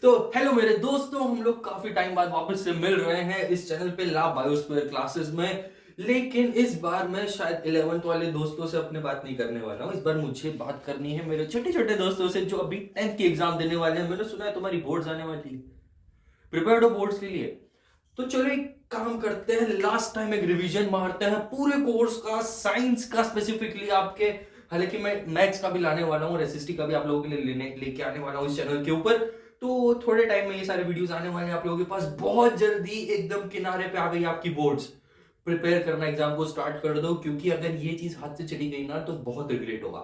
तो हेलो मेरे दोस्तों, हम लोग काफी टाइम बाद वापस से मिल रहे हैं इस चैनल पे ला बायोस्फीयर क्लासेस में। लेकिन इस बार मैं शायद 11th वाले दोस्तों से अपने बात नहीं करने वाला हूँ। इस बार मुझे बात करनी है मेरे छोटे छोटे दोस्तों से जो अभी 10th की एग्जाम देने वाले हैं। मैंने सुना है तुम्हारी बोर्ड्स आने वाली है, प्रिपेयर्ड हो बोर्ड्स के लिए? तो चलो एक काम करते हैं, लास्ट टाइम एक रिवीजन मारते हैं पूरे कोर्स का, साइंस का स्पेसिफिकली आपके। हालांकि मैं मैथ्स का भी लाने वाला हूँ और एसएसटी का भी आप लोगों के लिए लेके आने वाला हूँ इस चैनल के ऊपर। तो थोड़े टाइम में ये सारे वीडियोस आने वाले हैं आप लोगों के पास। बहुत जल्दी एकदम किनारे पे आ गई आपकी बोर्ड्स। प्रिपेयर करना एग्जाम को स्टार्ट कर दो, क्योंकि अगर ये चीज हाथ से चली गई ना तो बहुत रिग्रेट होगा।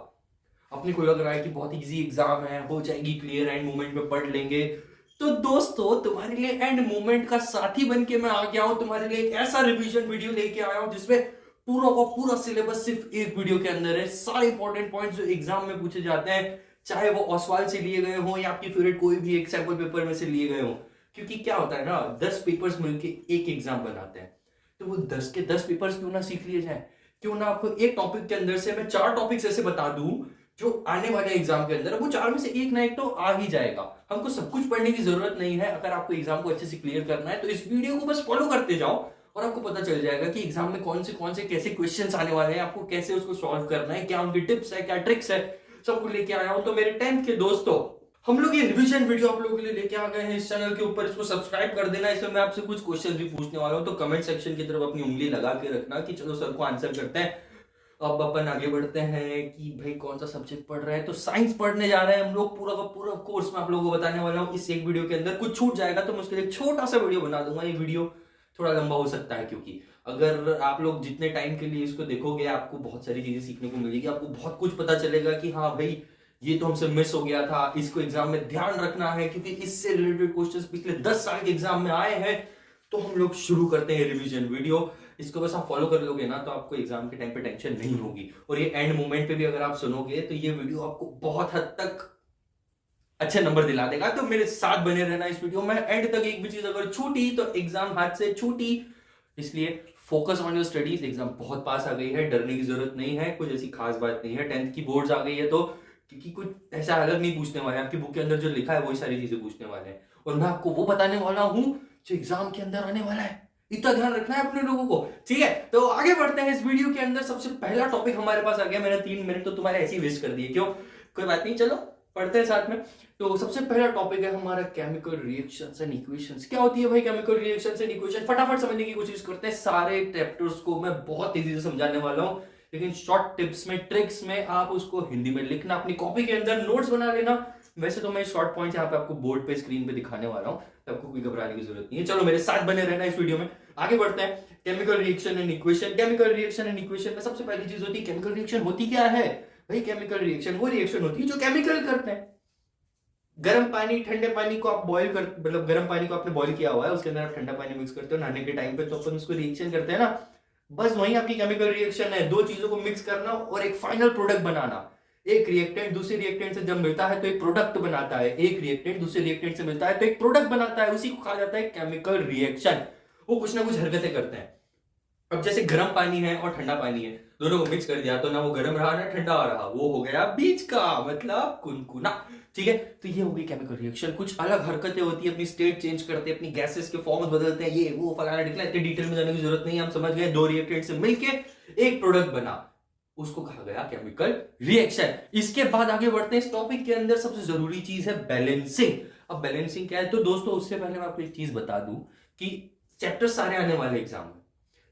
अपने को लग रहा है कि बहुत इजी एग्जाम है, हो जाएगी क्लियर, एंड मोमेंट में पढ़ लेंगे। तो दोस्तों, तुम्हारे लिए एंड मोमेंट का साथी बन के मैं आ गया हूं। तुम्हारे लिए एक ऐसा रिवीजन वीडियो लेके आया हूं जिसमें पूरा का पूरा सिलेबस सिर्फ एक वीडियो के अंदर है। सारे इंपॉर्टेंट पॉइंट्स जो एग्जाम में पूछे जाते हैं, चाहे वो ऑसवाल से लिए गए हो या आपकी फेवरेट कोई भी एक सैंपल पेपर में से लिए गए हो। क्योंकि क्या होता है ना, 10 पेपर्स मिलके एक एग्जाम बनाते हैं। तो वो 10 के 10 पेपर्स क्यों ना सीख लिए जाए? क्यों ना आपको एक टॉपिक के अंदर से मैं 4 टॉपिक्स ऐसे बता दूं जो आने वाले एग्जाम के अंदर, वो 4 में से एक ना एक तो आ ही जाएगा। हमको सब कुछ पढ़ने की जरूरत नहीं है। अगर आपको एग्जाम को अच्छे से क्लियर करना है तो इस वीडियो को बस फॉलो करते जाओ और आपको पता चल जाएगा कि एग्जाम में कौन से कैसे क्वेश्चंस आने वाले हैं, आपको कैसे उसको सॉल्व करना है, क्या उनकी टिप्स है, क्या ट्रिक्स है, सबको लेके आया हूं। तो मेरे 10th के दोस्तों, हम लोग ये रिवीजन वीडियो आप लोगों के लिए लेके आ गए हैं इस चैनल के ऊपर। इसको सब्सक्राइब कर देना। इसमें मैं आपसे कुछ क्वेश्चंस भी पूछने वाला हूं, तो कमेंट सेक्शन की तरफ अपनी उंगली लगा के रखना कि चलो सर को आंसर करते हैं। अब अपन आगे बढ़ते हैं कि भाई कौन सा सब्जेक्ट पढ़ रहे हैं। तो साइंस पढ़ने जा रहे हैं हम लोग। पूरा का पूरा कोर्स मैं आप लोगों को बताने वाला हूँ इस एक वीडियो के अंदर। कुछ छूट जाएगा तो मैं उसके लिए एक छोटा सा वीडियो बना दूंगा। ये वीडियो थोड़ा लंबा हो सकता है, क्योंकि अगर आप लोग जितने टाइम के लिए इसको देखोगे आपको बहुत सारी चीजें सीखने को मिलेगी। आपको बहुत कुछ पता चलेगा कि हाँ भाई, ये तो हमसे मिस हो गया था, इसको एग्जाम में ध्यान रखना है, क्योंकि इससे रिलेटेड क्वेश्चंस पिछले 10 साल के एग्जाम में आए हैं। तो हम लोग शुरू करते हैं रिवीजन वीडियो। इसको बस आप फॉलो कर लोगे ना तो आपको एग्जाम के टाइम पे टेंशन नहीं होगी। और ये एंड मोमेंट पे भी अगर आप सुनोगे तो ये वीडियो आपको बहुत हद तक अच्छे नंबर दिला देगा। तो मेरे साथ बने रहना इस वीडियो में। एंड तक एक भी चीज अगर छूटी तो एग्जाम हाथ से छूटी। इसलिए focus on your studies. Exam बहुत पास आ गई है, डरने की जरूरत नहीं है, कुछ ऐसी खास बात नहीं है। 10th की बोर्ड्स आ गई है तो, क्योंकि कुछ ऐसा अलग नहीं पूछने वाले हैं। आपकी बुक के अंदर जो लिखा है वही सारी चीजें पूछने वाले हैं, और मैं आपको वो बताने वाला हूं जो एग्जाम के अंदर आने वाला है। इतना ध्यान रखना है अपने लोगों को, ठीक है? तो आगे बढ़ते हैं इस वीडियो के अंदर। सबसे पहला टॉपिक हमारे पास आ गया। मैंने 3 मिनट तो तुम्हारे ऐसे ही वेस्ट कर दिए, क्यों? कोई बात नहीं, चलो पढ़ते हैं साथ में। तो सबसे पहला टॉपिक है हमारा केमिकल रिएक्शंस एंड इक्वेशंस। क्या होती है भाई केमिकल रिएक्शंस एंड इक्वेशन? फटाफट समझने की कोशिश करते हैं। सारे चैप्टर्स को मैं बहुत तेजी से समझाने वाला हूं, लेकिन शॉर्ट टिप्स में, ट्रिक्स में आप उसको हिंदी में लिखना, अपनी कॉपी के अंदर नोट्स बना लेना। वैसे तो मैं शॉर्ट पॉइंट यहाँ पे आपको बोर्ड पे स्क्रीन पे दिखाने वाला हूँ, तो आपको कोई घबराने की जरूरत नहीं है। चलो मेरे साथ बने रहना इस वीडियो में। आगे बढ़ते हैं। Chemical reaction and equation. Chemical reaction and equation में सबसे पहली चीज होती है केमिकल रिएक्शन। होती क्या है भाई? केमिकल रिएक्शन वो रिएक्शन होती है जो केमिकल करते हैं। गर्म पानी, ठंडे पानी को आप बॉईल कर, मतलब गर्म पानी को आपने बॉईल किया हुआ है, उसके अंदर आप ठंडा पानी मिक्स करते हो नहाने के टाइम पे, तो अपन उसको रिएक्शन करते हैं ना। बस वही आपकी केमिकल रिएक्शन है। दो चीजों को मिक्स करना और एक फाइनल प्रोडक्ट बनाना। एक रिएक्टेंट दूसरे रिएक्टेंट से जब मिलता है तो एक प्रोडक्ट बनाता है। एक रिएक्टेंट दूसरे रिएक्टेंट से मिलता है तो एक प्रोडक्ट बनाता है। उसी को कहा जाता है केमिकल रिएक्शन। वो कुछ ना कुछ हरकतें करते हैं। अब जैसे गर्म पानी है और ठंडा पानी है, दोनों को मिक्स कर दिया तो ना वो गर्म रहा ना ठंडा रहा, वो हो गया बीच का, मतलब कुनकुना। ठीक है, तो ये हो गई केमिकल रिएक्शन। कुछ अलग हरकतें होती है, अपनी स्टेट चेंज करते हैं, अपनी गैसेस के फॉर्म्स बदलते हैं, ये वो फलाना ढिकला। इतने डिटेल में जाने की जरूरत नहीं है, हम समझ गए। दो रिएक्टेंट से मिलके एक प्रोडक्ट बना, उसको कहा गया केमिकल रिएक्शन। इसके बाद आगे बढ़ते हैं इस टॉपिक के अंदर। सबसे जरूरी चीज है बैलेंसिंग। अब बैलेंसिंग क्या है? तो दोस्तों उससे पहले मैं आपको एक चीज बता दूं कि चैप्टर सारे आने वाले एग्जाम में,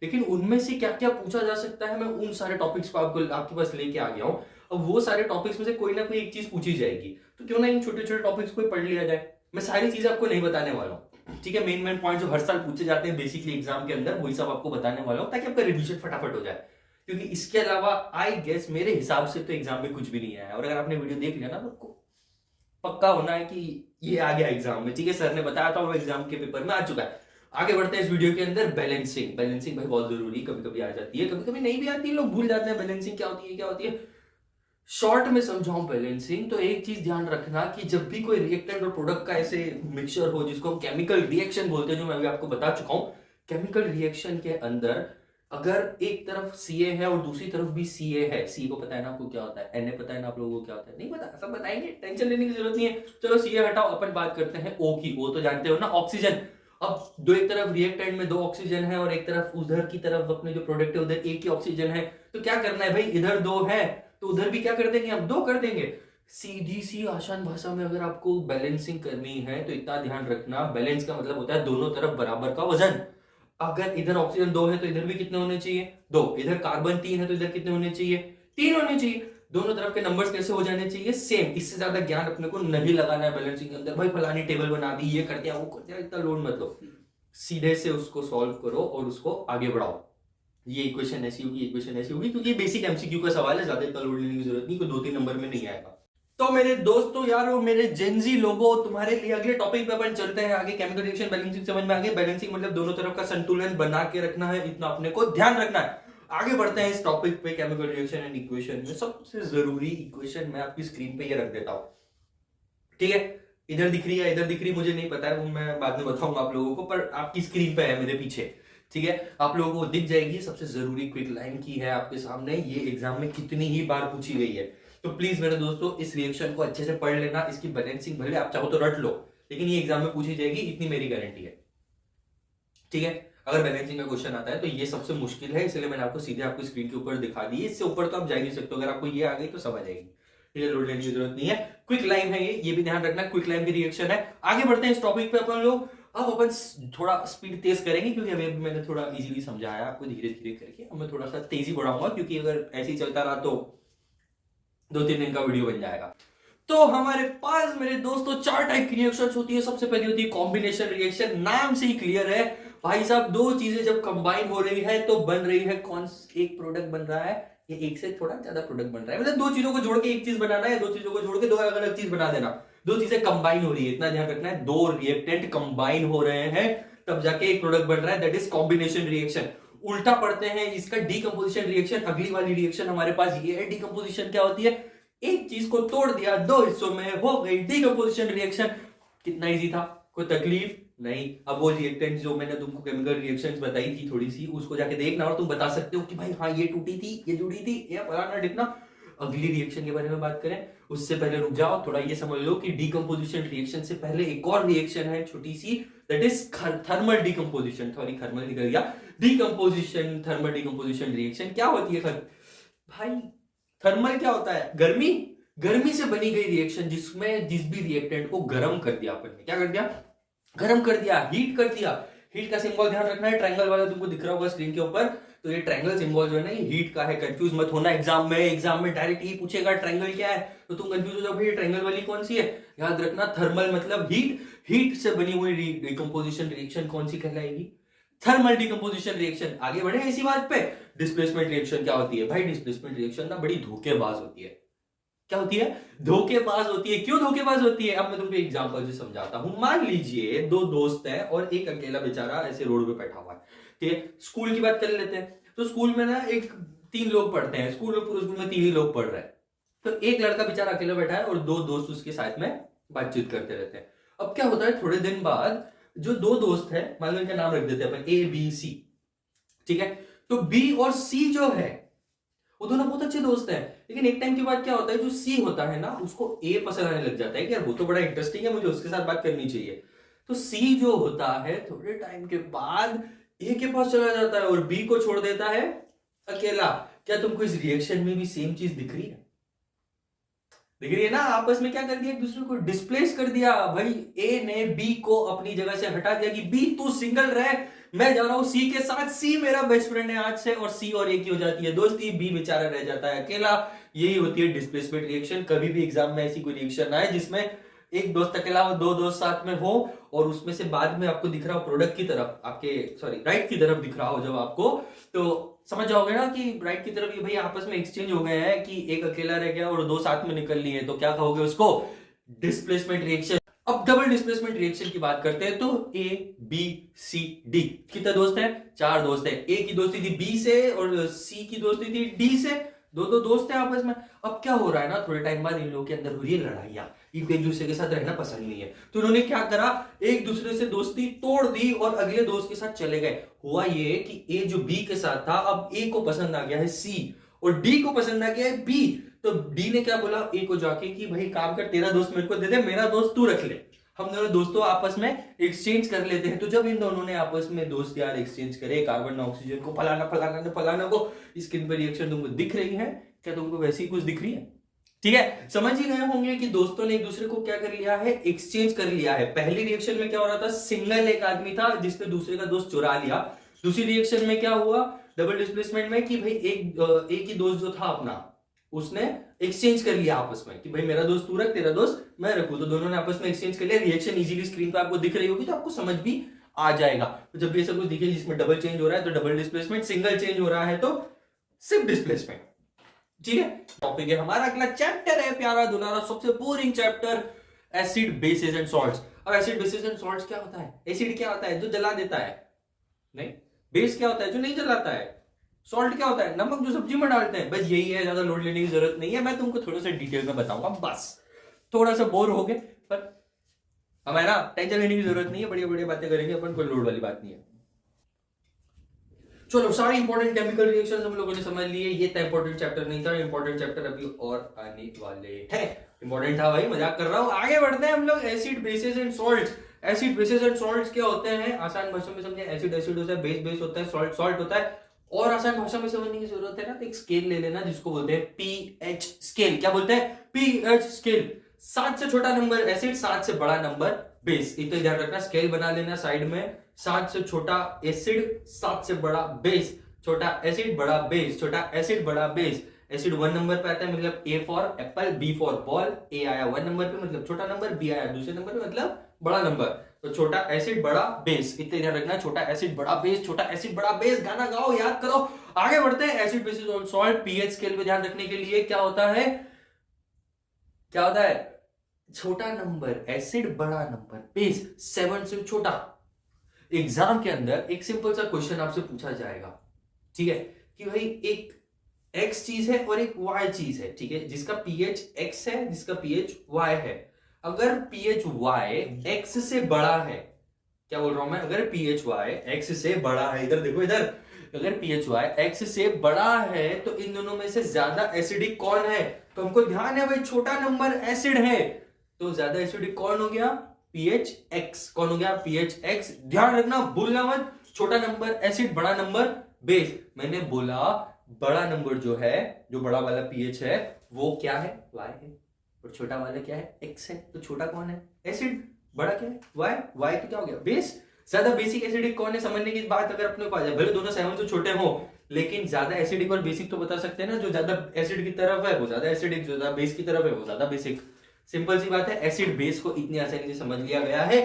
लेकिन उनमें से क्या क्या पूछा जा सकता है, मैं उन सारे टॉपिक्स को आपको आपके पास लेके आ गया हूं। अब वो सारे टॉपिक्स में से कोई ना कोई एक चीज पूछी जाएगी, तो क्यों ना इन छोटे छोटे टॉपिक्स को पढ़ लिया जाए। मैं सारी चीजें आपको नहीं बताने वाला हूँ, ठीक है? मेन मेन पॉइंट जो हर साल पूछे जाते हैं बेसिकली एग्जाम के अंदर, वही सब आपको बताने वाला हूँ, ताकि आपका रिविजन फटाफट हो जाए। क्योंकि इसके अलावा आई गेस मेरे हिसाब से तो एग्जाम में कुछ भी नहीं आया। और अगर आपने वीडियो देख लिया ना तो आपको पक्का होना है कि ये आ गया एग्जाम में, ठीक है? सर ने बताया था और एग्जाम के पेपर में आ चुका है। आगे बढ़ते हैं इस वीडियो के अंदर। बैलेंसिंग। बैलेंसिंग भाई बहुत जरूरी, कभी कभी आ जाती है, कभी कभी नहीं भी आती है, लोग भूल जाते हैं बैलेंसिंग क्या होती है, क्या होती है। शॉर्ट में समझाऊं बैलेंसिंग, तो एक चीज ध्यान रखना कि जब भी कोई रिएक्टेंट और प्रोडक्ट का ऐसे मिक्सचर हो जिसको हम केमिकल रिएक्शन बोलते हैं, जो मैं अभी आपको बता चुका हूं, केमिकल रिएक्शन के अंदर अगर एक तरफ सीए है और दूसरी तरफ भी सीए है, सी को पता है ना आपको क्या होता है, एनए पता है ना आप लोगों को क्या होता है, नहीं पता, सब बताएंगे, टेंशन लेने की जरूरत नहीं है। चलो सीए हटाओ, अपन बात करते हैं ओ की। ओ तो जानते हो ना, ऑक्सीजन। अब दो, एक तरफ रिएक्टेंट में 2 ऑक्सीजन है और एक तरफ उधर की तरफ अपने जो प्रोडक्ट है उधर एक ही ऑक्सीजन है, तो क्या करना है भाई, इधर 2 है तो उधर भी क्या कर देंगे, हम 2 कर देंगे। सीधी सी आसान भाषा में अगर आपको बैलेंसिंग करनी है तो इतना ध्यान रखना, बैलेंस का मतलब होता है दोनों तरफ बराबर का वजन। अगर इधर ऑक्सीजन 2 है तो इधर भी कितने होने चाहिए, 2। इधर कार्बन 3 है तो इधर कितने होने चाहिए, 3 होने चाहिए। दोनों तरफ के नंबर्स कैसे हो जाने चाहिए, सेम। इससे ज्यादा ज्ञान अपने को नहीं लगाना है बैलेंसिंग के अंदर, भाई फलानी टेबल बना दी, ये कर दिया वो कर दिया, इतना लोड मत लो, सीधे से उसको सॉल्व करो और उसको आगे बढ़ाओ। ये इक्वेशन ऐसी होगी, इक्वेशन ऐसी होगी, क्योंकि बेसिक एमसीक्यू का सवाल है, ज्यादा इतना लोड लेने की जरूरत नहीं, कोई 2-3 नंबर में नहीं आएगा। तो मेरे दोस्तों यारो, मेरे जेनजी लोगों, तुम्हारे लिए अगले टॉपिक पे अपन चलते हैं आगे। केमिकल रिएक्शन, बैलेंसिंग समझ में आ गई। बैलेंसिंग मतलब दोनों तरफ का संतुलन बना के रखना है, इतना अपने को ध्यान रखना है। आगे बढ़ते हैं इस टॉपिक पे, केमिकल रिएक्शन एंड इक्वेशन में सबसे जरूरी इक्वेशन मैं आपकी स्क्रीन पे ये रख देता हूं, ठीक है। इधर दिख रही है, इधर दिख रही है, मुझे नहीं पता है, वो मैं बाद में बताऊंगा आप लोगों को, पर आपकी स्क्रीन पे है मेरे पीछे, ठीक है, आप लोगों को दिख जाएगी। सबसे जरूरी क्विक लाइन की है आपके सामने, ये एग्जाम में कितनी ही बार पूछी गई है, तो प्लीज मेरे दोस्तों इस रिएक्शन को अच्छे से पढ़ लेना। इसकी बैलेंसिंग भले आप चाहो तो रट लो, लेकिन ये एग्जाम में पूछी जाएगी, इतनी मेरी गारंटी है, ठीक है। अगर बैलेंसिंग का क्वेश्चन आता है तो ये सबसे मुश्किल है, इसलिए मैंने आपको सीधे आपको स्क्रीन के ऊपर दिखा दी। इससे ऊपर तो आप जा ही नहीं सकते, अगर आपको ये आ गई तो सब आ जाएगी, ठीक है, लोड लेने की जरूरत नहीं है। क्विक लाइन है ये भी ध्यान रखना, क्विक लाइन की रिएक्शन है। आगे बढ़ते हैं इस टॉपिक पे अपन लोग। अब अपन थोड़ा स्पीड तेज करेंगे, क्योंकि अभी मैंने थोड़ा इजीली समझाया आपको धीरे धीरे करके, अब मैं थोड़ा सा तेजी बढ़ाऊंगा, क्योंकि अगर ऐसे ही चलता रहा तो 2-3 दिन का वीडियो बन जाएगा। तो हमारे पास मेरे दोस्तों 4 टाइप की रिएक्शंस होती है। सबसे पहली होती है कॉम्बिनेशन रिएक्शन, नाम से ही क्लियर है भाई साहब, 2 चीजें जब कंबाइन हो रही है तो बन रही है कौन, एक प्रोडक्ट बन रहा है, ये एक से थोड़ा ज्यादा प्रोडक्ट बन रहा है, मतलब 2 चीजों को जोड़ के एक चीज बनाना है, 2 चीजों को जोड़ के 2 अलग अलग चीज बना देना, 2 चीजें कंबाइन हो रही है, इतना ध्यान रखना है। 2 रिएक्टेंट कंबाइन हो रहे हैं तब जाके एक प्रोडक्ट बन रहा है, दैट इज कॉम्बिनेशन रिएक्शन। उल्टा पढ़ते हैं इसका डीकंपोजिशन रिएक्शन। अगली वाली रिएक्शन हमारे पास ये है। डीकंपोजिशन क्या होती है, एक चीज को तोड़ दिया 2 हिस्सों में, हो गई डीकंपोजिशन रिएक्शन। कितना इजी था, कोई तकलीफ नहीं। अब वो रिएक्टेंट जो मैंने तुमको केमिकल रिएक्शंस बताई थी थोड़ी सी, उसको जाके देखना और तुम बता सकते हो कि भाई हाँ ये टूटी थी, ये जुड़ी थी, ये फलाना ढिकना। अगली रिएक्शन के बारे में बात करें उससे पहले रुक जाओ, थोड़ा ये समझ लो कि डीकंपोजिशन रिएक्शन से पहले एक और रिएक्शन है छोटी सी, that is thermal decomposition. Sorry, thermal निकल गया, डीकंपोजिशन, थर्मल डीकंपोजिशन रिएक्शन क्या होती है भाई? थर्मल क्या होता है, गर्मी, गर्मी से बनी गई रिएक्शन, जिसमें जिस भी रिएक्टेंट को गर्म कर दिया अपन ने, क्या कर दिया, गर्म कर दिया, हीट कर दिया। हीट का सिंबल ध्यान रखना है, ट्रायंगल वाला तुमको दिख रहा होगा स्क्रीन के ऊपर, तो ये ट्रायंगल सिंबल जो है ना, ये हीट का है। कंफ्यूज मत होना एग्जाम में डायरेक्ट ये पूछेगा ट्रायंगल क्या है, तो तुम कंफ्यूज हो जाओ भाई ट्रायंगल वाली कौन सी है। याद रखना, थर्मल मतलब हीट, हीट से बनी हुई डिकम्पोजिशन रिएक्शन कौन सी कहलाएगी, थर्मल डिकम्पोजिशन रिएक्शन। आगे बढ़े इसी बात पे। डिस्प्लेसमेंट रिएक्शन क्या होती है भाई? डिस्प्लेसमेंट रिएक्शन ना बड़ी धोखेबाज होती है। क्या होती है? धोखेबाज होती है। क्यों धोखेबाज होती है? अब मैं तुमको एग्जांपल से समझाता हूं। मान लीजिए 2 दोस्त हैं और एक अकेला बेचारा ऐसे रोड पे बैठा हुआ है, ठीक है। स्कूल की बात कर लेते हैं, तो स्कूल में ना 3 लोग पढ़ते हैं, स्कूल में, पूरे स्कूल में 3 ही लोग पढ़ रहे हैं। तो एक लड़का बेचारा अकेला बैठा है और 2 दोस्त उसके साथ में बातचीत करते रहते हैं। अब क्या होता है, थोड़े दिन बाद जो 2 दोस्त है, मान लो इनका नाम रख देते हैं अपन ए बी सी, ठीक है। तो बी और सी जो है वो दोनों बहुत अच्छे दोस्त हैं, लेकिन एक टाइम के बाद क्या होता है, जो सी होता है ना उसको ए पसंद आने लग जाता है कि यार वो तो बड़ा इंटरेस्टिंग है, मुझे उसके साथ बात करनी चाहिए। तो सी जो होता है थोड़े टाइम के बाद ए के पास चला जाता है और बी को छोड़ देता है अकेला। क्या तुमको इस रिएक्शन में भी सेम चीज दिख रही है? दिख रही है ना? आपस में क्या कर दिया, एक दूसरे को डिस्प्लेस कर दिया भाई। ए ने बी को अपनी जगह से हटा दिया कि बी तू सिंगल रह, मैं जा रहा हूं सी के साथ, सी मेरा बेस्ट फ्रेंड है आज से, और सी और ए की हो जाती है दोस्ती, बी बेचारा रह जाता है अकेला। यही होती है डिस्प्लेसमेंट रिएक्शन। कभी भी एग्जाम में ऐसी कोई रिएक्शन आए जिसमें एक दोस्त अकेला हो, 2 दोस्त साथ में हो, और उसमें से बाद में आपको दिख रहा हो प्रोडक्ट की तरफ, आपके राइट की तरफ दिख रहा हो जब आपको, तो समझ जाओगे ना कि राइट की तरफ ये भाई आपस में एक्सचेंज हो गए हैं कि एक अकेला रह गया और 2 साथ में निकल लिए, तो क्या कहोगे उसको? Displacement reaction. अब डबल डिस्प्लेसमेंट रिएक्शन की बात करते हैं, तो ए बी सी डी कितने दोस्त हैं? 4 दोस्त हैं। ए की दोस्ती थी बी से और सी की दोस्ती थी डी से, दो दो दोस्त हैं आपस में। अब क्या हो रहा है ना, थोड़े टाइम बाद इन लोगों के अंदर हो रही है लड़ाइयां, इनको एक दूसरे के साथ रहना पसंद नहीं है, तो उन्होंने क्या करा, एक दूसरे से दोस्ती तोड़ दी और अगले दोस्त के साथ चले गए। हुआ ये कि ए जो बी के साथ था, अब ए को पसंद आ गया है सी और डी को पसंद आ गया है बी। तो डी ने क्या बोला ए को जाके कि भाई काम कर, तेरा दोस्त मेरे को दे दे, मेरा दोस्त तू रख ले, हम दोनों दोस्तों आपस में एक्सचेंज कर लेते हैं। तो जब इन दोनों ने आपस में दोस्त यार एक्सचेंज करे कार्बन ऑक्सीजन को, फलाना फलाना ने फलाना को, स्किन पर रिएक्शन तुमको दिख रही है क्या, तुमको वैसी कुछ दिख रही है? ठीक है, समझ ही गए होंगे कि दोस्तों ने एक दूसरे को क्या कर लिया है, एक्सचेंज कर लिया है। पहली रिएक्शन में क्या हो रहा था, सिंगल एक आदमी था जिसने दूसरे का दोस्त चुरा लिया। दूसरी रिएक्शन में क्या हुआ, डबल डिस्प्लेसमेंट में, कि भाई एक ही दोस्त जो था अपना, उसने एक्सचेंज कर लिया आपस में कि भाई मेरा दोस्त तू रख, तेरा दोस्त मैं रखूं। तो दोनों ने आपस में एक्सचेंज कर लिया। रिएक्शन इजीली स्क्रीन पे आपको दिख रही होगी तो आपको समझ भी आ जाएगा। तो जब भी ऐसा कुछ दिखे जिसमें डबल चेंज हो रहा है तो डबल डिस्प्लेसमेंट, सिंगल चेंज हो रहा है तो सिर्फ डिस्प्लेसमेंट। ठीक है, टॉपिक है हमारा अगला चैप्टर है प्यारा दुलारा, सबसे boring chapter, acid basis and salts. अब एसिड बेसिस एंड सॉल्ट्स क्या होता है? एसिड क्या होता है? जो जला देता है, नहीं। बेस क्या होता है? जो नहीं जलाता है। सॉल्ट क्या होता है? नमक जो सब्जी में डालते हैं। बस यही है, ज्यादा लोड लेने की जरूरत नहीं है, मैं तुमको थोड़ा सा डिटेल में बताऊंगा। बस थोड़ा सा बोर हो गए, पर हमें ना टेंशन लेने की जरूरत नहीं है, बढ़िया बढ़िया बातें करेंगे अपन, कोई लोड वाली बात नहीं है। चलो, सारे इंपॉर्टेंट केमिकल रिएक्शंस हम लोगों ने समझ लिए। ये था इंपॉर्टेंट चैप्टर नहीं था, इंपॉर्टेंट चैप्टर अभी और आने वाले हैं। इंपॉर्टेंट था भाई, मजाक कर रहा हूं। आगे बढ़ते हैं हम लोग, acid basis and salts. Acid basis and salts क्या होते हैं? आसान भाषा में समझे, एसिड एसिड होता है, बेस बेस होता है, सॉल्ट सॉल्ट होता है। और आसान भाषा में समझने की जरूरत है ना, तो एक स्केल ले लेना जिसको बोलते हैं पीएच स्केल। क्या बोलते हैं? PH scale. 7 से छोटा नंबर एसिड, 7 से बड़ा नंबर बेस। इतना ध्यान रखना, स्केल बना लेना साइड में। 7 से छोटा एसिड, 7 से बड़ा बेस। छोटा एसिड बड़ा बेस, छोटा एसिड बड़ा बेस। एसिड 1 नंबर पे आता है, मतलब A for apple, B for ball. A आया 1 नंबर पे मतलब छोटा नंबर, बी आया दूसरे नंबर पे मतलब बड़ा नंबर। तो छोटा एसिड बड़ा बेस, इतने ध्यान रखना, छोटा एसिड बड़ा बेस, छोटा एसिड बड़ा बेस। गाना गाओ, याद करो। आगे बढ़ते हैं, एसिड बेसिस और सॉल्ट पीएच स्केल पे ध्यान रखने के लिए क्या होता है? क्या होता है? छोटा नंबर एसिड, बड़ा नंबर बेस, 7 से छोटा। एग्जाम के अंदर एक सिंपल सा क्वेश्चन आपसे पूछा जाएगा, ठीक है, कि भाई एक x चीज है और एक y चीज है, ठीक है, जिसका pH x है, जिसका pH y है। अगर pH y x से बड़ा है, क्या बोल रहा हूं मैं? अगर pH y x से बड़ा है, इधर देखो इधर, अगर pH y x से बड़ा है तो इन दोनों में से ज्यादा एसिडिक कौन है? तो हमको ध्यान है भाई, छोटा नंबर एसिड है तो ज्यादा एसिडिक कौन हो गया? pH x। कौन हो गया? pH x। ध्यान रखना, भूलना मत, छोटा नंबर एसिड, बड़ा नंबर बेस। मैंने बोला बड़ा नंबर जो है, जो बड़ा वाला pH है वो क्या है? y है। और छोटा वाला क्या है? x है। तो छोटा कौन है? एसिड। बड़ा क्या है? y। y तो क्या हो गया? बेस। ज्यादा बेसिक एसिडिक कौन है समझने की बात अगर अपने को आ जाए, भले दोनों 7 से छोटे हो, लेकिन ज्यादा एसिडिक और बेसिक तो बता सकते हैं ना। जो ज्यादा एसिड की तरफ है वो ज्यादा एसिडिक, जो ज्यादा बेस की तरफ है वो ज्यादा बेसिक। सिंपल सी बात है, एसिड बेस को इतनी आसानी से समझ लिया गया है।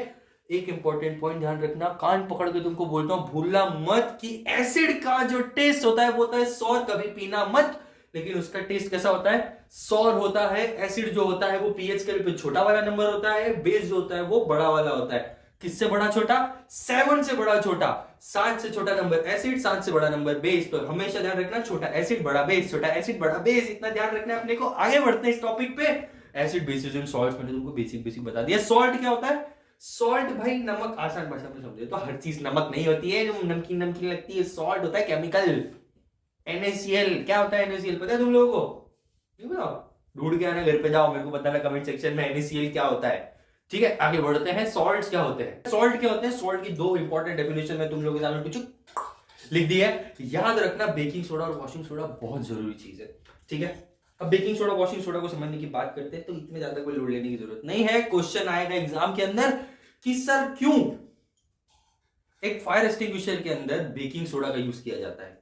एक इंपॉर्टेंट पॉइंट ध्यान रखना, कान पकड़ के तुमको बोलता हूं, भूलना मत कि एसिड का जो टेस्ट होता है वो होता है सौर। कभी पीना मत, लेकिन उसका टेस्ट कैसा होता है? सौर होता है। एसिड जो होता है वो पीएच स्केल पे छोटा वाला नंबर होता है, बेस जो होता है वो बड़ा वाला होता है। किससे बड़ा छोटा? 7 से बड़ा छोटा। 7 से छोटा नंबर एसिड, 7 से बड़ा नंबर बेस। तो हमेशा ध्यान रखना, छोटा एसिड बड़ा बेस, छोटा एसिड बड़ा बेस, इतना ध्यान रखना अपने को। आगे बढ़ते हैं इस टॉपिक पे, एसिड बेसिस एंड सॉल्ट्स। मैंने तुमको बेसिक बता दिया। सॉल्ट क्या होता है? सॉल्ट भाई नमक, आसान भाषा में समझे तो हर चीज नमक नहीं होती है जो नमकीन नमकीन लगती है। सॉल्ट होता है केमिकल, NaCl। क्या होता है NaCl? पता है तुम लोगों को? नहीं बताओ, ढूंढ के आना, घर पे जाओ, मेरे को बताना कमेंट सेक्शन में NaCl क्या होता है। ठीक है, आगे बढ़ते हैं। सॉल्ट्स क्या होते हैं? सॉल्ट क्या होते हैं? सॉल्ट की 2 इंपॉर्टेंट डेफिनेशन में तुम लोगों के सामने कुछ लिख दी है, याद रखना। बेकिंग सोडा और वॉशिंग सोडा बहुत जरूरी चीज है, ठीक है। अब बेकिंग सोडा वॉशिंग सोडा को समझने की बात करते हैं तो इतने ज्यादा कोई लोड लेने की जरूरत नहीं है। क्वेश्चन आएगा एग्जाम के अंदर कि सर क्यों एक फायर एक्सटिंग्विशर के अंदर बेकिंग सोडा का यूज किया जाता है?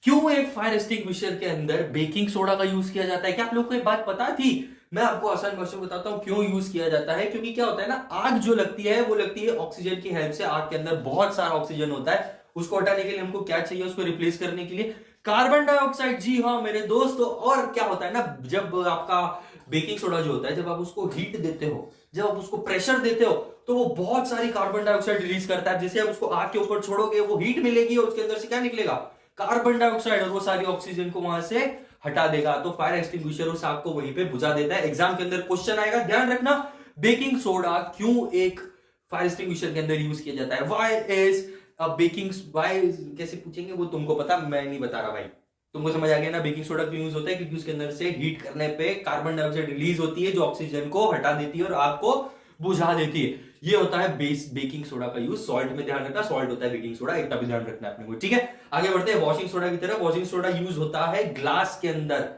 क्यों एक फायर एक्सटिंग्विशर के अंदर बेकिंग सोडा का यूज किया जाता है? क्या आप लोग को एक बात पता थी? मैं आपको आसान भाषा में बताता हूं क्यों यूज किया जाता है। क्योंकि क्या होता है ना, आग जो लगती है वो लगती है ऑक्सीजन की हेल्प से। आग के अंदर बहुत सारा ऑक्सीजन होता है, उसको हटाने के लिए हमको क्या चाहिए? उसको रिप्लेस करने के लिए कार्बन डाइऑक्साइड। जी हाँ मेरे दोस्तों। और क्या होता है ना, जब आपका बेकिंग सोडा जो होता है, जब आप उसको हीट देते हो, जब आप उसको प्रेशर देते हो, तो वो बहुत सारी कार्बन डाइऑक्साइड रिलीज करता है। जैसे आप उसको आग के ऊपर छोड़ोगे, वो हीट मिलेगी और उसके अंदर से क्या निकलेगा? कार्बन डाइऑक्साइड और वो सारी ऑक्सीजन को वहां से हटा देगा। तो फायर एक्सटिंग्विशर उस आग को वहीं पे बुझा देता है। एग्जाम के अंदर क्वेश्चन आएगा, ध्यान रखना, बेकिंग सोडा क्यों एक फायर एक्सटिंग्विशर के अंदर यूज किया जाता है? व्हाई इज बेकिंग, व्हाई कैसे पूछेंगे वो तुमको पता, मैं नहीं बता रहा भाई, तुमको समझ आ गया ना बेकिंग सोडा क्यों यूज होता है? क्योंकि उसके अंदर से हीट करने पे कार्बन डाइऑक्साइड रिलीज होती है जो ऑक्सीजन को हटा देती है और आग को बुझा देती है। ये होता है बेकिंग सोडा का यूज। सॉल्ट में ध्यान रखना, सॉल्ट होता है बेकिंग सोडा, इतना भी ध्यान रखना अपने को, ठीक है। आगे बढ़ते हैं वॉशिंग सोडा की तरफ। वॉशिंग सोडा यूज होता है ग्लास के अंदर।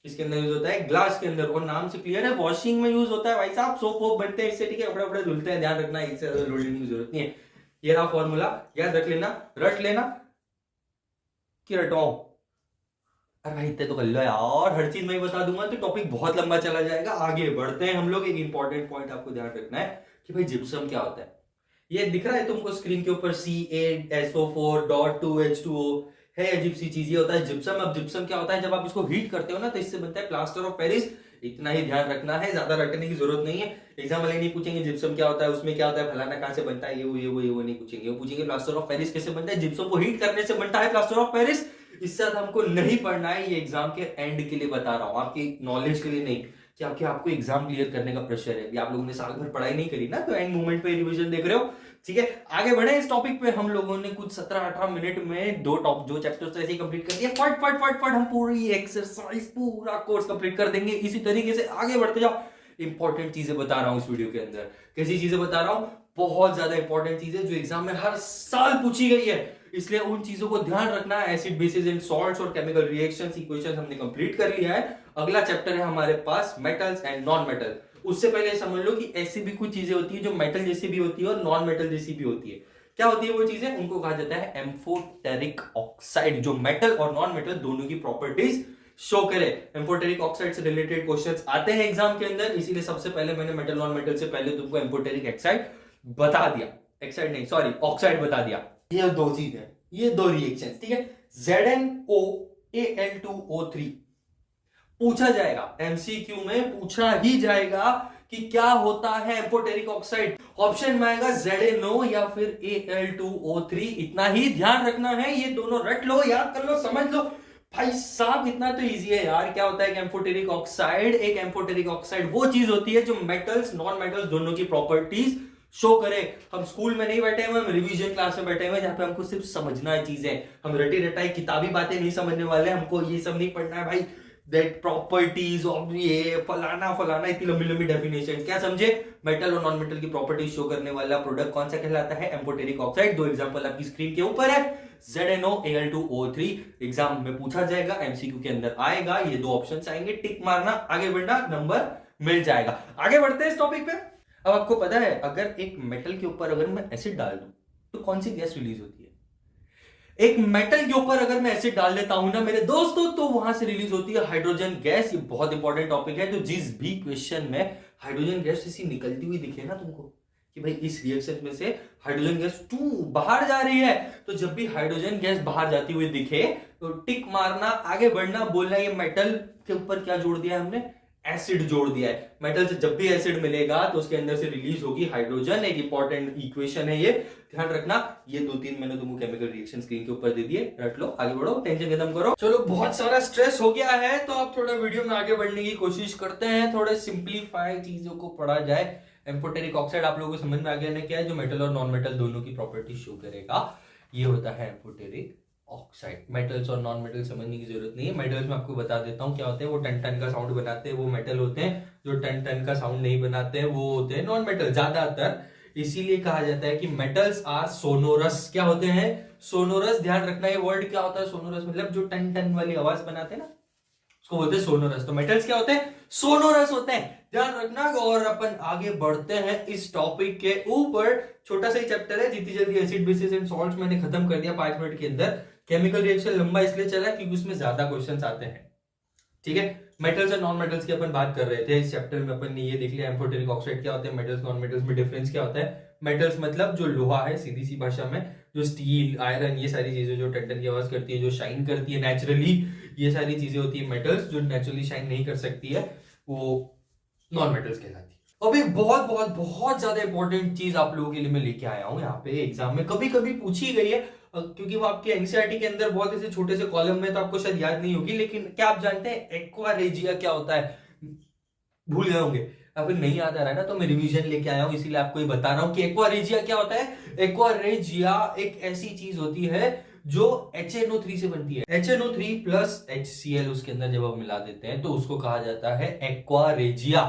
इसके अंदर यूज होता है ग्लास के अंदर, और नाम से क्लियर है, वॉशिंग में यूज होता है भाई साहब। सोप वोप बनते हैं इससे, ठीक है, कपड़े वपड़े धुलते हैं, ध्यान रखना, इससे लोड लेने की जरूरत नहीं है। ये रहा फॉर्मूला, याद रख लेना, रट लेना कि रटवाओ। अरे भाई इतने तो कर लो यार, हर चीज मैं बता दूंगा तो टॉपिक बहुत लंबा चला जाएगा। आगे बढ़ते हैं हम लोग। एक इंपॉर्टेंट पॉइंट आपको ध्यान रखना है कि भाई जिप्सम क्या होता है। ये दिख रहा है तुमको स्क्रीन के ऊपर, CaSO4.2H2O, है अजीब सी चीज, ये होता है जिप्सम। अब जिप्सम क्या होता है, जब आप इसको हीट करते हो ना तो इससे बनता है प्लास्टर ऑफ पेरिस। इतना ही ध्यान रखना है, ज्यादा रटने की जरूरत नहीं है। एग्जाम वाले नहीं पूछेंगे जिप्सम क्या होता है, उसमें क्या होता है, फलाना कहां से बनता है, ये वो नहीं पूछेंगे। वो पूछेंगे प्लास्टर ऑफ पेरिस कैसे बनता है, जिप्सम को हीट करने से बनता है प्लास्टर ऑफ पेरिस। इससे ज्यादा हमको नहीं पढ़ना है, ये एग्जाम के एंड के लिए बता रहा हूं, आपकी नॉलेज के लिए नहीं। क्या आपको एग्जाम क्लियर करने का प्रेशर है, आप लोगों ने साल भर पढ़ाई नहीं करी ना, तो एंड मोमेंट पे रिवीजन देख रहे हो, ठीक है। आगे बढ़े इस टॉपिक पे। हम लोगों ने कुछ 17-18 मिनट में दो चैप्टर्स तो ऐसे ही कंप्लीट कर दिए, फट फट फट फट हम पूरी एक्सरसाइज पूरा कोर्स कंप्लीट कर देंगे। इसी तरीके से आगे बढ़ते जाओ। इंपॉर्टेंट चीजें बता रहा हूं इस वीडियो के अंदर। कैसी चीजें बता रहा हूं? बहुत ज्यादा इंपॉर्टेंट चीजें जो एग्जाम में हर साल पूछी गई है, इसलिए उन चीजों को ध्यान रखना है। एसिड बेसिस एंड सॉल्ट्स और केमिकल रिएक्शंस, इक्वेशंस हमने कंप्लीट कर लिया है। अगला चैप्टर है हमारे पास मेटल्स एंड नॉन मेटल। उससे पहले समझ लो कि ऐसी भी कुछ चीजें होती है जो मेटल जैसी भी होती है और नॉन मेटल जैसी भी होती है। क्या होती है वो चीजें? उनको कहा जाता है एम्फोटेरिक ऑक्साइड, जो मेटल और नॉन मेटल दोनों की प्रॉपर्टीज शो करे। एम्फोटेरिक ऑक्साइड से रिलेटेड क्वेश्चंस आते हैं एग्जाम के अंदर, इसीलिए सबसे पहले मैंने मेटल नॉन मेटल से पहले तुमको एम्फोटेरिक ऑक्साइड बता दिया, ऑक्साइड बता दिया। ये दो चीज है, ये दो रिएक्शंस, ठीक है। ZnOAl2O3 पूछा जाएगा, एमसीक्यू में पूछा ही जाएगा कि क्या होता है एम्फोटेरिक ऑक्साइड। ऑप्शन में आएगा ZnO या फिर Al2O3। इतना ही ध्यान रखना है, ये दोनों रट लो, याद कर लो, समझ लो भाई साहब, इतना तो इजी है यार। क्या होता है कि एम्फोटेरिक ऑक्साइड, एक एम्फोटेरिक ऑक्साइड वो चीज होती है जो मेटल्स नॉन मेटल्स दोनों की प्रॉपर्टीज शो करे। हम स्कूल में नहीं बैठे हुए, हम रिवीजन क्लास में बैठे हुए जहां पे हमको सिर्फ समझना है चीजें। हम रटी रटाई किताबी बातें नहीं समझने वाले, हमको ये सब नहीं पढ़ना है भाई। दैट प्रॉपर्टीज ऑफ ये फलाना फलाना, इतनी लंबी लंबी डेफिनेशन, क्या समझे? मेटल और नॉन मेटल की प्रॉपर्टीज शो करने वाला प्रोडक्ट कौन सा कहलाता है? Amphoteric oxide. दो एग्जांपल आपकी स्क्रीन के ऊपर है, ZnO Al2O3। एग्जाम में पूछा जाएगा, एमसीक्यू के अंदर आएगा, ये दो ऑप्शन आएंगे, टिक मारना, आगे बढ़ना, नंबर मिल जाएगा। आगे बढ़ते हैं इस टॉपिक पे। अब आपको पता है अगर एक मेटल के ऊपर अगर मैं एसिड डाल दूं तो कौन सी गैस रिलीज होती है? एक मेटल के ऊपर अगर मैं एसिड डाल देता हूं ना मेरे दोस्तों, तो वहां से रिलीज होती है हाइड्रोजन गैस। ये बहुत इंपॉर्टेंट टॉपिक है। तो जिस भी क्वेश्चन में हाइड्रोजन गैस ऐसी निकलती हुई दिखे ना तुमको कि भाई इस रिएक्शन में से हाइड्रोजन गैस बाहर जा रही है, तो जब भी हाइड्रोजन गैस बाहर जाती हुई दिखे तो टिक मारना, आगे बढ़ना, बोलना ये मेटल के ऊपर क्या जोड़ दिया है हमने? एसिड जोड़ दिया है। मेटल से जब भी एसिड मिलेगा तो उसके अंदर से रिलीज होगी हाइड्रोजन। एक इंपॉर्टेंट इक्वेशन है ये, ध्यान रखना। ये दो तीन मैंने तुमको केमिकल रिएक्शन स्क्रीन के ऊपर दे दिए, रट लो, आगे बढ़ो, टेंशन खत्म करो। चलो बहुत सारा स्ट्रेस हो गया है तो आप थोड़ा वीडियो में आगे बढ़ने की कोशिश करते हैं, थोड़े सिंप्लीफाई चीजों को पढ़ा जाए। एम्फोटेरिक ऑक्साइड आप लोगों को समझ में आ गया ना क्या है, जो मेटल और नॉन मेटल दोनों की प्रॉपर्टी शो करेगा, ये होता है एम्फोटेरिक ऑक्साइड। मेटल्स और नॉन मेटल समझने की जरूरत नहीं है। मेटल्स में आपको बता देता हूँ क्या होते हैं, वो टन टन का साउंड बनाते हैं, वो मेटल होते हैं। जो टन टन का साउंड नहीं बनाते हैं वो होते हैं नॉन मेटल ज्यादातर। इसीलिए कहा जाता है कि मेटल्स आर सोनोरस। क्या होते हैं? सोनोरस। ध्यान रखना ये वर्ड क्या होता है सोनोरस, मतलब जो टन टन वाली आवाज बनाते हैं ना उसको बोलते हैं सोनोरस। तो मेटल्स क्या होते हैं? सोनोरस होते हैं, ध्यान रखना। और अपन आगे बढ़ते हैं इस टॉपिक के ऊपर। छोटा सा ही चैप्टर है, जितनी जल्दी एसिड बेसिस एंड सॉल्ट्स मैंने खत्म कर दिया 5 मिनट के अंदर। केमिकल रिएक्शन लंबा इसलिए चला क्योंकि उसमें ज्यादा क्वेश्चंस आते हैं, ठीक है। मेटल्स और नॉन मेटल्स की अपन बात कर रहे थे इस चैप्टर में। अपन ने ये देख लिया एम्फोटेरिक ऑक्साइड क्या होते हैं, मेटल्स नॉन मेटल्स में डिफरेंस क्या होता है। मेटल्स मतलब जो लोहा है, सीधी सी भाषा में, जो स्टील, आयरन, ये सारी चीजें जो टन टन की आवाज करती है, जो शाइन करती है नेचुरली, ये सारी चीजें होती है मेटल्स। जो नेचुरली शाइन नहीं कर सकती है वो नॉन मेटल्स कहलाती है। अब एक बहुत बहुत बहुत ज्यादा इंपॉर्टेंट चीज आप लोगों के लिए मैं लेके आया हूं यहाँ पे, एग्जाम में कभी कभी पूछी गई है। क्योंकि वो आपके एनसीईआरटी के अंदर बहुत ऐसे छोटे से कॉलम में, तो आपको शायद याद नहीं होगी। लेकिन क्या आप जानते हैं एक्वा रेजिया क्या होता है? भूल गए होंगे, या फिर नहीं याद आ रहा है ना, तो मैं रिवीजन लेके आया हूं, इसीलिए आपको ये बता रहा हूं कि एक्वा रेजिया क्या होता है। एक्वा रेजिया एक ऐसी चीज होती है जो HNO3 से बनती है। HNO3 प्लस HCl उसके अंदर जब आप मिला देते हैं तो उसको कहा जाता है एक्वा रेजिया।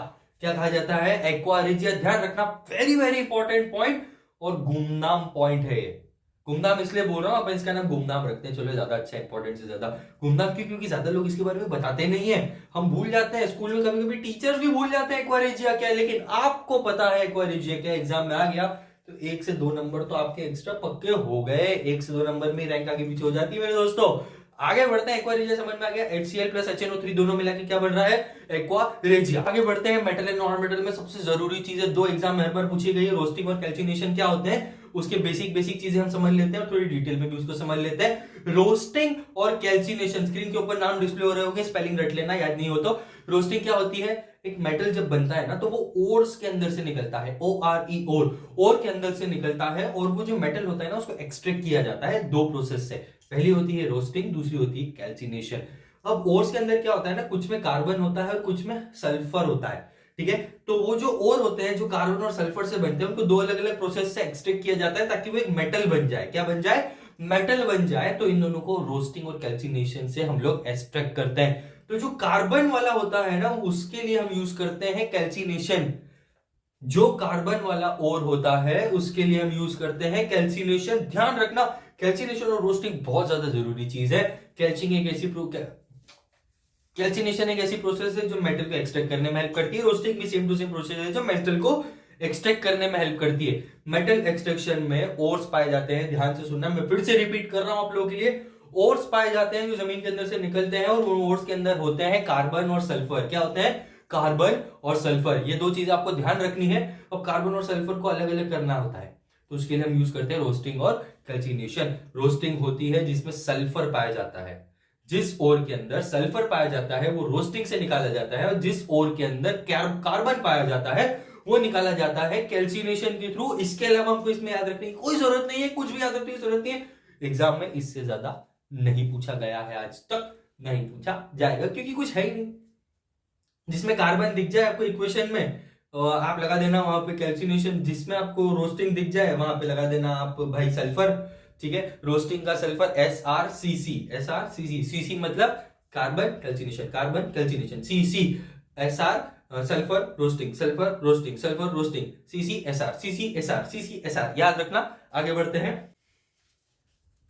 क्या कहा जाता है? Aqua regia. ध्यान रखना, वेरी वेरी इंपॉर्टेंट पॉइंट और गुमनाम पॉइंट है ये। गुमनाम इसलिए बोल रहा हूं, अपन इसका नाम गुमनाम रखते हैं, चलो ज्यादा अच्छा, इंपॉर्टेंट से ज्यादा गुमनाम क्यों? क्योंकि ज्यादा लोग इसके बारे में बताते नहीं है, हम भूल जाते हैं। स्कूल में कभी कभी टीचर्स भी भूल जाते हैं एक्वा रेजिया क्या है, लेकिन आपको पता है एक्वा रेजिया क्या है। एग्जाम में आ गया तो 1 से 2 नंबर तो आपके एक्स्ट्रा पक्के हो गए। 1 से 2 नंबर में रैंक आगे पीछे हो जाती है मेरे दोस्तों। आगे बढ़ते हैं, एक्वा रेजिया समझ में आ गया। HCl प्लस HNO3 दोनों मिला के क्या बन रहा है? Aqua regia. आगे बढ़ते हैं, मेटल एंड नॉन मेटल में सबसे जरूरी चीज है, 2 एग्जाम में हर बार पूछी गई है, रोस्टिंग और कैल्सिनेशन क्या होते हैं, उसके बेसिक चीजें हम समझ लेते हैं और थोड़ी डिटेल में भी उसको समझ लेते हैं। रोस्टिंग और कैल्सिनेशन, स्क्रीन के ऊपर नाम डिस्प्ले हो रहे होंगे, स्पेलिंग रट लेना, याद नहीं हो तो। रोस्टिंग क्या होती है? एक मेटल जब बनता है ना तो वो ओर्स के अंदर से निकलता है, ORE ओर के अंदर से निकलता है, और वो जो मेटल होता है ना उसको एक्सट्रैक्ट किया जाता है 2 प्रोसेस से। पहली होती है रोस्टिंग, दूसरी होती है कैल्सिनेशन। अब ओर्स के अंदर क्या होता है ना, कुछ में कार्बन होता है और कुछ में सल्फर होता है, ठीक है। तो वो जो ओर होते हैं जो कार्बन और सल्फर से बनते हैं, उनको 2 अलग अलग प्रोसेस से एक्सट्रैक्ट किया जाता है ताकि वो एक मेटल बन जाए। क्या बन जाए? मेटल बन जाए। तो इन दोनों को रोस्टिंग और कैल्सिनेशन से हम लोग एक्सट्रैक्ट करते हैं। तो जो कार्बन वाला होता है ना उसके लिए हम यूज करते हैं कैल्सिनेशन। जो कार्बन वाला ओर होता है उसके लिए हम यूज करते हैं कैल्सिनेशन। ध्यान रखना, कैल्सिनेशन और रोस्टिंग बहुत ज्यादा जरूरी चीज है। कैल्सिनेशन एक ऐसी प्रोसेस है जो मेटल को एक्सट्रैक्ट करने में हेल्प करती है। रोस्टिंग भी सेम टू सेम प्रोसेस है जो मेटल को एक्सट्रैक्ट करने में हेल्प करती है। मेटल एक्सट्रैक्शन में ओर्स पाए जाते हैं। ध्यान से सुनना, मैं फिर से रिपीट कर रहा हूं आप लोगों के लिए। ओर्स पाए जाते हैं जो जमीन के अंदर से निकलते हैं, और ओर्स के अंदर होते हैं कार्बन और सल्फर। क्या होते हैं? कार्बन और सल्फर। ये 2 चीजें आपको ध्यान रखनी है। अब कार्बन और सल्फर को अलग अलग करना होता है, तो उसके लिए हम यूज करते हैं रोस्टिंग और कैल्सिनेशन। रोस्टिंग होती है जिसमें सल्फर पाया जाता है। जिस ओर के अंदर सल्फर पाया जाता है वो रोस्टिंग से निकाला जाता है, और जिस ओर के अंदर कार्बन पाया जाता है वो निकाला जाता है कैल्सिनेशन के थ्रू। इसके अलावा हमको इसमें याद रखने की कोई जरूरत नहीं है, कुछ भी याद रखने की जरूरत नहीं है। एग्जाम में इससे ज्यादा नहीं पूछा गया है, आज तक नहीं पूछा जाएगा, क्योंकि कुछ है ही नहीं। जिसमें कार्बन दिख जाए आपको इक्वेशन में, आप लगा देना वहां पे कैल्सिनेशन। जिसमें आपको रोस्टिंग दिख जाए वहां पे लगा देना आप भाई सल्फर, ठीक है। रोस्टिंग का सल्फर SrCC, CC मतलब carbon calcination, carbon calcination. CC SR sulphur roasting, sulphur roasting, sulphur roasting, CC SR याद रखना। आगे बढ़ते हैं।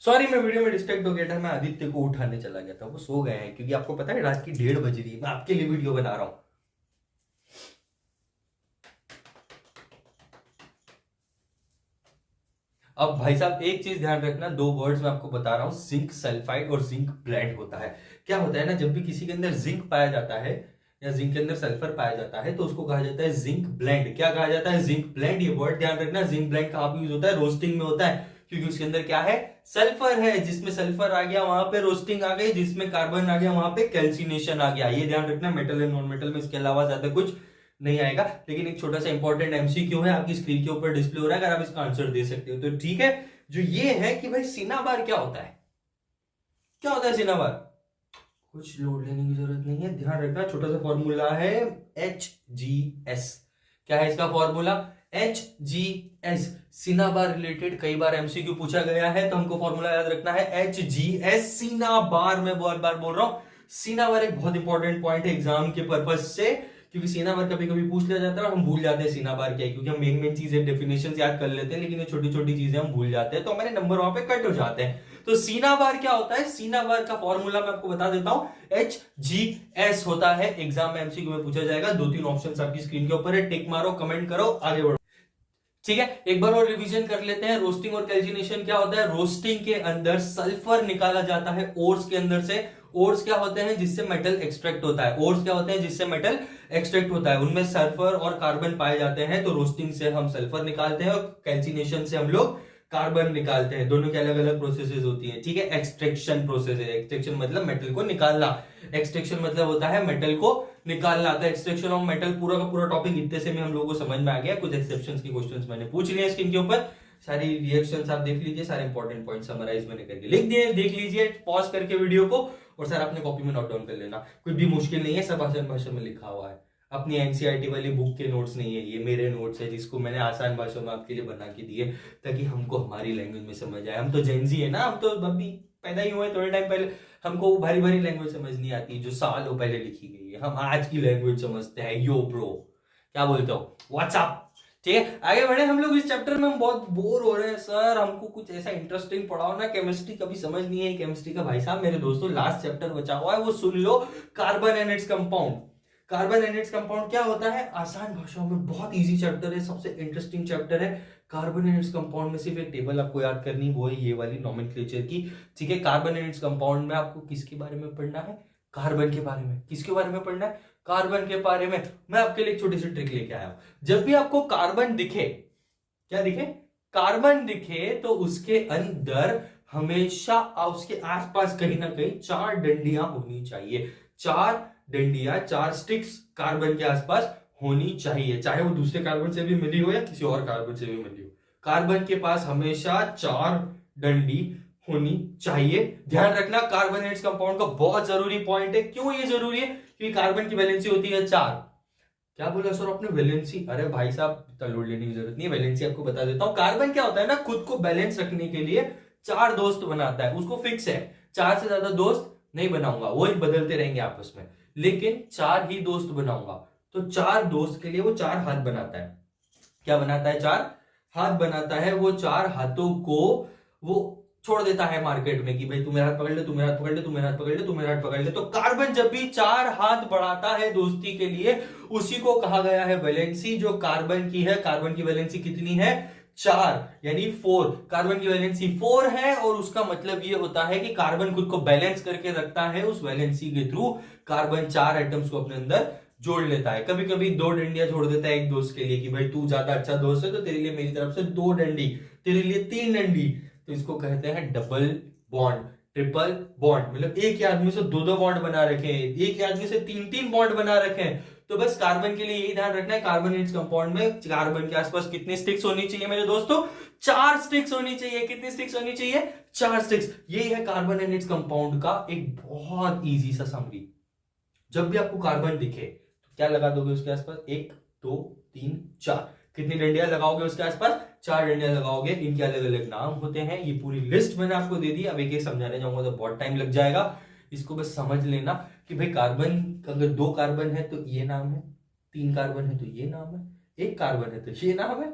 सॉरी, मैं वीडियो में डिस्ट्रैक्ट हो गया था, मैं आदित्य को उठाने चला गया था, वो सो गए हैं, क्योंकि आपको पता है रात की 1:30 बज रही है, मैं आपके लिए वीडियो बना रहा हूं। अब भाई साहब एक चीज ध्यान रखना, 2 वर्ड्स मैं आपको बता रहा हूं, जिंक सल्फाइड और जिंक ब्लेंड होता है। क्या होता है ना, जब भी किसी के अंदर जिंक पाया जाता है या जिंक के अंदर सल्फर पाया जाता है तो उसको कहा जाता है जिंक ब्लेंड। क्या कहा जाता है? Zinc blende. ये वर्ड ध्यान रखना। जिंक ब्लेंड कहां पे यूज होता है? रोस्टिंग में होता है, क्योंकि उसके अंदर क्या है? सल्फर है। जिसमें सल्फर आ गया वहां पे रोस्टिंग आ गई, जिसमें कार्बन आ गया वहां पे कैल्सिनेशन आ गया। ये ध्यान रखना, मेटल एंड नॉन मेटल में इसके अलावा ज्यादा कुछ नहीं आएगा। लेकिन एक छोटा सा इंपॉर्टेंट एमसीक्यू है, आपकी स्क्रीन के ऊपर डिस्प्ले हो रहा है, अगर आप इसका आंसर दे सकते हो तो ठीक है। जो ये है कि भाई सिनाबार क्या होता है? क्या होता है सिनाबार? कुछ लोड लेने की जरूरत नहीं है, ध्यान रखना। छोटा सा फॉर्मूला है HGS। क्या है इसका फॉर्मूला? HGS। सिनाबार रिलेटेड कई बार एमसीक्यू पूछा गया है, तो हमको फॉर्मूला याद रखना है HGS। सिनाबार, मैं बहुत बार बोल रहा हूं, सिनाबार एक बहुत इंपॉर्टेंट पॉइंट है एग्जाम के पर्पज से, क्योंकि सिनाबार कभी कभी पूछ लिया जाता है और हम भूल जाते हैं सिनाबार क्या है, क्योंकि हम मेन चीजें डेफिनेशन याद कर लेते हैं, लेकिन ये छोटी छोटी चीजें हम भूल जाते हैं, तो हमारे नंबर वहां पे कट हो जाते हैं। तो सिनाबार क्या होता है? सिनाबार का फॉर्मूला मैं आपको बता देता हूं, HGS होता है। एग्जाम में एमसीक्यू में पूछा जाएगा। 2-3 ऑप्शंस आपकी स्क्रीन के ऊपर है, टिक मारो, कमेंट करो, आगे बढ़ो, ठीक है। एक बार और रिवीजन कर लेते हैं। रोस्टिंग और कैल्सिनेशन क्या होता है? रोस्टिंग के अंदर सल्फर निकाला जाता है ओर्स के अंदर से। ओर्स क्या होते हैं? जिससे मेटल एक्सट्रैक्ट होता है। ओर्स क्या होते हैं? जिससे मेटल एक्सट्रैक्ट होता है। उनमें सल्फर और कार्बन पाए जाते हैं, तो रोस्टिंग से हम सल्फर निकालते हैं और कैल्सिनेशन से हम लोग कार्बन निकालते हैं। दोनों की अलग अलग प्रोसेसेस होती है, ठीक है। एक्सट्रैक्शन प्रोसेस है। एक्सट्रैक्शन मतलब मेटल को निकालना, एक्सट्रैक्शन मतलब होता है मेटल को निकालना। तो एक्सट्रैक्शन ऑफ मेटल पूरा का पूरा टॉपिक इतने से में हम लोगों को समझ में आ गया। कुछ एक्सेप्शंस की क्वेश्चंस मैंने पूछ लिए स्क्रीन के ऊपर, सारी रिएक्शंस आप देख लीजिए, सारे इंपॉर्टेंट पॉइंट समराइज मैंने करके लिख दिए, देख लीजिए पॉज करके वीडियो को, और सर अपने कॉपी में नोट डाउन कर लेना। कुछ भी मुश्किल नहीं है, सब आसान भाषा में लिखा हुआ है। अपनी एनसीईआरटी वाली बुक के नोट्स नहीं है, ये मेरे नोट्स है जिसको मैंने आसान भाषा में आपके लिए बना के दिए ताकि हमको हमारी लैंग्वेज में समझ आए। हम तो जेनजी है ना, हम तो अभी पैदा ही हुए थोड़े टाइम पहले, हमको भारी भारी लैंग्वेज समझ नहीं आती जो सालों पहले लिखी गई है। हम आज की लैंग्वेज समझते हैं। यो ब्रो, क्या बोलते हो, व्हाट्सअप। ठीक है, आगे बढ़े हम लोग। इस चैप्टर में हम बहुत बोर हो रहे हैं सर, हमको कुछ ऐसा इंटरेस्टिंग पढ़ाओ ना। केमिस्ट्री कभी समझ नहीं है केमिस्ट्री का। भाई साहब मेरे दोस्तों, लास्ट चैप्टर बचा हुआ है, वो सुन लो, carbon and its compound. Carbon and its compound क्या होता है, आसान भाषाओं में बहुत इजी चैप्टर है, सबसे इंटरेस्टिंग चैप्टर है। कार्बन एंड इट्स कंपाउंड में सिर्फ एक टेबल आपको याद करनी, वो है ये वाली नोमेनक्लेचर की। ठीक है, कार्बन एंड इट्स कंपाउंड में आपको किसके बारे में पढ़ना है, कार्बन के बारे में। किसके बारे में पढ़ना है, कार्बन के बारे में। मैं आपके लिए एक छोटी सी ट्रिक लेके आया हूं। जब भी आपको कार्बन दिखे, क्या दिखे, कार्बन दिखे, तो उसके अंदर हमेशा उसके आसपास कहीं ना कहीं 4 डंडियां होनी चाहिए। 4 डंडियां, 4 स्टिक्स कार्बन के आसपास होनी चाहिए, चाहे वो दूसरे कार्बन से भी मिली हो या किसी और कार्बन से भी मिली हो। कार्बन के पास हमेशा 4 डंडी होनी चाहिए। ध्यान रखना, कार्बन एंड इट्स कंपाउंड का बहुत जरूरी पॉइंट है। क्यों ये जरूरी है, क्योंकि कार्बन की वैलेंसी होती है 4। क्या बोला सर आपने, वैलेंसी? अरे भाई साहब इतना लोड लेने की जरूरत नहीं है, वैलेंसी आपको बता देता हूं। कार्बन क्या होता है ना, खुद को बैलेंस रखने के लिए 4 दोस्त बनाता है, उसको फिक्स है। 4 से ज्यादा दोस्त नहीं बनाऊंगा, वो ही बदलते रहेंगे आपस में, लेकिन 4 ही दोस्त बनाऊंगा। तो 4 दोस्त के लिए वो 4 हाथ बनाता है। क्या बनाता है, 4 हाथ बनाता है। वो 4 हाथों को वो छोड़ देता है मार्केट में कि भाई तू मेरा हाथ पकड़ ले, तू मेरा हाथ पकड़ ले, तू मेरा हाथ पकड़ ले, तू मेरा हाथ पकड़ ले। तो कार्बन जब भी 4 हाथ बढ़ाता है दोस्ती के लिए, उसी को कहा गया है वैलेंसी। जो कार्बन की है, कार्बन की वैलेंसी कितनी है, 4 यानी 4। कार्बन की वैलेंसी 4 है, और उसका मतलब ये होता है कि कार्बन खुद को बैलेंस करके रखता है। उस वैलेंसी के थ्रू कार्बन 4 एटम्स को अपने अंदर जोड़ लेता है। कभी कभी 2 डंडियां छोड़ देता है एक दोस्त के लिए कि भाई तू ज्यादा अच्छा दोस्त है तो तेरे लिए मेरी तरफ से 2 डंडी, तेरे लिए 3 डंडी। तो इसको कहते हैं डबल बॉन्ड, ट्रिपल बॉन्ड। मतलब एक ही आदमी से 2-2 बॉन्ड बना रखे हैं, एक ही आदमी से 3-3 बॉन्ड बना रखे हैं। तो बस कार्बन के लिए यही ध्यान रखना है, कार्बन इट्स कंपाउंड में कार्बन के आसपास कितनी स्टिक्स होनी चाहिए मेरे दोस्तों, 4 स्टिक्स होनी चाहिए। कितनी स्टिक्स होनी चाहिए, 4 स्टिक्स। यही है कार्बन एंड इट्स कंपाउंड का एक बहुत इजी सा समरी। जब भी आपको कार्बन दिखे तो क्या लगा दोगे उसके आसपास, 1 2 3 4। कितनी डंडियां लगाओगे उसके आसपास, 4 डंडियां लगाओगे। इनके अलग अलग नाम होते हैं। ये पूरी लिस्ट मैंने आपको दे दी, अब एक एक समझाने जाऊंगा तो बहुत टाइम लग जाएगा। इसको बस समझ लेना कि भाई कार्बन, अगर 2 कार्बन है तो ये नाम है, 3 कार्बन है तो ये नाम है, 1 कार्बन है तो ये नाम है।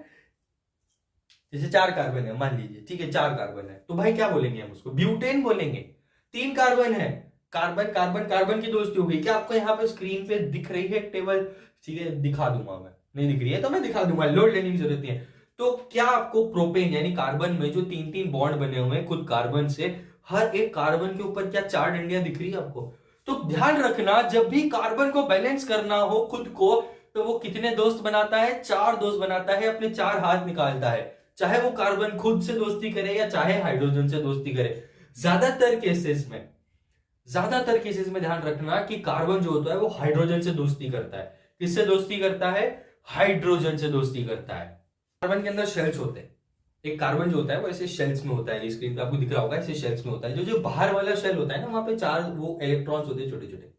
जैसे 4 कार्बन है मान लीजिए, ठीक है 4 कार्बन है तो भाई क्या बोलेंगे हम उसको, ब्यूटेन बोलेंगे। 3 कार्बन है, कार्बन कार्बन कार्बन की दोस्ती हो गई। क्या आपको यहाँ पे स्क्रीन पे दिख रही है टेबल, ठीक है दिखा दूंगा मैं, नहीं दिख रही है तो मैं दिखा दूंगा, लोड लेने की जरूरत नहीं है। तो क्या आपको प्रोपेन यानी कार्बन में जो 3-3 बॉन्ड बने हुए हैं खुद कार्बन से, हर एक कार्बन के ऊपर क्या 4 डंडियां दिख रही है आपको? तो ध्यान रखना, जब भी कार्बन को बैलेंस करना हो खुद को, तो वो कितने दोस्त बनाता है, 4 दोस्त बनाता है, अपने 4 हाथ निकालता है। चाहे वो कार्बन खुद से दोस्ती करे या चाहे हाइड्रोजन से दोस्ती करे। ज्यादातर केसेस में ध्यान रखना कि कार्बन जो होता है वो हाइड्रोजन से दोस्ती करता है। किससे दोस्ती करता है, हाइड्रोजन से दोस्ती करता है। कार्बन के अंदर शेल्स होते हैं। एक कार्बन जो होता है वो ऐसे शेल्स में होता है, स्क्रीन पे आपको दिख रहा होगा, ऐसे शेल्स में होता है। जो बाहर वाला शेल होता है ना, वहां पे 4 वो इलेक्ट्रॉन्स होते हैं छोटे छोटे,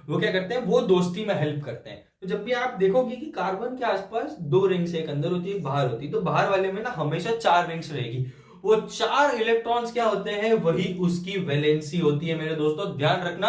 वो क्या करते हैं, वो दोस्ती में हेल्प करते हैं। तो जब भी आप देखोगे कि कार्बन के आसपास 2 रिंग्स, एक अंदर होती है एक बाहर होती है, तो बाहर वाले में ना हमेशा 4 रिंग्स रहेगी। वो 4 इलेक्ट्रॉन्स क्या होते हैं, वही उसकी वैलेंसी होती है मेरे दोस्तों। ध्यान रखना,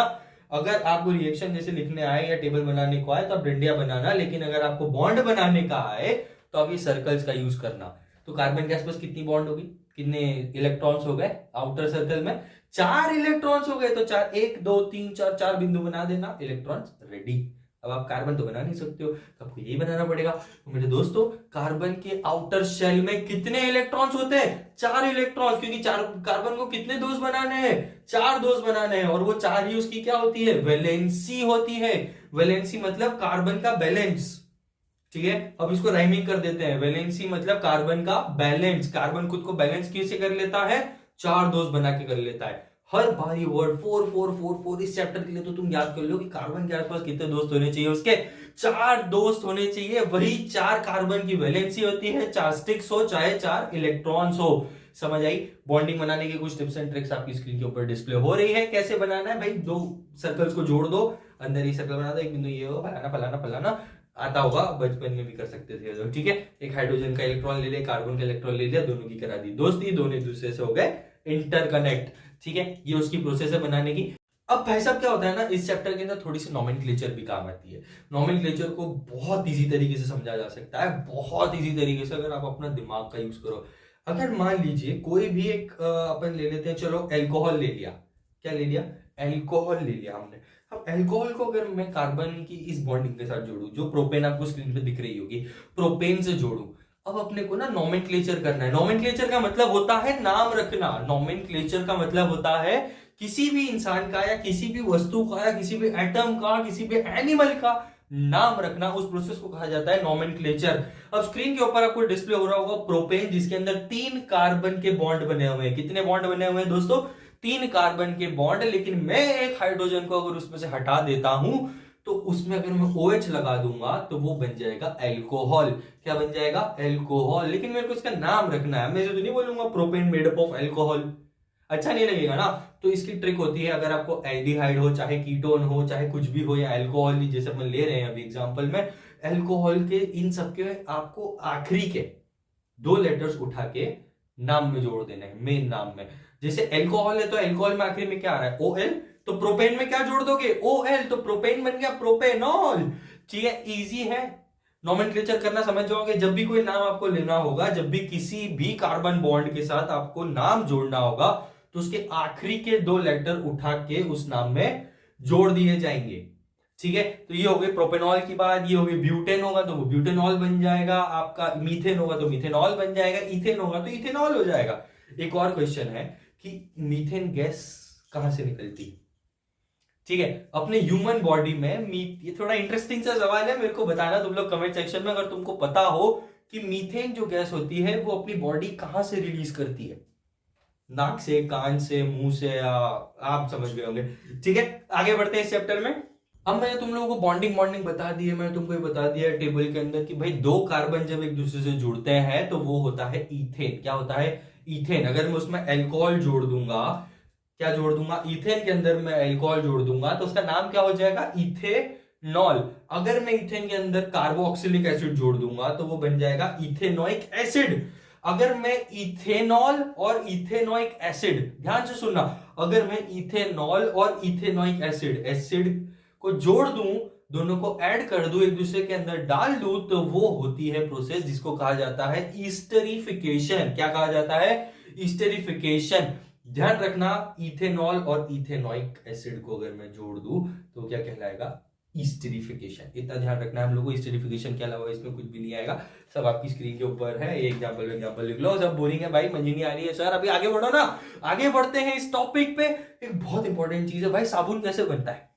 अगर आपको रिएक्शन जैसे लिखने आए या टेबल बनाने को आए तो आप डंडियां बनाना, लेकिन अगर आपको बॉन्ड बनाने का आए तो आप ये सर्कल्स का यूज करना। तो कार्बन के आसपास कितनी बॉन्ड होगी, कितने इलेक्ट्रॉन्स हो गए आउटर सर्कल में, 4 इलेक्ट्रॉन्स हो गए। तो 4 1 2 3 4 4 बिंदु बना देना, इलेक्ट्रॉन्स रेडी। अब आप कार्बन तो बना नहीं सकते हो तो आपको यही बनाना पड़ेगा। तो मेरे दोस्तों, कार्बन के आउटर शेल में कितने इलेक्ट्रॉन्स होते हैं, 4 इलेक्ट्रॉन्स, क्योंकि 4 कार्बन को कितने दोस्त बनाने हैं, 4 दोस्त बनाने हैं, और वो 4 ही उसकी क्या होती है, वैलेंसी होती है। वैलेंसी मतलब कार्बन का बैलेंस, ठीक है। अब इसको राइमिंग कर देते हैं, वैलेंसी मतलब कार्बन का बैलेंस। कार्बन खुद को बैलेंस कैसे कर लेता है, 4 दोस्त बना के कर लेता है। हर बारी वर्ड 4 4 4 4। इस चैप्टर के लिए तो तुम याद कर लो कि कार्बन के आसपास कितने दोस्त होने चाहिए, उसके 4 दोस्त होने चाहिए। वही 4 कार्बन की वैलेंसी होती है, 4 स्टिक्स हो चाहे 4 इलेक्ट्रॉन्स हो। समझ आई? बॉन्डिंग बनाने की कुछ टिप्स एंड ट्रिक्स आपकी स्क्रीन के ऊपर डिस्प्ले हो रही है। कैसे बनाना है भाई, 2 सर्कल्स को जोड़ दो, अंदर ही सर्कल बना दो, एक बिंदु ये हो, फलाना फलाना फलाना, आता होगा, बचपन में भी कर सकते थे। ठीक है, एक हाइड्रोजन का इलेक्ट्रॉन ले लिया, कार्बन का इलेक्ट्रॉन ले लिया, दोनों की करा दी दोस्ती, दोनों एक दूसरे से हो गए इंटरकनेक्ट। ठीक है, ये उसकी प्रोसेस है बनाने की। अब भाई साहब क्या होता है ना, इस चैप्टर के अंदर थोड़ी सी नोमेनक्लेचर भी काम आती है। नोमेनक्लेचर को बहुत इजी तरीके से समझा जा सकता है, बहुत इजी तरीके से, अगर आप अपना दिमाग का यूज करो। अगर मान लीजिए कोई भी एक अपन ले लेते हैं, चलो एल्कोहल ले लिया। क्या ले लिया? एल्कोहल ले लिया हमने। अब एल्कोहल को अगर मैं कार्बन की इस बॉन्डिंग के साथ जोड़ू, जो प्रोपेन आपको स्क्रीन पे दिख रही होगी, प्रोपेन से जोड़ू। अब अपने को ना नोमेनक्लेचर करना है। नोमेनक्लेचर का मतलब होता है नाम रखना। नोमेनक्लेचर का मतलब होता है किसी भी इंसान का या किसी भी वस्तु का या किसी भी एटम का, किसी भी एनिमल का नाम रखना। उस प्रोसेस को कहा जाता है नोमेनक्लेचर। अब स्क्रीन के ऊपर आपको डिस्प्ले हो रहा होगा प्रोपेन, जिसके अंदर 3 कार्बन के बॉन्ड बने हुए हैं। कितने बॉन्ड बने हुए हैं दोस्तों? 3 कार्बन के बॉन्ड। लेकिन मैं एक हाइड्रोजन को अगर उसमें से हटा देता हूं तो उसमें अगर मैं OH लगा दूंगा तो वो बन जाएगा एल्कोहल। क्या बन जाएगा? एल्कोहल। लेकिन मेरे को इसका नाम रखना है, मैं तो नहीं बोलूंगा propane made up of alcohol, अच्छा नहीं लगेगा ना। तो इसकी ट्रिक होती है, अगर आपको एल्डिहाइड हो, चाहे कीटोन हो, चाहे कुछ भी हो, या एल्कोहल जैसे अपन ले रहे हैं अभी एग्जांपल में, एल्कोहल के इन सबके आपको आखिरी के 2 लेटर्स उठा के नाम में जोड़ देना है, मेन नाम में। जैसे एल्कोहल है तो एल्कोहल में आखिरी में क्या आ रहा है? OL। तो प्रोपेन में क्या जोड़ दोगे? OL। तो प्रोपेन बन गया प्रोपेनॉल। ठीक है, इजी है, नोमेनक्लेचर करना समझ जाओगे। जब भी कोई नाम आपको लेना होगा, जब भी किसी भी कार्बन बॉन्ड के साथ आपको नाम जोड़ना होगा, तो उसके आखिरी के 2 लेटर उठा के उस नाम में जोड़ दिए जाएंगे। ठीक है, तो ये हो गई प्रोपेनॉल की बात। ये हो गई ब्यूटेन होगा तो वो ब्यूटेनॉल बन जाएगा आपका, मीथेन होगा तो मीथेनॉल बन जाएगा, इथेन होगा तो इथेनॉल हो जाएगा। एक और क्वेश्चन है कि मीथेन गैस कहां से निकलती है? ठीक है, अपने ह्यूमन बॉडी में ये थोड़ा इंटरेस्टिंग सा सवाल है, मेरे को बताना तुम लोग कमेंट सेक्शन में, अगर तुमको पता हो कि मीथेन जो गैस होती है वो अपनी बॉडी कहां से रिलीज करती है। नाक से, कान से, मुंह से, आप समझ गए होंगे। ठीक है, आगे बढ़ते हैं इस चैप्टर में। अब मैंने तुम लोगों को बॉन्डिंग बता दी है, मैंने तुमको ये बता दिया टेबल के अंदर कि भाई 2 कार्बन जब एक दूसरे से जुड़ते हैं तो वो होता है इथेन। क्या होता है? इथेन। अगर मैं उसमें एल्कोहल जोड़ दूंगा, क्या जोड़ दूंगा? इथेन के अंदर मैं एल्कोहल जोड़ दूंगा तो उसका नाम क्या हो जाएगा? इथेनॉल। अगर मैं इथेन के अंदर कार्बोक्सिलिक एसिड जोड़ दूंगा तो वो बन जाएगा इथेनोइक एसिड। अगर मैं इथेनॉल और इथेनोइक एसिड, ध्यान से सुनना, अगर मैं इथेनॉल और इथेनोइक एसिड को जोड़ दूं, दोनों को ऐड कर दूं, एक दूसरे के अंदर डाल दूं, तो वो होती है प्रोसेस जिसको कहा जाता है ईस्टरिफिकेशन। क्या कहा जाता है? ईस्टरिफिकेशन। ध्यान रखना, इथेनॉल और इथेनोइक एसिड को अगर मैं जोड़ दूं तो क्या कहलाएगा? ईस्टरिफिकेशन। इतना ध्यान रखना है हम लोग को। ईस्टरिफिकेशन के अलावा इसमें कुछ भी नहीं आएगा, सब आपकी स्क्रीन के ऊपर है। एग्जाम्पल लिख लो। सब बोरिंग है भाई, मजे नहीं आ रही है सर, अभी आगे बढ़ो ना। आगे बढ़ते हैं इस टॉपिक पे। एक बहुत इंपॉर्टेंट चीज है भाई, साबुन कैसे बनता है?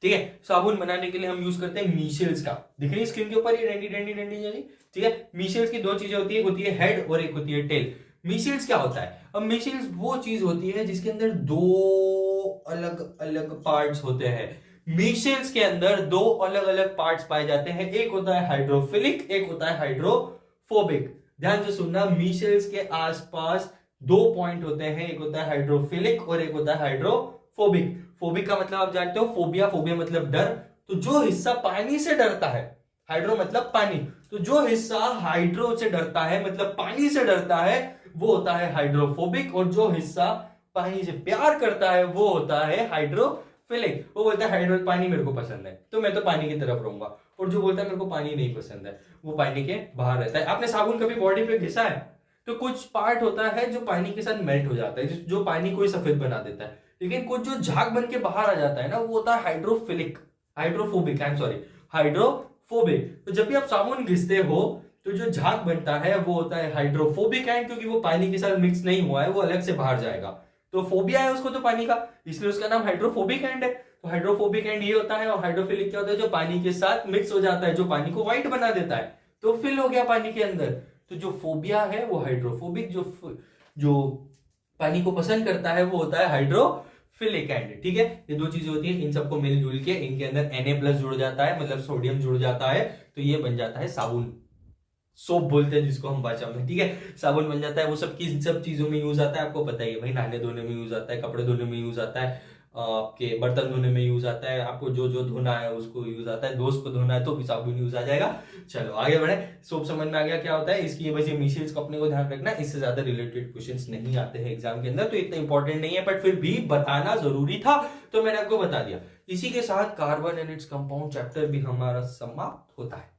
ठीक है, साबुन बनाने के लिए हम यूज करते हैं मीशेल्स का। दिख रही है स्क्रीन के ऊपर ये डंडी डंडी डंडी जैसी। ठीक है, मीशेल्स की 2 चीजें होती है, एक होती है हेड और एक होती है टेल। मीशेल्स क्या होता है? अब मीशेल्स वो चीज होती है जिसके अंदर 2 अलग अलग पार्ट्स होते हैं। मीशेल्स के अंदर 2 अलग अलग पार्ट्स पाए जाते हैं, एक होता है हाइड्रोफिलिक, एक होता है हाइड्रोफोबिक। ध्यान से सुनना, मीशेल्स के आसपास 2 पॉइंट होते हैं, एक होता है हाइड्रोफिलिक और एक होता है हाइड्रोफोबिक। फोबिक का मतलब आप जानते हो, फोबिया। फोबिया मतलब डर। तो जो हिस्सा पानी से डरता है, हाइड्रो मतलब पानी, तो जो हिस्सा हाइड्रो से डरता है मतलब पानी से डरता है, वो होता है हाइड्रोफोबिक। और जो हिस्सा पानी से प्यार करता है वो होता है हाइड्रोफिलिक। वो बोलता है हाइड्रो, पानी मेरे को पसंद है तो मैं तो पानी की तरफ रहूंगा। और जो बोलता है मेरे को पानी नहीं पसंद है, वो पानी के बाहर रहता है। आपने साबुन कभी बॉडी पे घिसा है तो कुछ पार्ट होता है जो पानी के साथ मेल्ट हो जाता है, जो पानी को सफेद बना देता है। लेकिन कुछ जो झाग बन के बाहर आ जाता है ना, वो होता है hydrophilic, hydrophobic, I am sorry, hydrophobic. तो जब भी आप साबुन घिसते हो तो जो झाग बनता है वो होता है हाइड्रोफोबिक एंड, क्योंकि वो पानी के साथ मिक्स नहीं हुआ है, वो अलग से बाहर जाएगा। तो फोबिया है उसको तो पानी का, इसलिए उसका नाम हाइड्रोफोबिक एंड है। तो हाइड्रोफोबिक एंड ये होता है, और हाइड्रोफिलिक क्या होता है? जो पानी के साथ मिक्स हो जाता है, जो पानी को व्हाइट बना देता है, तो फिल हो गया पानी के अंदर। तो जो फोबिया है वो हाइड्रोफोबिक, जो पानी को पसंद करता है वो होता है हाइड्रोफिलिक एसिड। ठीक है, ये दो चीजें होती है, इन सबको मिलजुल के इनके अंदर Na+ जुड़ जाता है, मतलब सोडियम जुड़ जाता है, तो ये बन जाता है साबुन, सोप बोलते हैं जिसको हम भाषा में। ठीक है, साबुन बन जाता है। वो सब किस सब चीजों में यूज आता है आपको पता ही है भाई, नहाने धोने में यूज आता है, कपड़े धोने में यूज आता है, आपके बर्तन धोने में यूज आता है, आपको जो जो धोना है उसको यूज आता है, दोस्त को धोना है तो भी साबुन यूज आ जाएगा। चलो आगे बढ़े, सोप समझ में आ गया क्या होता है, इसकी बस ये मिसेज को अपने को ध्यान रखना, इससे ज्यादा रिलेटेड क्वेश्चंस नहीं आते हैं एग्जाम के अंदर, तो इतना इंपॉर्टेंट नहीं है, बट फिर भी बताना जरूरी था तो मैंने आपको बता दिया। इसी के साथ carbon and its compound chapter भी हमारा समाप्त होता है।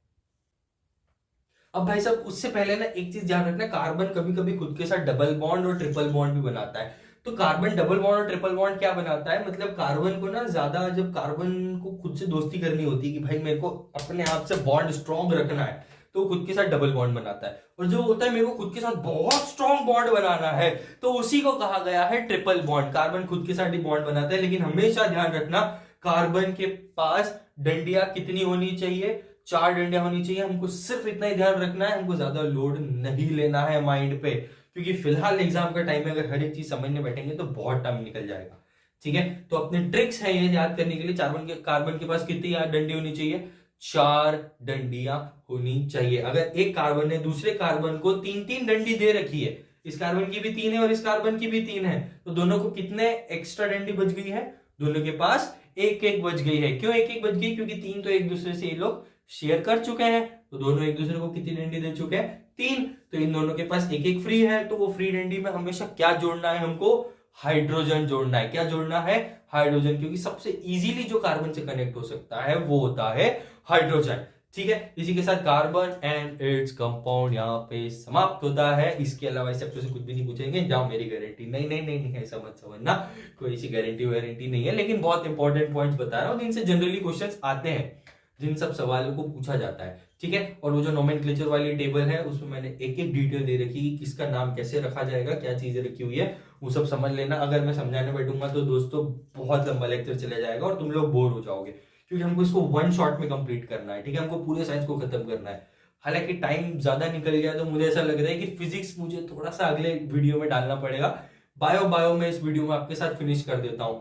अब भाई साहब उससे पहले ना एक चीज ध्यान रखना, कार्बन कभी कभी खुद के साथ डबल बॉन्ड और ट्रिपल बॉन्ड भी बनाता है। तो कार्बन डबल बॉन्ड और ट्रिपल बॉन्ड क्या बनाता है, मतलब कार्बन को ना ज्यादा, जब कार्बन को खुद से दोस्ती करनी होती है कि भाई मेरे को अपने आप से बॉन्ड स्ट्रॉन्ग रखना है, तो खुद के साथ डबल बॉन्ड बनाता है। और जो होता है मेरे को खुद के साथ बहुत स्ट्रॉन्ग बॉन्ड बनाना है, तो उसी को कहा गया है ट्रिपल बॉन्ड। कार्बन खुद के साथ ही बॉन्ड बनाता है, लेकिन हमेशा ध्यान रखना कार्बन के पास डंडियां कितनी होनी चाहिए, 4 डंडियां होनी चाहिए। हमको सिर्फ इतना ही ध्यान रखना है, हमको ज्यादा लोड नहीं लेना है माइंड पे, क्योंकि फिलहाल एग्जाम का टाइम में अगर हर एक चीज समझने बैठेंगे तो बहुत टाइम निकल जाएगा। ठीक है, तो अपने ट्रिक्स है ये याद करने के लिए, कार्बन के पास कितनी डंडी होनी चाहिए, 4 डंडियां होनी चाहिए। अगर एक कार्बन ने दूसरे कार्बन को 3-3 डंडी दे रखी है, इस कार्बन की भी 3 है और इस कार्बन की भी 3 है, तो दोनों को कितने एक्स्ट्रा डंडी बच गई है, दोनों के पास 1-1 बच गई है। क्यों 1-1 बच गई, क्योंकि 3 तो एक दूसरे से ये लोग शेयर कर चुके हैं, तो दोनों एक दूसरे को कितनी डंडी दे चुके हैं, 3, तो इन दोनों के पास 1-1 फ्री है। तो वो फ्री डंडी में हमेशा क्या जोड़ना है, हमको हाइड्रोजन जोड़ना है। क्या जोड़ना है, हाइड्रोजन, क्योंकि सबसे इजीली जो कार्बन से कनेक्ट हो सकता है वो होता है हाइड्रोजन। ठीक है, इसी के साथ कार्बन एंड इट्स कंपाउंड यहाँ पे समाप्त होता है। इसके अलावा इस चैप्टर से कुछ भी नहीं पूछेंगे, जाओ मेरी गारंटी। नहीं नहीं नहीं नहीं, ऐसा मत समझना, कोई ऐसी गारंटी वारंटी नहीं है, लेकिन बहुत इंपॉर्टेंट पॉइंट्स बता रहा हूँ जिनसे जनरली क्वेश्चंस आते हैं, जिन सब सवालों को पूछा जाता है। ठीक है, और वो जो नोमेनक्लेचर वाली टेबल है उसमें मैंने एक एक डिटेल दे रखी कि किसका नाम कैसे रखा जाएगा, क्या चीजें रखी हुई है, वो सब समझ लेना। अगर मैं समझाने बैठूंगा तो दोस्तों बहुत लंबा लेक्चर चला जाएगा और तुम लोग बोर हो जाओगे, क्योंकि हमको इसको 1 शॉट में कंप्लीट करना है। ठीक है, हमको पूरे साइंस को खत्म करना है। हालांकि टाइम ज्यादा निकल गया तो मुझे ऐसा लग रहा है कि फिजिक्स मुझे थोड़ा सा अगले वीडियो में डालना पड़ेगा। बायो में इस वीडियो में आपके साथ फिनिश कर देता हूं,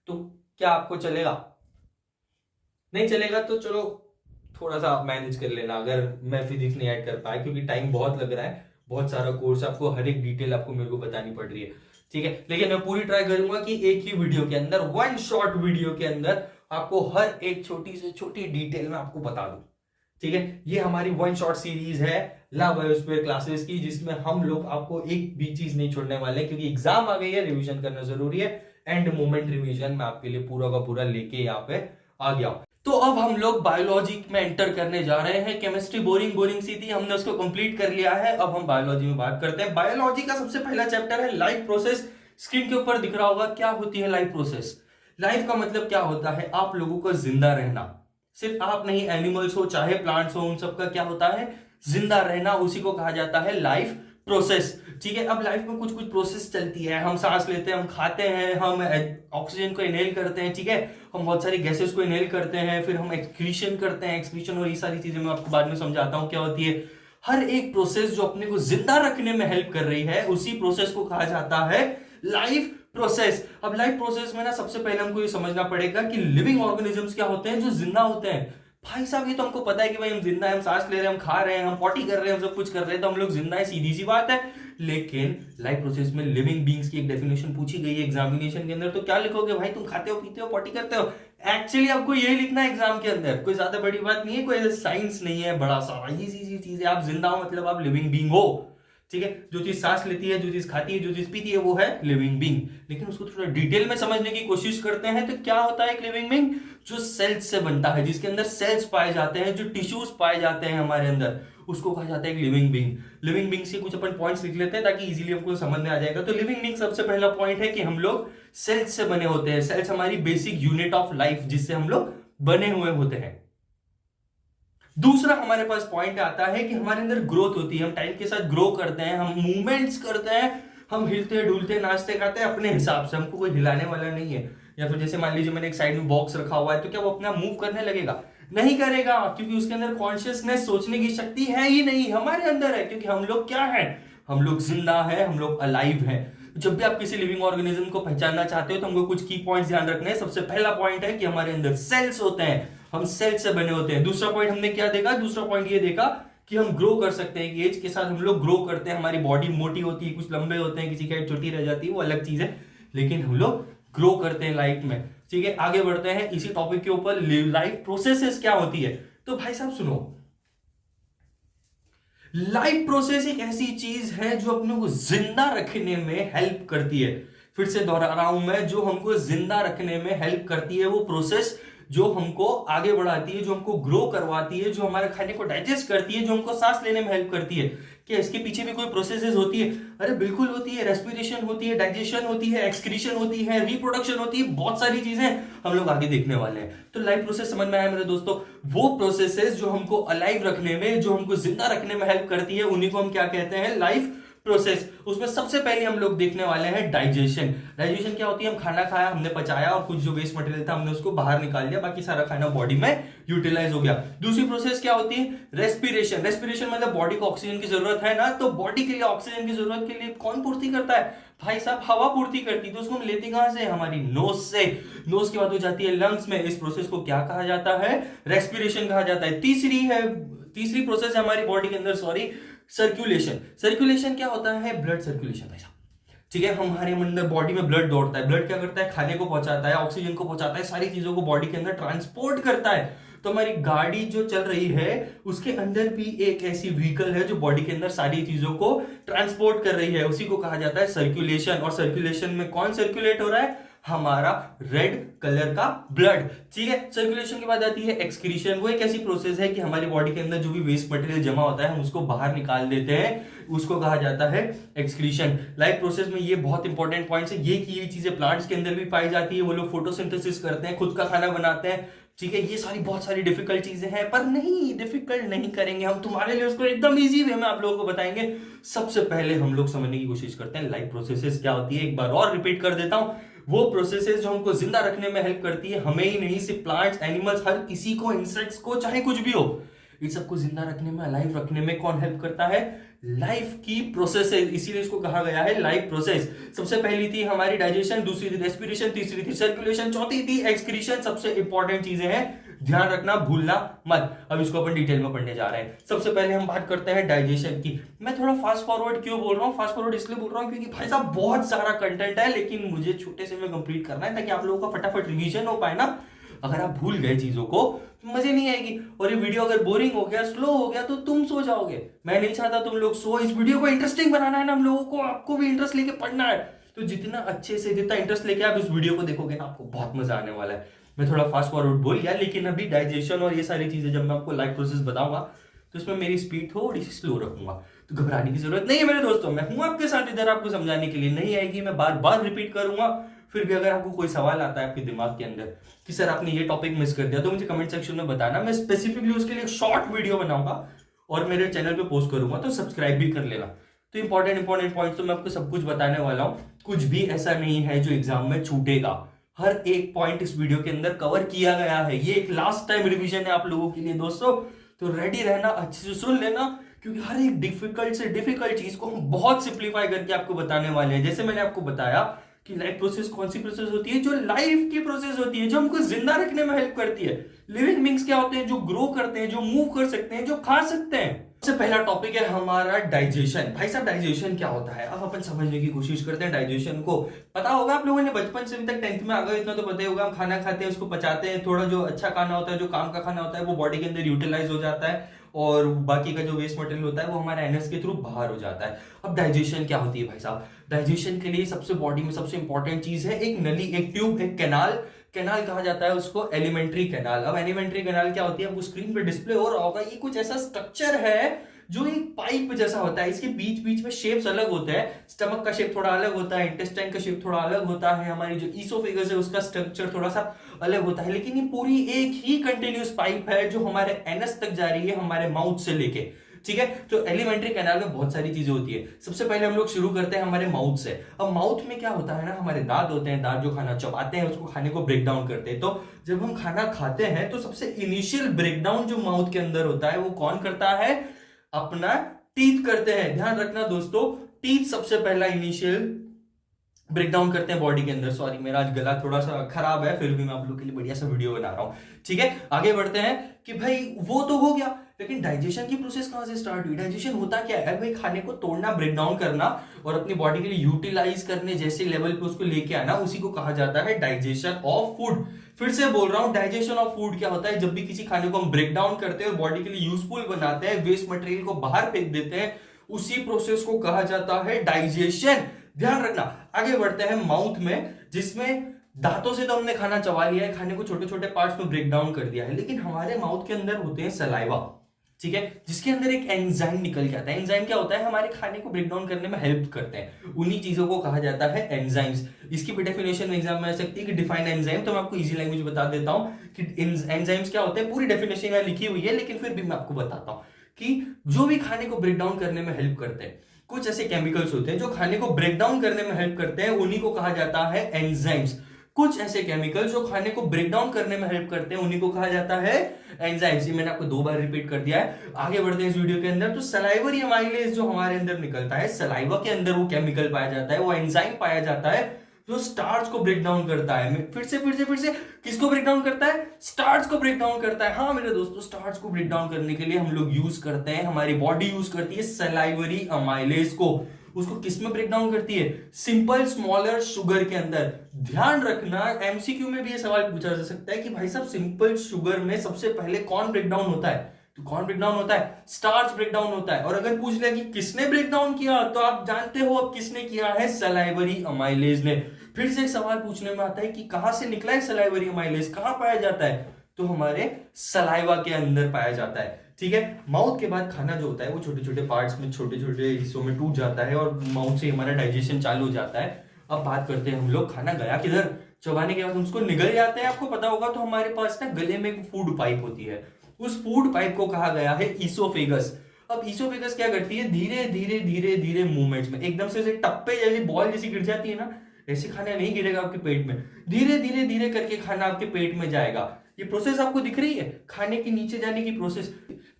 तो क्या आपको चलेगा? नहीं चलेगा तो चलो थोड़ा सा मैनेज कर लेना, अगर मैं फिजिक्स नहीं ऐड कर पाया, क्योंकि टाइम बहुत लग रहा है, बहुत सारा कोर्स, आपको हर एक डिटेल आपको मेरे को बतानी पड़ रही है। ठीक है, लेकिन मैं पूरी ट्राई करूंगा कि एक ही वीडियो के अंदर, 1 शॉर्ट वीडियो के अंदर आपको हर एक छोटी से छोटी डिटेल में आपको बता दूं। ठीक है, ये हमारी 1 शॉर्ट सीरीज है ला बायोस्फीयर क्लासेस की, जिसमें हम लोग आपको एक भी चीज नहीं छोड़ने वाले, क्योंकि एग्जाम आ गई है, रिविजन करना जरूरी है। एंड मोमेंट रिविजन मैं आपके लिए पूरा का पूरा लेके यहाँ पे आ गया। तो अब हम लोग बायोलॉजी में एंटर करने जा रहे हैं। केमिस्ट्री बोरिंग सी थी, हमने उसको कंप्लीट कर लिया है। अब हम बायोलॉजी में बात करते हैं। बायोलॉजी का सबसे पहला चैप्टर है लाइफ प्रोसेस। स्क्रीन के ऊपर दिख रहा होगा, क्या होती है लाइफ प्रोसेस। लाइफ का मतलब क्या होता है, आप लोगों को जिंदा रहना। सिर्फ आप नहीं, एनिमल्स हो चाहे प्लांट्स हो, उन सबका क्या होता है, जिंदा रहना, उसी को कहा जाता है लाइफ प्रोसेस। ठीक है, अब लाइफ में कुछ कुछ प्रोसेस चलती है, हम सांस लेते हैं, हम खाते हैं, हम ऑक्सीजन को इनहेल करते हैं। ठीक है, हम बहुत सारी गैसेस को इनहेल करते हैं, फिर हम एक्सक्रीशन करते हैं, एक्सक्रीशन और ये सारी चीजें मैं आपको बाद में समझाता हूं क्या होती है। हर एक प्रोसेस जो अपने को जिंदा रखने में हेल्प कर रही है, उसी प्रोसेस को कहा जाता है लाइफ प्रोसेस। अब लाइफ प्रोसेस में ना सबसे पहले हमको ये समझना पड़ेगा कि लिविंग ऑर्गेनिजम्स क्या होते हैं जो जिंदा होते हैं। भाई साहब ये तो हमको पता है कि भाई हम जिंदा हैं, हम सांस ले रहे हैं, हम खा रहे हैं, हम पॉटी कर रहे हैं, हम सब कुछ कर रहे हैं, तो हम लोग जिंदा है, सीधी सी बात है। लेकिन लाइफ प्रोसेस में लिविंग बींग्स की एक डेफिनेशन पूछी गई है एग्जामिनेशन के अंदर, तो क्या लिखोगे भाई, तुम खाते हो, पीते हो, पॉटी करते हो। एक्चुअली आपको यही लिखना है एग्जाम के अंदर, कोई ज्यादा बड़ी बात नहीं है, कोई साइंस नहीं है बड़ा सारा, इजी चीज है। आप जिंदा हो मतलब आप लिविंग बींग हो। ठीक है, जो चीज सांस लेती है, जो चीज खाती है, जो चीज पीती है, वो है लिविंग बींग। लेकिन उसको थोड़ा डिटेल में समझने की कोशिश करते हैं, तो क्या होता है एक लिविंग बींग, जो सेल्स से बनता है, जिसके अंदर सेल्स पाए जाते हैं, जो टिश्यूज पाए जाते हैं हमारे अंदर, उसको कहा जाता है एक लिविंग बींग। लिविंग बींग से कुछ अपन पॉइंट्स लिख लेते हैं ताकि इजीली हमको समझ में आ जाएगा। तो लिविंग बींग सबसे पहला पॉइंट है कि हम लोग सेल्स से बने होते हैं। सेल्स हमारी बेसिक यूनिट ऑफ लाइफ, जिससे हम लोग बने हुए होते हैं। दूसरा हमारे पास पॉइंट आता है कि हमारे अंदर ग्रोथ होती है, हम टाइम के साथ ग्रो करते हैं, हम मूवमेंट्स करते हैं, हम हिलते डुलते नाचते गाते हैं अपने हिसाब से, हमको कोई हिलाने वाला नहीं है। या फिर जैसे मान लीजिए मैंने एक साइड में बॉक्स रखा हुआ है, तो क्या वो अपना मूव करने लगेगा? नहीं करेगा, क्योंकि उसके अंदर कॉन्शियसनेस, सोचने की शक्ति है ही नहीं, हमारे अंदर है। क्योंकि हम लोग क्या है, हम लोग जिंदा है, हम लोग अलाइव है। जब भी आप किसी लिविंग ऑर्गेनिज्म को पहचानना चाहते हो तो हमको कुछ की पॉइंट्स ध्यान रखने हैं। सबसे पहला पॉइंट है कि हमारे अंदर सेल्स होते हैं, हम सेल से बने होते हैं। दूसरा पॉइंट हमने क्या देखा, दूसरा पॉइंट ये देखा कि हम ग्रो कर सकते हैं, एज के साथ हम लोग ग्रो करते हैं, हमारी बॉडी मोटी होती है, कुछ लंबे होते हैं, किसी की छोटी रह जाती है, वो अलग चीज है, लेकिन हम लोग ग्रो करते हैं लाइफ में। ठीक है, आगे बढ़ते हैं इसी टॉपिक के ऊपर, लाइफ प्रोसेसेस क्या होती है। तो भाई साहब सुनो, लाइफ प्रोसेस एक ऐसी चीज है जो अपने को जिंदा रखने में हेल्प करती है। फिर से दोहरा रहा हूं मैं, जो हमको जिंदा रखने में हेल्प करती है वो प्रोसेस जो हमको आगे बढ़ाती है, जो हमको ग्रो करवाती है, जो हमारे खाने को डाइजेस्ट करती है, जो हमको सांस लेने में हेल्प करती है। क्या इसके पीछे भी कोई प्रोसेसेस होती है? अरे बिल्कुल होती है, रेस्पिरेशन होती है, डाइजेशन होती है, एक्सक्रीशन होती है, रिप्रोडक्शन होती है, बहुत सारी चीजें हम लोग आगे देखने वाले हैं। तो लाइफ प्रोसेस समझ में आया मेरे दोस्तों? वो प्रोसेसेस जो हमको अलाइव रखने में, जो हमको जिंदा रखने में हेल्प करती है, उन्हीं को हम क्या कहते हैं? Life process. उसमें सबसे पहले हम लोग देखने वाले हैं डाइजेशन। डाइजेशन क्या होती है? हम खाना खाया, हमने पचाया और कुछ जो वेस्ट मटेरियल था हमने उसको बाहर निकाल लिया, बाकी सारा खाना बॉडी में यूटिलाइज हो गया। दूसरी प्रोसेस क्या होती है? रेस्पिरेशन। रेस्पिरेशन मतलब बॉडी को ऑक्सीजन की जरूरत है ना, तो बॉडी के लिए ऑक्सीजन की जरूरत के लिए कौन पूर्ति करता है? भाई साहब हवा पूर्ति करती है। तो उसको हम लेते कहां से? हमारी नोज से। नोज के बाद हो जाती है लंग्स में। इस प्रोसेस को क्या कहा जाता है? रेस्पिरेशन कहा जाता है। तीसरी प्रोसेस है हमारी बॉडी के अंदर, सर्कुलेशन। सर्कुलेशन क्या होता है? ब्लड सर्कुलेशन भाई साहब। ठीक है, हमारे अंदर बॉडी में ब्लड दौड़ता है। ब्लड क्या करता है? खाने को पहुंचाता है, ऑक्सीजन को पहुंचाता है, सारी चीजों को बॉडी के अंदर ट्रांसपोर्ट करता है। तो हमारी गाड़ी जो चल रही है उसके अंदर भी एक ऐसी व्हीकल है जो बॉडी के अंदर सारी चीजों को ट्रांसपोर्ट कर रही है, उसी को कहा जाता है सर्कुलेशन। और सर्कुलेशन में कौन सर्कुलेट हो रहा है? हमारा रेड कलर का ब्लड। ठीक है, सर्कुलेशन के बाद आती है एक्सक्रीशन। वो एक ऐसी प्रोसेस है कि हमारी बॉडी के अंदर जो भी वेस्ट मटेरियल जमा होता है हम उसको बाहर निकाल देते हैं, उसको कहा जाता है एक्सक्रीशन। लाइफ प्रोसेस में ये बहुत इंपॉर्टेंट पॉइंट्स है। ये चीजें प्लांट्स के अंदर भी पाई जाती है। वो लोग फोटोसिंथेसिस करते हैं, खुद का खाना बनाते हैं। ठीक है, ये सारी बहुत सारी डिफिकल्ट चीजें हैं, पर नहीं, डिफिकल्ट नहीं करेंगे हम, तुम्हारे लिए उसको एकदम इजी वे में आप लोगों को बताएंगे। सबसे पहले हम लोग समझने की कोशिश करते हैं लाइफ प्रोसेसेस क्या होती है। एक बार और रिपीट कर देता हूं, वो प्रोसेसेस जो हमको जिंदा रखने में हेल्प करती है, हमें ही नहीं, सिर्फ प्लांट्स, एनिमल्स, हर किसी को, इंसेक्ट्स को, चाहे कुछ भी हो, इन सबको जिंदा रखने में, अलाइव रखने में कौन हेल्प करता है? लाइफ की प्रोसेस है, इसीलिए इसको कहा गया है लाइफ प्रोसेस। सबसे पहली थी हमारी डाइजेशन, दूसरी थी रेस्पिरेशन, तीसरी थी सर्कुलेशन, चौथी थी एक्सक्रीशन। सबसे इंपॉर्टेंट चीजें हैं, ध्यान रखना, भूलना मत। अब इसको अपन डिटेल में पढ़ने जा रहे हैं। सबसे पहले हम बात करते हैं डाइजेशन की। मैं थोड़ा फास्ट फॉरवर्ड क्यों बोल रहा हूँ? फास्ट फॉरवर्ड इसलिए बोल रहा हूँ क्योंकि भाई साहब बहुत सारा कंटेंट है, लेकिन मुझे छोटे से में कंप्लीट करना है ताकि आप लोगों का फटाफट रिवीजन हो पाए ना। अगर आप भूल गए चीजों को तो मजे नहीं आएगी, और ये वीडियो अगर बोरिंग हो गया, स्लो हो गया, तो तुम सो जाओगे। मैं नहीं चाहता तुम लोग सो। इस वीडियो को इंटरेस्टिंग बनाना है ना हम लोगों को, आपको भी इंटरेस्ट लेके पढ़ना है। तो जितना अच्छे से, जितना इंटरेस्ट लेके आप इस वीडियो को देखोगे ना, आपको बहुत मजा आने वाला है। मैं थोड़ा फास्ट फॉरवर्ड बोल गया, लेकिन अभी डाइजेशन और ये सारी चीजें जब मैं आपको लाइफ प्रोसेस बताऊंगा तो इसमें मेरी स्पीड थोड़ी सी स्लो रखूंगा, तो घबराने की जरूरत नहीं है मेरे दोस्तों। मैं हूं आपके साथ इधर आपको समझाने के लिए। नहीं आएगी, मैं बार बार रिपीट करूंगा। फिर भी अगर आपको कोई सवाल आता है आपके दिमाग के अंदर कि सर आपने ये टॉपिक मिस कर दिया, तो मुझे कमेंट सेक्शन में बताना। मैं स्पेसिफिकली उसके लिए एक शॉर्ट वीडियो बनाऊंगा और मेरे चैनल पे पोस्ट करूंगा, तो सब्सक्राइब भी कर लेना। तो इंपॉर्टेंट पॉइंट्स तो मैं आपको सब कुछ बताने वाला हूं। कुछ भी ऐसा नहीं है जो एग्जाम में छूटेगा। हर एक पॉइंट इस वीडियो के अंदर कवर किया गया है। ये एक लास्ट टाइम रिवीजन है आप लोगों के लिए दोस्तों, तो रेडी रहना, अच्छे से सुन लेना, क्योंकि हर एक डिफिकल्ट से डिफिकल्ट चीज को हम बहुत सिंप्लीफाई करके आपको बताने वाले हैं। जैसे मैंने आपको बताया कि लाइफ प्रोसेस कौन सी प्रोसेस होती है? जो लाइफ की प्रोसेस होती है, जो हमको जिंदा रखने में हेल्प करती है। लिविंग बीइंग्स क्या होते हैं? जो ग्रो करते हैं, जो मूव कर सकते हैं, जो खा सकते हैं। सबसे पहला टॉपिक है हमारा डाइजेशन। भाई साहब डाइजेशन क्या होता है? अब अपन समझने की कोशिश करते हैं डाइजेशन को। पता होगा आप लोगों ने, बचपन से अभी तक 10th में आ गए इतना तो पता ही होगा। हम खाना खाते हैं, उसको पचाते हैं, थोड़ा जो अच्छा खाना होता है, जो काम का खाना होता है, वो बॉडी के अंदर यूटिलाइज हो जाता है, और बाकी का जो वेस्ट मटेरियल होता है वो हमारे एनएस के थ्रू बाहर हो जाता है। अब डाइजेशन क्या होती है भाई साहब? डाइजेशन के लिए सबसे बॉडी में सबसे इंपॉर्टेंट चीज है एक नली, एक ट्यूब, एक कैनाल। कैनाल कहा जाता है उसको एलिमेंट्री कैनाल। अब एलिमेंट्री कैनाल क्या होती है? आपको स्क्रीन पे डिस्प्ले हो रहा होगा। ये कुछ ऐसा स्ट्रक्चर है जो एक पाइप जैसा होता है। इसके बीच बीच में शेप्स अलग होते हैं। स्टमक का शेप थोड़ा अलग होता है, इंटेस्टाइन का शेप थोड़ा अलग होता है, हमारी जो ईसोफेगस है उसका स्ट्रक्चर थोड़ा सा अलग होता है, लेकिन ये पूरी एक ही कंटिन्यूस पाइप है जो हमारे एनस तक जा रही है, हमारे माउथ से लेके। ठीक है, तो एलिमेंट्री कैनाल में बहुत सारी चीजें होती है। सबसे पहले हम लोग शुरू करते हैं हमारे माउथ से। अब माउथ में क्या होता है ना, हमारे दांत होते हैं। दांत जो खाना चबाते हैं उसको, खाने को ब्रेक डाउन करते हैं। तो जब हम खाना खाते हैं तो सबसे इनिशियल ब्रेकडाउन जो माउथ के अंदर होता है वो कौन करता है? अपना टीथ करते हैं। ध्यान रखना दोस्तों, टीथ सबसे पहला इनिशियल ब्रेक डाउन करते हैं बॉडी के अंदर। सॉरी मेरा आज गला थोड़ा सा खराब है, फिर भी मैं आप लोग के लिए बढ़िया सा वीडियो बना रहा हूँ। ठीक है, आगे बढ़ते हैं कि भाई वो तो हो गया, लेकिन डाइजेशन की प्रोसेस कहां से स्टार्ट हुई? डाइजेशन होता क्या है भाई? खाने को तोड़ना, ब्रेक डाउन करना और अपनी बॉडी के लिए यूटिलाइज करने जैसे लेवल पे उसको लेके आना, उसी को कहा जाता है डाइजेशन ऑफ फूड। फिर से बोल रहा हूं, डाइजेशन ऑफ फूड क्या होता है? जब भी किसी खाने को हम ब्रेक डाउन करते हैं और बॉडी के लिए यूजफुल बनाते हैं, वेस्ट मटेरियल को बाहर फेंक देते हैं, उसी प्रोसेस को कहा जाता है डाइजेशन। ध्यान रखना। आगे बढ़ते हैं माउथ में, जिसमें दांतों से तो हमने खाना चबा लिया है, खाने को छोटे छोटे पार्ट्स में ब्रेक डाउन कर दिया है, लेकिन हमारे माउथ के अंदर होते हैं सलाइवा। ठीक है, जिसके अंदर एक एंजाइम निकल के आता है। एंजाइम क्या होता है? हमारे खाने को ब्रेक डाउन करने में हेल्प करते हैं, उन्हीं चीजों को कहा जाता है एंजाइम्स। इसकी भी डेफिनेशन एग्जाम में आ सकती है कि डिफाइन एंजाइम, तो मैं आपको इजी लैंग्वेज बता देता हूं कि एंजाइम्स क्या होते हैं। पूरी डेफिनेशन यहाँ लिखी हुई है, लेकिन फिर भी मैं आपको बताता हूं कि जो भी खाने को ब्रेक डाउन करने में हेल्प करते हैं, कुछ ऐसे केमिकल्स होते हैं जो खाने को ब्रेक डाउन करने में हेल्प करते हैं, उन्हीं को कहा जाता है एंजाइम्स। कुछ ऐसे केमिकल्स जो खाने को ब्रेक डाउन करने में हेल्प करते हैं, उन्हीं को कहा जाता है एंजाइम्स। ये मैंने आपको 2 बार रिपीट कर दिया है। आगे बढ़ते हैं इस वीडियो के अंदर। तो सलाइवरी अमाइलेज जो हमारे अंदर निकलता है, सलाइवा के अंदर वो केमिकल पाया जाता है, वो एंजाइम पाया जाता है जो स्टार्च को ब्रेक डाउन करता है। फिर से किसको ब्रेक डाउन करता है? स्टार्च को ब्रेक डाउन करता है। हाँ मेरे दोस्तों, स्टार्च को ब्रेक डाउन करने के लिए हम लोग यूज करते हैं, हमारी बॉडी यूज करती है सलाइवरी अमाइलेज को। उसको किस में ब्रेक डाउन करती है? सिंपल स्मॉलर शुगर के अंदर। ध्यान रखना, एमसीक्यू में भी ये सवाल पूछा जा सकता है कि भाई साहब सिंपल शुगर में सबसे पहले कौन ब्रेक डाउन होता है? तो कौन ब्रेक डाउन होता है? स्टार्च ब्रेक डाउन होता है। और अगर पूछ ले कि किसने ब्रेक डाउन किया, तो आप जानते हो अब किसने किया है? सलाइवरी अमाइलेज ने। फिर से एक सवाल पूछने में आता है कि कहां से निकला है सलाइवरी अमाइलेज, कहां पाया जाता है? तो हमारे सलाइवा के अंदर पाया जाता है। ठीक है, माउथ के बाद खाना जो होता है वो छोटे छोटे पार्ट्स में, छोटे छोटे हिस्सों में टूट जाता है और माउथ से हमारा डाइजेशन चालू हो जाता है। अब बात करते हैं हम लोग, खाना गया किधर? चबाने के बाद हम उसको निगल जाते हैं। आपको पता होगा, तो हमारे पास ना गले में एक फूड पाइप होती है, उस फूड पाइप को कहा गया है ईसोफेगस। अब ईसोफेगस क्या करती है? धीरे धीरे धीरे धीरे मूवमेंट्स में, एकदम से टप्पे जैसी बॉल जैसी गिर जाती है ना, ऐसे खाना नहीं गिरेगा आपके पेट में, धीरे धीरे धीरे करके खाना आपके पेट में जाएगा। ये प्रोसेस आपको दिख रही है, खाने के नीचे जाने की प्रोसेस।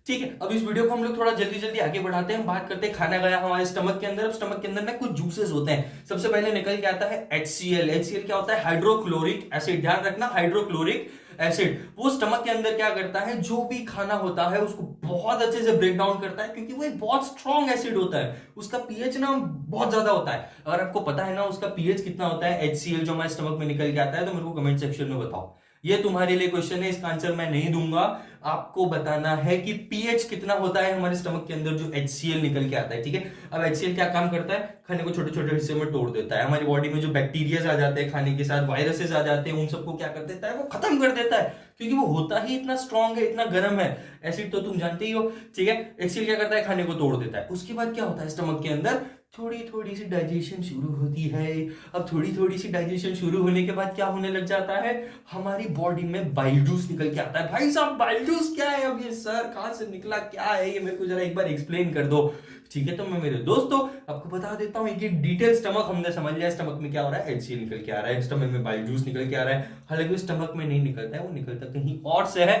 ठीक है, अब इस वीडियो को हम लोग थोड़ा जल्दी जल्दी आगे बढ़ाते हैं। बात करते हैं खाना गया हमारे स्टमक के अंदर। अब स्टमक के अंदर ना कुछ जूसेस होते हैं। सबसे पहले निकल के आता है HCl। HCl क्या होता है? Hydrochloric acid. ध्यान रखना, हाइड्रोक्लोरिक एसिड। वो स्टमक के अंदर क्या करता है? जो भी खाना होता है उसको बहुत अच्छे से ब्रेक डाउन करता है, क्योंकि वो एक बहुत स्ट्रॉन्ग एसिड होता है। उसका पीएच ना बहुत ज्यादा होता है। अगर आपको पता है ना उसका पीएच कितना होता है HCl जो हमारे स्टमक में निकल के आता है, तो मेरे को कमेंट सेक्शन में बताओ। ये तुम्हारे लिए क्वेश्चन है, इसका आंसर मैं नहीं दूंगा। आपको बताना है कि पीएच कितना होता है हमारे स्टमक के अंदर जो HCl निकल के आता है। ठीक है, अब HCl क्या काम करता है? खाने को छोटे छोटे हिस्से में तोड़ देता है। हमारी बॉडी में जो बैक्टीरिया आ जाते हैं खाने के साथ, वायरसेस आ जाते हैं, उन सबको क्या कर देता है? वो खत्म कर देता है, क्योंकि वो होता ही इतना स्ट्रॉन्ग है, इतना गर्म है। एसिड तो तुम जानते ही हो। ठीक है, HCl क्या करता है? खाने को तोड़ देता है। उसके बाद क्या होता है? स्टमक के अंदर थोड़ी थोड़ी सी डाइजेशन शुरू होती है। अब थोड़ी थोड़ी सी डाइजेशन शुरू होने के बाद क्या होने लग जाता है? हमारी बॉडी में बाइल जूस निकल के आता है। भाई साहब बाइल जूस क्या है? अब ये सर कहां से निकला, क्या है ये? मेरे को जरा एक बार एक्सप्लेन कर दो। ठीक है, तो मैं मेरे दोस्तों आपको बता देता हूं, एक डिटेल स्टमक हमने समझ लिया। स्टमक में क्या हो रहा है? HCl निकल के आ रहा है, स्टमक में बाइल जूस निकल के आ रहा है। हालांकि स्टमक में नहीं निकलता है, वो निकलता कहीं और से है।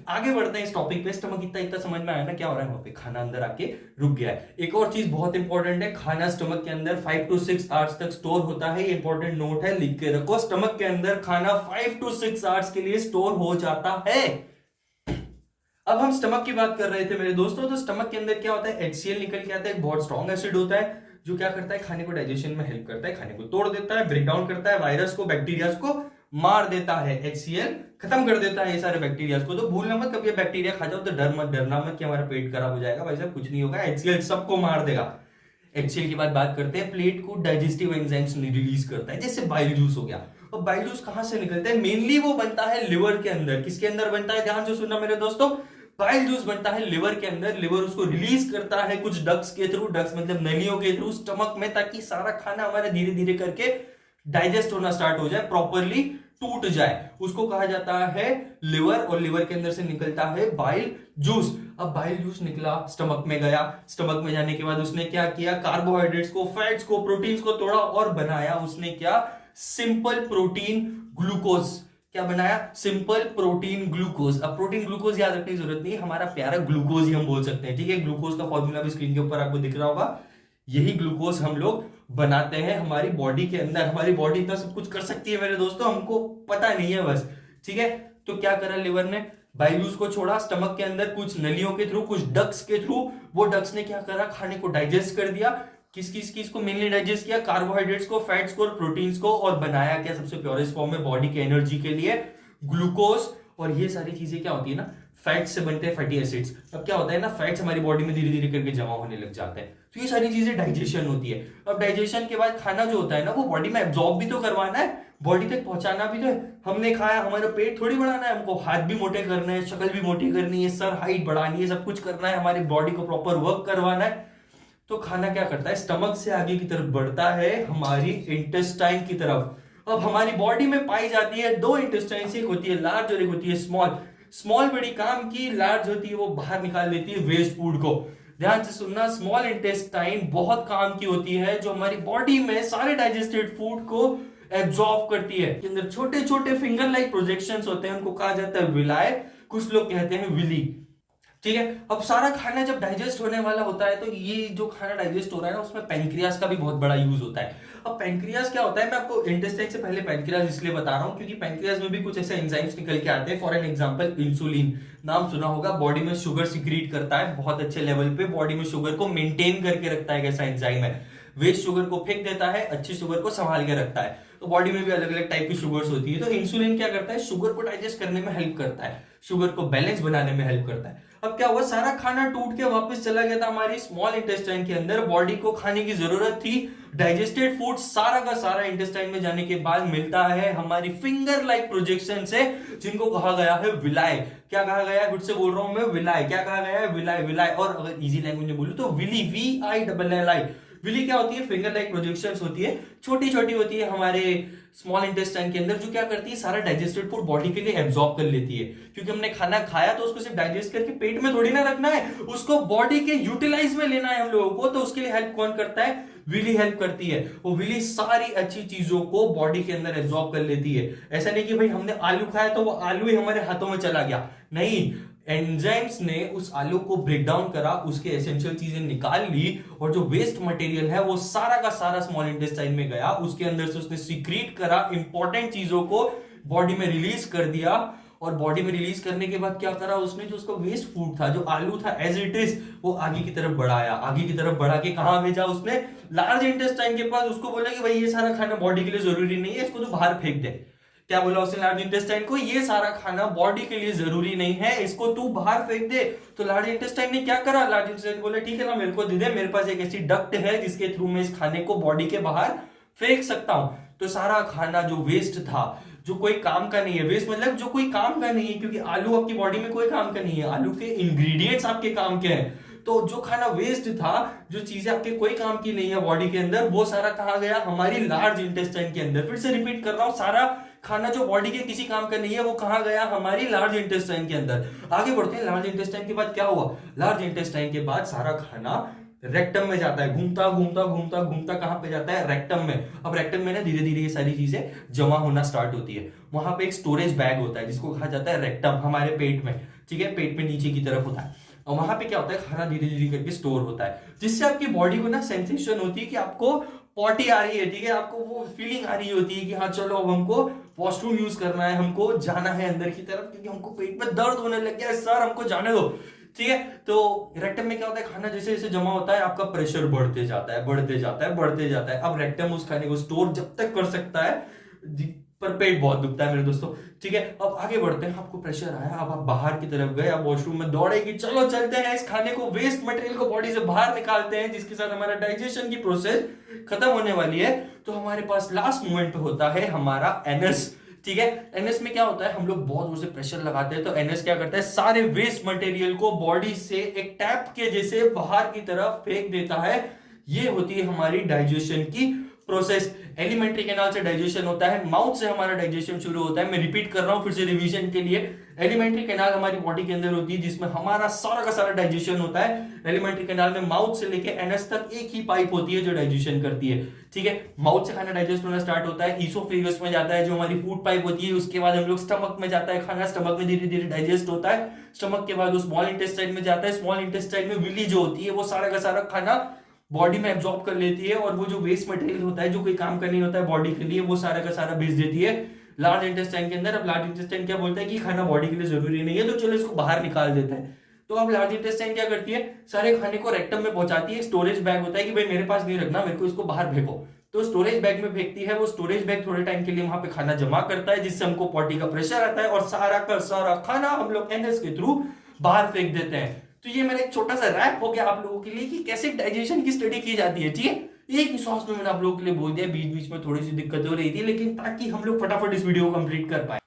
आगे बढ़ते हैं इस टॉपिक पे। स्टमक इतना इतना समझ में आया ना क्या हो रहा है? वहां पे खाना अंदर आके रुक गया है। एक और चीज बहुत इंपॉर्टेंट है, खाना स्टमक के अंदर 5 to 6 आवर्स तक स्टोर होता है। ये इंपॉर्टेंट नोट है, लिख के रखो। स्टमक के अंदर खाना 5 to 6 आवर्स के लिए स्टोर हो जाता है। अब हम स्टमक की बात कर रहे थे मेरे दोस्तों, तो स्टमक के अंदर क्या होता है? HCl निकल के आता है, एक बहुत स्ट्रॉन्ग एसिड होता है, जो क्या करता है? खाने को डाइजेशन में हेल्प करता है, खाने को तोड़ देता है, ब्रेक डाउन करता है, वायरस को, बैक्टीरिया को मार देता है। HCl खत्म कर देता है ये सारे बैक्टीरिया को। तो भूलना मत, कभी बैक्टीरिया खा जाओ तो डरना मत कि हमारा पेट खराब हो जाएगा। भाई साहब कुछ नहीं होगा, HCl सबको मार देगा। HCl की बात करते हैं। प्लेट को डाइजेस्टिव एंजाइम्स रिलीज करता है, जैसे बाइल जूस हो गया। और बाइल जूस कहां से निकलता है? मेनली वो बनता है लिवर के अंदर। किसके अंदर बनता है? ध्यान से सुनना मेरे दोस्तों, बाइल जूस बनता है लिवर के अंदर। लिवर उसको रिलीज करता है कुछ डक्ट्स के थ्रू, डक्ट्स मतलब नलियों के थ्रू स्टमक में, ताकि सारा खाना हमारा धीरे धीरे करके डाइजेस्ट होना स्टार्ट हो जाए, प्रॉपरली टूट जाए। उसको कहा जाता है लिवर, और लिवर के अंदर से निकलता है बाइल जूस। अब बाइल जूस निकला, स्टमक में गया, स्टमक में जाने के बाद उसने क्या किया? कार्बोहाइड्रेट्स को, फैट्स को, प्रोटीन्स को तोड़ा और बनाया उसने क्या? Simple protein glucose. क्या बनाया? Simple protein glucose. अब प्रोटीन ग्लूकोज याद रखने की जरूरत नहीं, हमारा प्यारा ग्लूकोज ही हम बोल सकते हैं। ठीक है, ग्लूकोज का फॉर्मूला भी स्क्रीन के ऊपर आपको दिख रहा होगा। यही ग्लूकोज हम लोग बनाते हैं हमारी बॉडी के अंदर। हमारी बॉडी इतना सब कुछ कर सकती है मेरे दोस्तों, हमको पता नहीं है बस। ठीक है, तो क्या करा लिवर ने, बाइल्यूज को छोड़ा स्टमक के अंदर कुछ नलियों के थ्रू, कुछ डक्ट्स के थ्रू। वो डक्ट्स ने क्या करा, खाने को डाइजेस्ट कर दिया। किस किस चीज को मेनली डाइजेस्ट किया, कार्बोहाइड्रेट्स को, फैट्स को और प्रोटीन्स को, और बनाया क्या सबसे प्योरेस्ट फॉर्म में बॉडी के एनर्जी के लिए, ग्लूकोज। और ये सारी चीजें क्या होती है ना, फैट से बनते हैं फैटी एसिड्स। अब क्या होता है ना, फैट्स हमारी बॉडी में धीरे धीरे करके जमा होने लग जाते हैं, तो ये सारी चीजें डाइजेशन होती है। अब डाइजेशन के बाद खाना जो होता है ना, वो बॉडी में एब्जॉर्ब भी तो करवाना है, बॉडी तक पहुंचाना भी तो है। हमने खाया, हमारा पेट थोड़ी बढ़ाना है, हमको हाथ भी मोटे करने हैं, शक्ल भी मोटी करनी है, सर हाइट बढ़ानी है, सब कुछ करना है, हमारी बॉडी को प्रॉपर वर्क करवाना है। तो खाना क्या करता है, स्टमक से आगे की तरफ बढ़ता है हमारी इंटेस्टाइन की तरफ। अब हमारी बॉडी में पाई जाती है दो इंटेस्टाइन, एक होती है लार्ज और एक होती है स्मॉल। स्मॉल बड़ी काम की, लार्ज होती है वो बाहर निकाल देती है वेस्ट फूड को। ध्यान से सुनना, स्मॉल इंटेस्टाइन बहुत काम की होती है, जो हमारी बॉडी में सारे डाइजेस्टेड फूड को एब्जॉर्ब करती है। के अंदर छोटे छोटे फिंगर लाइक प्रोजेक्शंस होते हैं, उनको कहा जाता है विलाय, कुछ लोग कहते हैं विली। ठीक है, अब सारा खाना जब डाइजेस्ट होने वाला होता है, तो ये जो खाना डाइजेस्ट हो रहा है ना, उसमें पेनक्रियास का भी बहुत बड़ा यूज होता है। अब पेनक्रियास क्या होता है, मैं आपको इंटेस्टाइन से पहले पेनक्रियास इसलिए बता रहा हूं क्योंकि पेनक्रियास में भी कुछ ऐसे एंजाइम्स निकल के आते हैं। फॉर एन एग्जांपल इंसुलिन, नाम सुना होगा, बॉडी में शुगर सिक्रीट करता है बहुत अच्छे लेवल पे, बॉडी में शुगर को मेंटेन करके रखता है, ऐसा एंजाइम है। वेस्ट शुगर को फेंक देता है, अच्छी शुगर को संभाल के रखता है। तो बॉडी में भी अलग अलग टाइप की शुगर्स होती है, तो इंसुलिन क्या करता है, शुगर को डाइजेस्ट करने में हेल्प करता है, शुगर को बैलेंस बनाने में हेल्प करता है। अब क्या हुआ, सारा खाना टूट के वापस चला गया था हमारी स्मॉल इंटेस्टाइन के अंदर। बॉडी को खाने की जरूरत थी, डाइजेस्टेड फूड सारा का सारा इंटेस्टाइन में जाने के बाद मिलता है हमारी फिंगर लाइक प्रोजेक्शन से, जिनको कहा गया है विलाय। क्या कहा गया है, फिर से बोल रहा हूं मैं, विलाय। क्या कहा गया है, विलाय, विलाय। और अगर इजी लैंग्वेज में बोलूं तो विली, VILLI। विली क्या होती है, फिंगर लाइक प्रोजेक्शंस होती है, छोटी छोटी होती है हमारे स्मॉल इंटेस्टाइन के अंदर, जो क्या करती है, सारा डाइजेस्टेड फूड बॉडी के लिए एब्जॉर्ब कर लेती है। क्योंकि हमने खाना खाया तो उसको सिर्फ डाइजेस्ट करके पेट में थोड़ी ना रखना है, उसको बॉडी के यूटिलाइज में लेना है हम लोगों को। तो उसके लिए हेल्प कौन करता है, विली हेल्प करती है। वो विली सारी अच्छी चीजों को बॉडी के अंदर एब्जॉर्ब कर लेती है। ऐसा नहीं कि भाई हमने आलू खाया तो वो आलू ही हमारे हाथों में चला गया, नहीं, एंजाइम्स ने उस आलू को ब्रेक डाउन करा, उसके एसेंशियल चीजें निकाल ली, और जो वेस्ट मटेरियल है वो सारा का सारा स्मॉल इंटेस्टाइन में गया, उसके अंदर से उसने सीक्रेट करा, इंपॉर्टेंट चीजों को बॉडी में रिलीज कर दिया। और बॉडी में रिलीज करने के बाद क्या करा उसने, जो उसका वेस्ट फूड था, जो आलू था एज इट इज, वो आगे की तरफ बढ़ाया। आगे की तरफ बढ़ा के कहां भेजा उसने, लार्ज इंटेस्टाइन के पास। उसको बोला कि भाई ये सारा खाना बॉडी के लिए जरूरी नहीं है, इसको तो बाहर फेंक दे। क्या बोला उसने लार्ज इंटेस्टाइन को, ये सारा खाना बॉडी के लिए जरूरी नहीं है, इसको तू बाहर फेंक दे। तो लार्ज इंटेस्टाइन ने क्या करा, लार्ज इंटेस्टाइन बोले ठीक है ना, मेरे को दे दे, मेरे पास एक ऐसी डक्ट है जिसके थ्रू मैं इस खाने को बॉडी के बाहर फेंक सकता हूं। तो सारा खाना जो वेस्ट था, जो कोई काम का नहीं है, वेस्ट मतलब जो कोई काम का नहीं है, क्योंकि आलू आपकी बॉडी में कोई काम का नहीं है, आलू के इंग्रेडिएंट्स आपके काम के हैं। तो जो खाना वेस्ट था, जो चीजें आपके कोई काम की नहीं है बॉडी के अंदर, वो सारा कहा गया हमारी लार्ज इंटेस्टाइन के अंदर। फिर से रिपीट कर रहा हूं, सारा खाना जो बॉडी के किसी काम का नहीं है वो कहा गया हमारी लार्ज इंटेस्टाइन के अंदर। आगे बढ़ते हैं, लार्ज इंटेस्टाइन के बाद क्या हुआ, लार्ज इंटेस्टाइन के बाद सारा खाना रेक्टम में जाता है, घूमता घूमता घूमता घूमता कहां पे जाता है, रेक्टम में। अब रेक्टम में ना धीरे धीरे ये सारी चीजें जमा होना स्टार्ट होती है। वहां पे एक स्टोरेज बैग होता है जिसको कहा जाता है रेक्टम, हमारे पेट में, ठीक है, पेट में नीचे की तरफ होता है। और वहां पे क्या होता है, खाना धीरे धीरे करके स्टोर होता है, जिससे आपकी बॉडी को ना सेंसेशन होती है कि आपको पॉटी आ रही है, ठीक है, आपको वो फीलिंग आ रही होती है कि हाँ चलो अब हमको वॉशरूम यूज करना है, हमको जाना है अंदर की तरफ, क्योंकि हमको पेट में दर्द होने लग गया है, सर हमको जाने दो। ठीक है, तो रेक्टम में क्या होता है, खाना जैसे जैसे जमा होता है आपका प्रेशर बढ़ते जाता है, बढ़ते जाता है, बढ़ते जाता है। अब रेक्टम उस खाने को स्टोर जब तक कर सकता है, पर पेट बहुत दुखता है मेरे दोस्तों। ठीक है, अब आगे बढ़ते हैं, आपको प्रेशर आया, अब आप बाहर की तरफ गए, आप वॉशरूम में दौड़े कि चलो चलते हैं इस खाने को, वेस्ट मटेरियल को बॉडी से बाहर निकालते हैं, जिसके साथ हमारा डाइजेशन की प्रोसेस खत्म होने वाली है। तो हमारे पास लास्ट मोमेंट पे होता है हमारा एनस। ठीक है, एनएस में क्या होता है, हम लोग बहुत जोर से प्रेशर लगाते हैं, तो एनएस क्या करता है, सारे वेस्ट मटेरियल को बॉडी से एक टैप के जैसे बाहर की तरफ फेंक देता है। ये होती है हमारी डाइजेशन की प्रोसेस। एलिमेंट्री कैनाल से डाइजेशन होता है, माउथ से हमारा डाइजेशन शुरू होता है। मैं रिपीट कर रहा हूं फिर से रिवीजन के लिए, एलिमेंट्री कैनाल हमारी बॉडी के अंदर होती है जिसमें हमारा सारा का सारा डाइजेशन होता है। एलिमेंट्री कैनाल में माउथ से लेके एनस तक एक ही पाइप होती है जो डाइजेशन करती है। ठीक है, माउथ से खाना डाइजेस्ट होना स्टार्ट होता है, ईसोफेगस में जाता है जो हमारी फूड पाइप होती है, उसके बाद हम लोग स्टमक में जाता है खाना, स्टमक में धीरे धीरे डाइजेस्ट होता है, स्टमक के बाद वो स्मॉल इंटेस्टाइन में जाता है, स्मॉल इंटेस्टाइन में विली जो होती है वो सारा का सारा खाना बॉडी में एब्जॉर्ब कर लेती है और वो जो वेस्ट मटेरियल होता है जो कोई काम करनी होता है बॉडी के लिए वो सारा का सारा भेज देती है लार्ज इंटेस्टाइन के अंदर। अब लार्ज इंटेस्टाइन क्या बोलता है कि खाना बॉडी के लिए जरूरी नहीं है, तो चलो इसको बाहर निकाल देते हैं। तो अब लार्ज इंटेस्टाइन क्या करती है, सारे खाने को रेक्टम में पहुंचाती है। स्टोरेज बैग होता है कि भाई मेरे पास नहीं रखना, मेरे को इसको बाहर फेंको, तो स्टोरेज बैग में फेंकती है। वो स्टोरेज बैग थोड़े टाइम के लिए वहां पे खाना जमा करता है, जिससे हमको पॉटी का प्रेशर आता है और सारा का सारा खाना हम लोग एनएस के थ्रू बाहर फेंक देते हैं। तो ये मेरा एक छोटा सा रैप हो गया आप लोगों के लिए कि कैसे डाइजेशन की स्टडी की जाती है। ठीक है, एक ही श्वास में मैंने आप लोगों के लिए बोल दिया, बीच बीच में थोड़ी सी दिक्कत हो रही थी, लेकिन ताकि हम लोग फटाफट इस वीडियो को कंप्लीट कर पाए।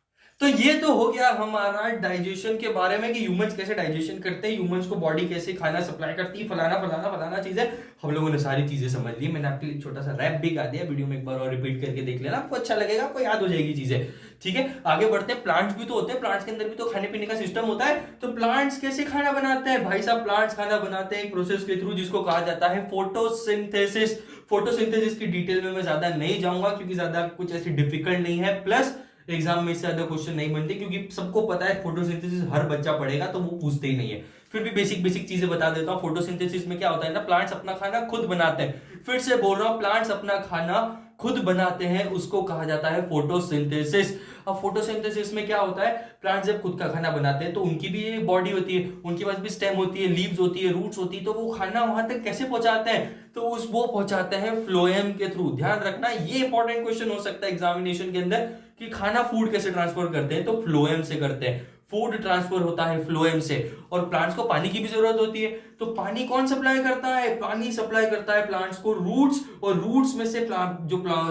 तो ये तो हो गया हमारा डाइजेशन के बारे में कि ह्यूमंस कैसे डाइजेशन करते हैं, ह्यूमंस को बॉडी कैसे खाना सप्लाई करती है, फलाना फलाना फलाना चीजें हम लोगों ने सारी चीजें समझ ली। मैंने आपके लिए छोटा सा रैप भी गा दिया, वीडियो में एक बार और रिपीट करके देख लेना, आपको अच्छा लगेगा, आपको याद हो जाएगी चीजें। ठीक है, आगे बढ़ते हैं। प्लांट्स भी तो होते हैं, प्लांट्स के अंदर भी तो खाने पीने का सिस्टम होता है। तो प्लांट्स कैसे खाना बनाते हैं भाई साहब? प्लांट्स खाना बनाते हैं एक प्रोसेस के थ्रू जिसको कहा जाता है फोटोसिंथेसिस। फोटोसिंथेसिस की डिटेल में मैं ज्यादा नहीं जाऊंगा क्योंकि ज्यादा कुछ ऐसी डिफिकल्ट नहीं है, प्लस एग्जाम में इससे ज्यादा क्वेश्चन नहीं बनते क्योंकि सबको पता है फोटोसिंथेसिस हर बच्चा पढ़ेगा तो वो पूछते ही नहीं है। फिर भी बेसिक बेसिक चीजें बता देता हूँ। फोटोसिंथेसिस में क्या होता है ना, प्लांट्स अपना खाना खुद बनाते हैं। फिर से बोल रहा हूँ, प्लांट्स अपना खाना खुद बनाते हैं, उसको कहा जाता है फोटोसिंथेसिस। अब फोटोसिंथेसिस में क्या होता है, प्लांट्स जब खुद का खाना बनाते हैं तो उनकी भी एक बॉडी होती है, उनके पास भी स्टेम होती है, लीव्स होती है, रूट्स होती है, तो वो खाना वहां तक कैसे पहुंचाते हैं? तो उस वो पहुंचाते हैं फ्लोएम के थ्रू। ध्यान रखना, ये इंपॉर्टेंट क्वेश्चन हो सकता है एग्जामिनेशन के अंदर कि खाना फूड कैसे ट्रांसफर करते हैं, तो फ्लोएम से करते हैं। फूड ट्रांसफर होता है फ्लोएम से। और प्लांट्स को पानी की भी जरूरत होती है, तो पानी कौन सप्लाई करता है? पानी सप्लाई करता है प्लांट्स को रूट्स, और रूट्स में से प्लांट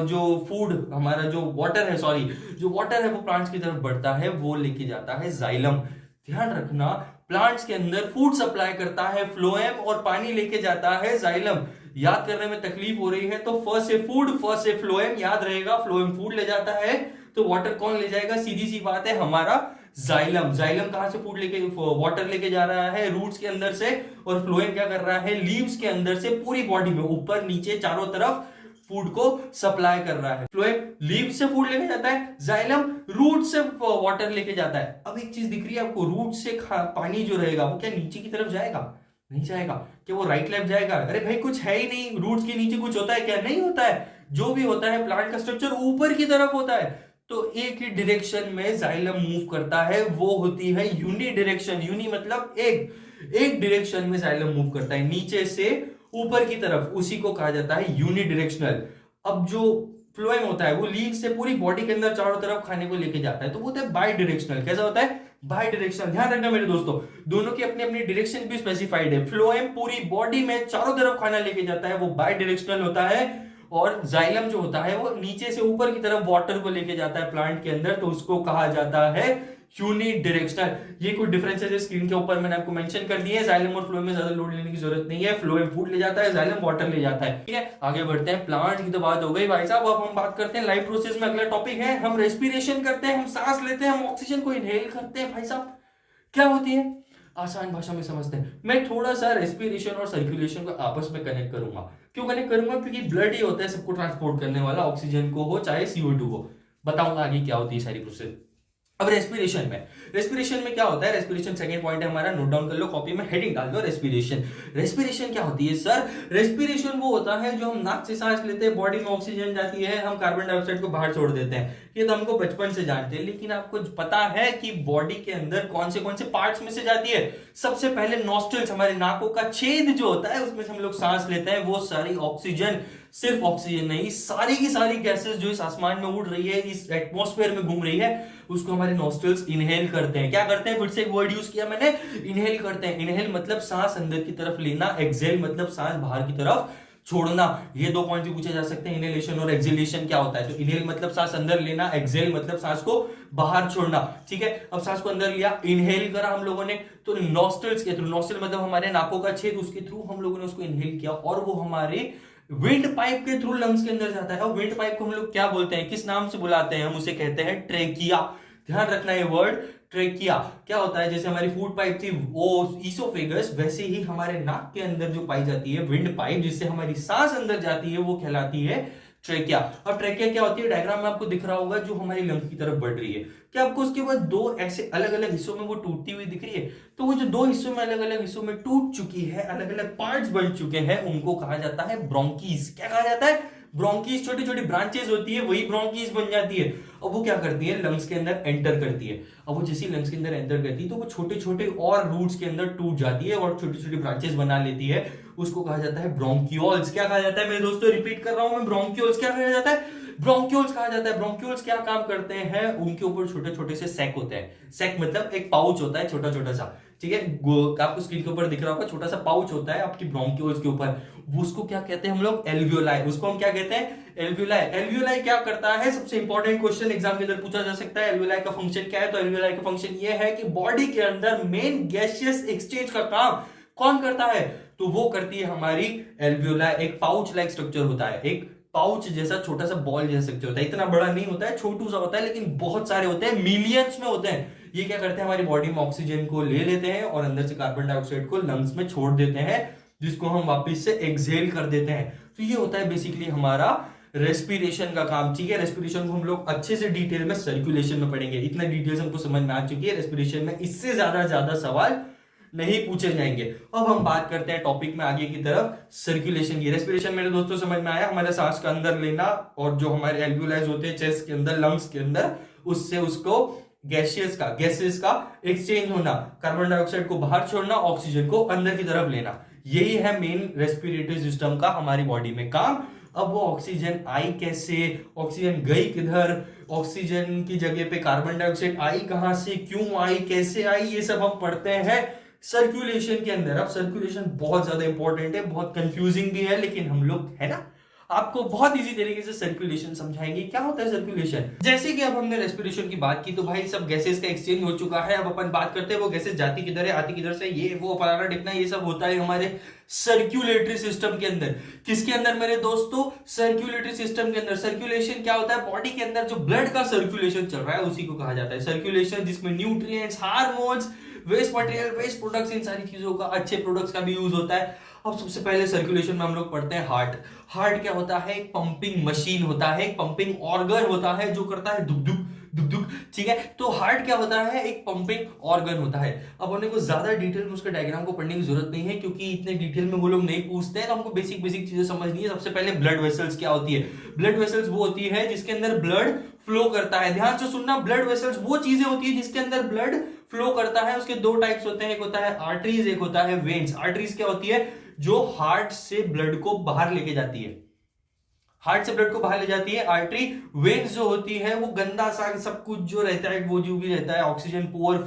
जो फूड हमारा जो वाटर है, सॉरी जो वाटर है वो प्लांट्स की तरफ बढ़ता है, वो लेके जाता है जाइलम। ध्यान रखना, प्लांट्स के अंदर फूड सप्लाई करता है फ्लोएम और पानी लेके जाता है जाइलम। याद करने में तकलीफ हो रही है तो फर्स्ट से फूड, फर्स्ट से फ्लोएम याद रहेगा। फ्लोएम फूड ले जाता है तो वाटर कौन ले जाएगा? सीधी सी बात है, हमारा जाइलम। जाइलम कहां से फूड लेके वाटर लेके जा रहा है? रूट्स के अंदर से। और फ्लोएम क्या कर रहा है? लीव्स के अंदर से पूरी बॉडी में ऊपर नीचे चारों तरफ फूड को सप्लाई कर रहा है। फ्लोएम लीव से फूड लेके जाता है, जाइलम रूट से वाटर लेके जाता है। अब एक चीज दिख रही है आपको, रूट से पानी जो रहेगा वो क्या नीचे की तरफ जाएगा? नहीं जाएगा। क्या वो राइट लेफ्ट जाएगा? अरे भाई कुछ है ही नहीं, रूट्स के नीचे कुछ होता है क्या? नहीं होता है। जो भी होता है प्लांट का स्ट्रक्चर ऊपर की तरफ होता है, तो एक ही डायरेक्शन में जाइलम मूव करता है, वो होती है यूनि डायरेक्शन। यूनि मतलब एक डायरेक्शन में जाइलम मूव करता है, नीचे से ऊपर की तरफ, उसी को कहा जाता है यूनि डायरेक्शनल। अब जो फ्लोएम होता है वो लीव से पूरी बॉडी के अंदर चारों तरफ खाने को लेके जाता है, तो वो होता है बाई डायरेक्शनल। कैसा होता है? By directional. ध्यान रखना मेरे दोस्तों, दोनों की अपनी अपनी डायरेक्शन भी स्पेसिफाइड है। फ्लोएम पूरी बॉडी में चारों तरफ खाना लेके जाता है, वो बाई डायरेक्शनल होता है। और जाइलम जो होता है वो नीचे से ऊपर की तरफ वाटर को लेके जाता है प्लांट के अंदर, तो उसको कहा जाता है यूनि डायरेक्शनल। ये कुछ डिफरेंसेस है स्क्रीन के ऊपर मैंने आपको मेंशन कर दिए। जाइलम और फ्लोएम में ज्यादा लोड लेने की जरूरत नहीं है। फ्लोएम फूड ले जाता है, जाइलम वाटर ले जाता है। ठीक है, आगे बढ़ते हैं। प्लांट की तो बात हो गई भाई साहब, अब हम बात करते हैं लाइफ प्रोसेस में। अगला टॉपिक है, हम रेस्पिरेशन करते हैं, हम सांस लेते हैं, हम ऑक्सीजन को इनहेल करते हैं। भाई साहब क्या होती है? आसान भाषा में समझते हैं। मैं थोड़ा सा रेस्पिरेशन और सर्कुलेशन को आपस में कनेक्ट करूंगा। क्यों कनेक्ट करूंगा? क्योंकि ब्लड ही होता है सबको ट्रांसपोर्ट करने वाला, ऑक्सीजन को हो चाहे CO2 हो। बताऊंगा आगे क्या होती है सारी प्रोसेस। अब रेस्पिरेशन में क्या होता है? रेस्पिरेशन सेकंड पॉइंट है हमारा, नोट डाउन कर लो, कॉपी में हेडिंग डाल दो रेस्पिरेशन क्या होती है सर? रेस्पिरेशन वो होता है जो हम नाक से सांस लेते हैं, बॉडी में ऑक्सीजन जाती है, हम कार्बन डाइऑक्साइड को बाहर छोड़ देते हैं। ये तो हमको बचपन से जानते हैं, लेकिन आपको पता है कि बॉडी के अंदर कौन से पार्ट्स में से जाती है? सबसे पहले नॉस्ट्रिल्स, हमारे नाकों का छेद जो होता है उसमें से हम लोग सांस लेते हैं। वो सारी ऑक्सीजन, सिर्फ ऑक्सीजन नहीं, सारी की सारी गैसेस जो इस आसमान में उड़ रही है, इस एटमॉस्फेयर में घूम रही है, उसको हमारे नॉस्ट्रिल्स इनहेल करते हैं। क्या करते हैं? फिर से एक वर्ड यूज किया मैंने, इनहेल करते हैं। इनहेल मतलब सांस अंदर की तरफ लेना, एक्सहेल मतलब सांस बाहर की तरफ छोड़ना। ये दो पॉइंट भी पूछे जा सकते हैं, इनहेलेशन और एक्सहेलेशन क्या होता है। तो इनहेल मतलब सांस अंदर लेना, एक्सहेल मतलब सांस को बाहर छोड़ना। ठीक है, अब सांस को अंदर लिया, इनहेल करा हम लोगों ने, तो नॉस्ट्रिल्स के थ्रू, नॉस्ट्रिल मतलब हमारे नाकों का छेद, उसके थ्रू हम लोगों ने उसको इनहेल किया और वो हमारे विंड पाइप के थ्रू लंग्स के अंदर जाता है। और विंड पाइप को हम लोग क्या बोलते हैं, किस नाम से बुलाते हैं? हम उसे कहते हैं ट्रेकिया। ध्यान रखना ये वर्ड, ट्रेकिया। क्या होता है? जैसे हमारी फूड पाइप थी वो ईसोफेगस, वैसे ही हमारे नाक के अंदर जो पाई जाती है विंड पाइप, जिससे हमारी सांस अंदर जाती है, वो कहलाती है ट्रेकिया। अब ट्रेकिया क्या होती है, डायग्राम में आपको दिख रहा होगा, जो हमारी लंग की तरफ बढ़ रही है। क्या आपको उसके बाद दो ऐसे अलग अलग हिस्सों में वो टूटती हुई दिख रही है? तो वो जो दो हिस्सों में अलग अलग हिस्सों में टूट चुकी है, अलग अलग पार्ट्स बन चुके हैं, उनको कहा जाता है ब्रोंकीज। क्या कहा जाता है? ब्रोंकीज। छोटी छोटी ब्रांचेस होती है, वही ब्रोंकीज बन जाती है। अब वो क्या करती है, लंग्स के अंदर एंटर करती है। अब वो जैसी लंग्स के अंदर एंटर करती है तो वो छोटे छोटे और रूट्स के अंदर टूट जाती है और छोटी छोटी ब्रांचेस बना लेती है। उसको कहा जाता है ब्रोंकियोल्स। क्या कहा जाता है मेरे दोस्तों, रिपीट कर रहा हूं मैं, ब्रोंकियोल्स। क्या कहा जाता है? ब्रोंक्यूल्स कहा जाता है। ब्रोंक्यूल्स क्या काम करते हैं, उनके ऊपर छोटे छोटे से सैक होते हैं। सैक मतलब एक पाउच होता है छोटा छोटा सा, ठीक है, आपको स्क्रीन के ऊपर दिख रहा होगा, छोटा सा पाउच होता है आपकी ब्रोंक्यूल्स के ऊपर। उसको क्या कहते हैं हम लोग, एल्वियोलाई। उसको हम क्या कहते हैं, एल्वियोलाई। एल्वियोलाई क्या करता है, सबसे इंपॉर्टेंट क्वेश्चन एग्जाम के अंदर पूछा जा सकता है, एल्वियोलाई का फंक्शन क्या है? तो एल्वियोलाई का फंक्शन ये है कि बॉडी के अंदर मेन गैसियस एक्सचेंज का काम कौन करता है? तो वो करती है हमारी एल्वियोलाई। एक पाउच लाइक स्ट्रक्चर होता है, एक पाउच जैसा छोटा सा बॉल जैसा स्ट्रक्चर होता है, इतना बड़ा नहीं होता है, छोटू सा होता है, लेकिन बहुत सारे होते हैं, मिलियंस में होते हैं। ये क्या करते हैं, हमारी बॉडी में ऑक्सीजन को ले लेते हैं और अंदर से कार्बन डाइऑक्साइड को लंग्स में छोड़ देते हैं, जिसको हम वापस से एक्सहेल कर देते हैं। तो ये होता है बेसिकली हमारा रेस्पिरेशन का काम, ठीक है। रेस्पिरेशन को हम लोग अच्छे से डिटेल में सर्कुलेशन में पढ़ेंगे, इतना डिटेल्स हमको समझ में आ चुकी है रेस्पिरेशन में, इससे ज्यादा सवाल नहीं पूछे जाएंगे। अब हम बात करते हैं टॉपिक में आगे की तरफ, सर्कुलेशन की। रेस्पिरेशन मेरे दोस्तों समझ में आया, हमारे सांस का अंदर लेना और जो हमारे एल्वियोलाइज होते हैं चेस्ट के अंदर, लंग्स के अंदर, उससे उसको गैसेस का एक्सचेंज होना, कार्बन डाइऑक्साइड को बाहर छोड़ना, ऑक्सीजन को अंदर की तरफ लेना, यही है मेन रेस्पिरेटरी सिस्टम का हमारी बॉडी में काम। अब वो ऑक्सीजन आई कैसे, ऑक्सीजन गई किधर, ऑक्सीजन की जगह पे कार्बन डाइऑक्साइड आई कहां से, क्यों आई, कैसे आई, ये सब हम पढ़ते हैं सर्कुलेशन के अंदर। अब सर्कुलेशन बहुत ज्यादा इंपॉर्टेंट है, बहुत कंफ्यूजिंग भी है, लेकिन हम लोग है ना आपको बहुत इजी तरीके से सर्कुलेशन समझाएंगे। क्या होता है सर्कुलेशन? जैसे कि अब हमने रेस्पिरेशन की बात की तो भाई सब गैसेस का एक्सचेंज हो चुका है। अब अपन बात करते हैं वो गैसेस जाती किधर है, आती किधर से, ये वो फलाना ढिकना, ये सब होता है हमारे सर्कुलेटरी सिस्टम के अंदर। किसके अंदर मेरे दोस्तों? सर्कुलेटरी सिस्टम के अंदर। सर्कुलेशन क्या होता है? बॉडी के अंदर जो ब्लड का सर्कुलेशन चल रहा है उसी को कहा जाता है सर्कुलेशन, जिसमें nutrients, hormones, waste material, waste products, इन सारी चीजों का, अच्छे प्रोडक्ट्स का भी यूज होता है। अब सबसे पहले सर्कुलेशन में हम लोग पढ़ते हैं हार्ट। हार्ट क्या होता है? एक पंपिंग मशीन होता है, एक पंपिंग ऑर्गन होता है जो करता है दुक दुक दुक दुक, ठीक है। तो हार्ट क्या होता है? एक पंपिंग ऑर्गन होता है। अब हमने को ज्यादा डिटेल में उसके डायग्राम को पढ़ने की जरूरत नहीं है, क्योंकि इतने डिटेल में वो लोग नहीं पूछते हैं, तो हमको बेसिक बेसिक चीजें समझनी है। सबसे पहले ब्लड वेसल्स क्या होती है? ब्लड वेसल्स वो होती है जिसके अंदर ब्लड फ्लो करता है। ध्यान से सुनना, ब्लड वेसल्स वो चीजें होती है जिसके अंदर ब्लड फ्लो करता है। उसके दो टाइप्स होते हैं, एक होता है आर्टरीज, एक होता है वेन्स। आर्टरीज क्या होती है? जो हार्ट से ब्लड को बाहर लेके जाती है, हार्ट से ब्लड को बाहर ले जाती है आर्टरी। वेन्स जो होती है वो गंदा सा सब कुछ जो रहता है, वो जो भी रहता है ऑक्सीजन पुअर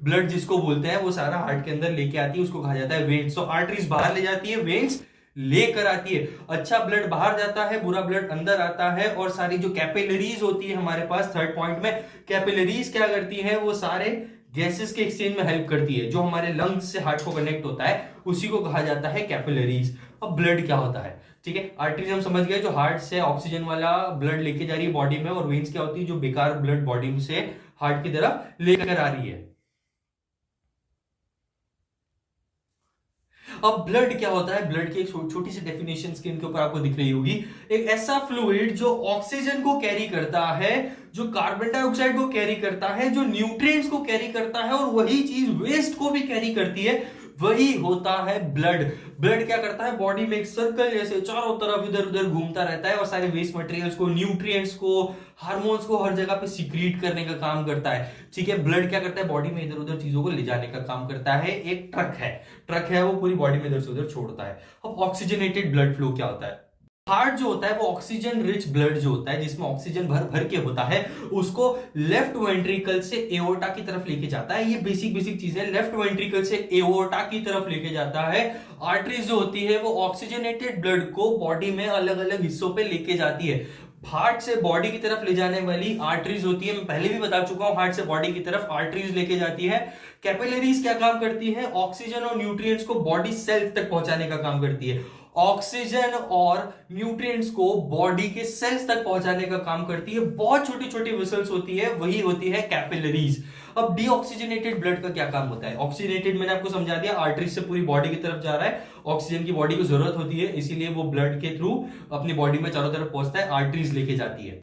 ब्लड जिसको बोलते हैं, वो सारा हार्ट के अंदर लेके आती है, उसको कहा जाता है वेन्स। तो आर्टरीज बाहर ले जाती है, वेन्स लेकर आती है। अच्छा ब्लड बाहर जाता है, बुरा ब्लड अंदर आता है। और सारी जो कैपिलरीज होती है हमारे पास, थर्ड पॉइंट में, कैपिलरीज क्या करती है? वो सारे गैसेस के एक्सचेंज में हेल्प करती है। जो हमारे लंग्स से हार्ट को कनेक्ट होता है उसी को कहा जाता है कैपिलरीज। अब ब्लड क्या होता है? ठीक है, आर्टरीज हम समझ गए, जो हार्ट से ऑक्सीजन वाला ब्लड लेके जा रही है बॉडी में। और वेन्स क्या होती है? जो बेकार ब्लड बॉडी से हार्ट की तरफ लेकर आ रही है। अब ब्लड क्या होता है? ब्लड की एक छोटी सी डेफिनेशन स्क्रीन के ऊपर आपको दिख रही होगी। एक ऐसा फ्लूइड जो ऑक्सीजन को कैरी करता है, जो कार्बन डाइऑक्साइड को कैरी करता है, जो न्यूट्रिएंट्स को कैरी करता है, और वही चीज वेस्ट को भी कैरी करती है, वही होता है ब्लड। ब्लड क्या करता है? बॉडी में एक सर्कल जैसे चारों तरफ इधर उधर घूमता रहता है और सारे वेस्ट मटेरियल्स को, न्यूट्रिएंट्स को, हार्मोन्स को हर जगह पे सीक्रेट करने का काम करता है। ठीक है, ब्लड क्या करता है? बॉडी में इधर उधर चीजों को ले जाने का काम करता है। एक ट्रक है, वो पूरी बॉडी में इधर से उधर छोड़ता है। अब ऑक्सीजनेटेड ब्लड फ्लो क्या होता है? हार्ट जो होता है वो ऑक्सीजन रिच ब्लड जो होता है, जिसमें ऑक्सीजन भर भर के होता है, उसको लेफ्ट वेंट्रिकल से एओर्टा की तरफ लेके जाता है। ये बेसिक चीज है, लेफ्ट वेंट्रिकल से एओर्टा की तरफ लेके जाता है। आर्टरीज जो होती है वो ऑक्सीजनेटेड ब्लड को बॉडी में अलग अलग हिस्सों पे लेके जाती है। हार्ट से बॉडी की तरफ ले जाने वाली आर्टरीज होती है, मैं पहले भी बता चुका हूं, हार्ट से बॉडी की तरफ आर्टरीज लेके जाती है। कैपिलरीज क्या काम करती है? ऑक्सीजन और न्यूट्रिएंट्स को बॉडी सेल्स तक पहुंचाने का काम करती है। ऑक्सीजन और न्यूट्रिएंट्स को बॉडी के सेल्स तक पहुंचाने का काम करती है। बहुत छोटी छोटी वेसल्स होती है, वही होती है कैपिलरीज। अब डीऑक्सीजनेटेड ब्लड का क्या काम होता है? ऑक्सीजनेटेड मैंने आपको समझा दिया, आर्टरी से पूरी बॉडी की तरफ जा रहा है, ऑक्सीजन की बॉडी को जरूरत होती है, इसीलिए वो ब्लड के थ्रू अपनी बॉडी में चारों तरफ पहुंचता है, आर्टरीज लेके जाती है।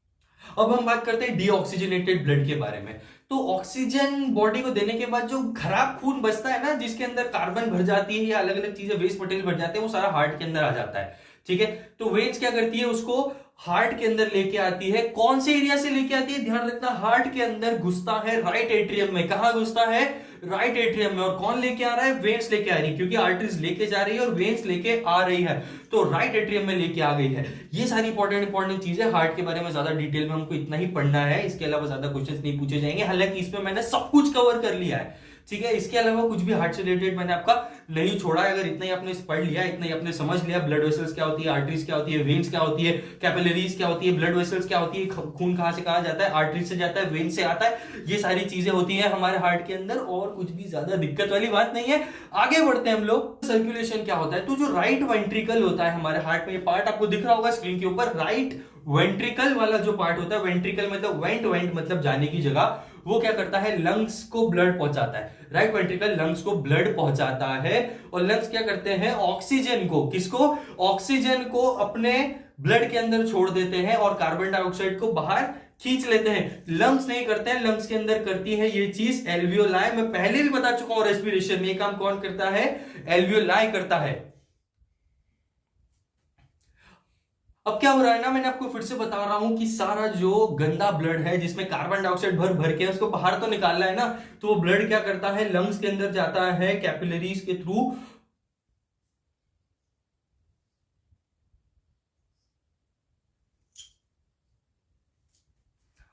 अब हम बात करते हैं डीऑक्सीजनेटेड ब्लड के बारे में। तो ऑक्सीजन बॉडी को देने के बाद जो खराब खून बचता है ना, जिसके अंदर कार्बन भर जाती है या अलग अलग चीजें वेस्ट मटेरियल भर जाते हैं, वो सारा हार्ट के अंदर आ जाता है। ठीक है, तो वेन्स क्या करती है, उसको हार्ट के अंदर लेके आती है। कौन से एरिया से लेके आती है? ध्यान रखना, हार्ट के अंदर घुसता है राइट एट्रियम में। कहां घुसता है? राइट एट्रियम में। और कौन लेके आ रहा है? वेन्स लेके आ रही है, क्योंकि आर्टरीज लेके जा रही है और वेन्स लेके आ रही है, तो राइट एट्रियम में लेके आ गई है। ये सारी इंपॉर्टेंट चीजें, हार्ट के बारे में ज्यादा डिटेल में हमको इतना ही पढ़ना है, इसके अलावा ज्यादा क्वेश्चंस नहीं पूछे जाएंगे। हालांकि इसमें मैंने सब कुछ कवर कर लिया है, ठीक है, इसके अलावा कुछ भी हार्ट से रिलेटेड मैंने आपका नहीं छोड़ा है। अगर इतना ही आपने पढ़ लिया, इतना ही आपने समझ लिया, ब्लड वेसल्स क्या होती है, आर्टरीज क्या होती है, वेन्स क्या होती है, कैपिलरीज क्या होती है, ब्लड वेसल्स क्या होती है, खून कहां से कहां जाता है, आर्टरीज से जाता है, वेन से आता है, ये सारी चीजें होती है हमारे हार्ट के अंदर, और कुछ भी ज्यादा दिक्कत वाली बात नहीं है। आगे बढ़ते हैं हम लोग। सर्कुलेशन क्या होता है? तो जो राइट वेंट्रिकल होता है हमारे हार्ट में, ये पार्ट आपको दिख रहा होगा स्क्रीन के ऊपर, राइट वेंट्रिकल वाला जो पार्ट होता है, वेंट्रिकल मतलब वेंट मतलब जाने की जगह, वो क्या करता है? लंग्स को ब्लड पहुंचाता है। राइट वेंट्रिकल लंग्स को ब्लड पहुंचाता है, और लंग्स क्या करते हैं? ऑक्सीजन को, किसको? ऑक्सीजन को अपने ब्लड के अंदर छोड़ देते हैं और कार्बन डाइऑक्साइड को बाहर खींच लेते हैं। लंग्स नहीं करते हैं, लंग्स के अंदर करती है ये चीज एल्वियोलाई। मैं पहले भी बता चुका हूं, रेस्पिरेशन में ये काम कौन करता है? एल्वियोलाई करता है। अब क्या हो रहा है ना, मैंने आपको फिर से बता रहा हूं कि सारा जो गंदा ब्लड है, जिसमें कार्बन डाइऑक्साइड भर भर के उसको बाहर तो निकालना है ना, तो वो ब्लड क्या करता है? लंग्स के अंदर जाता है कैपिलरीज के थ्रू।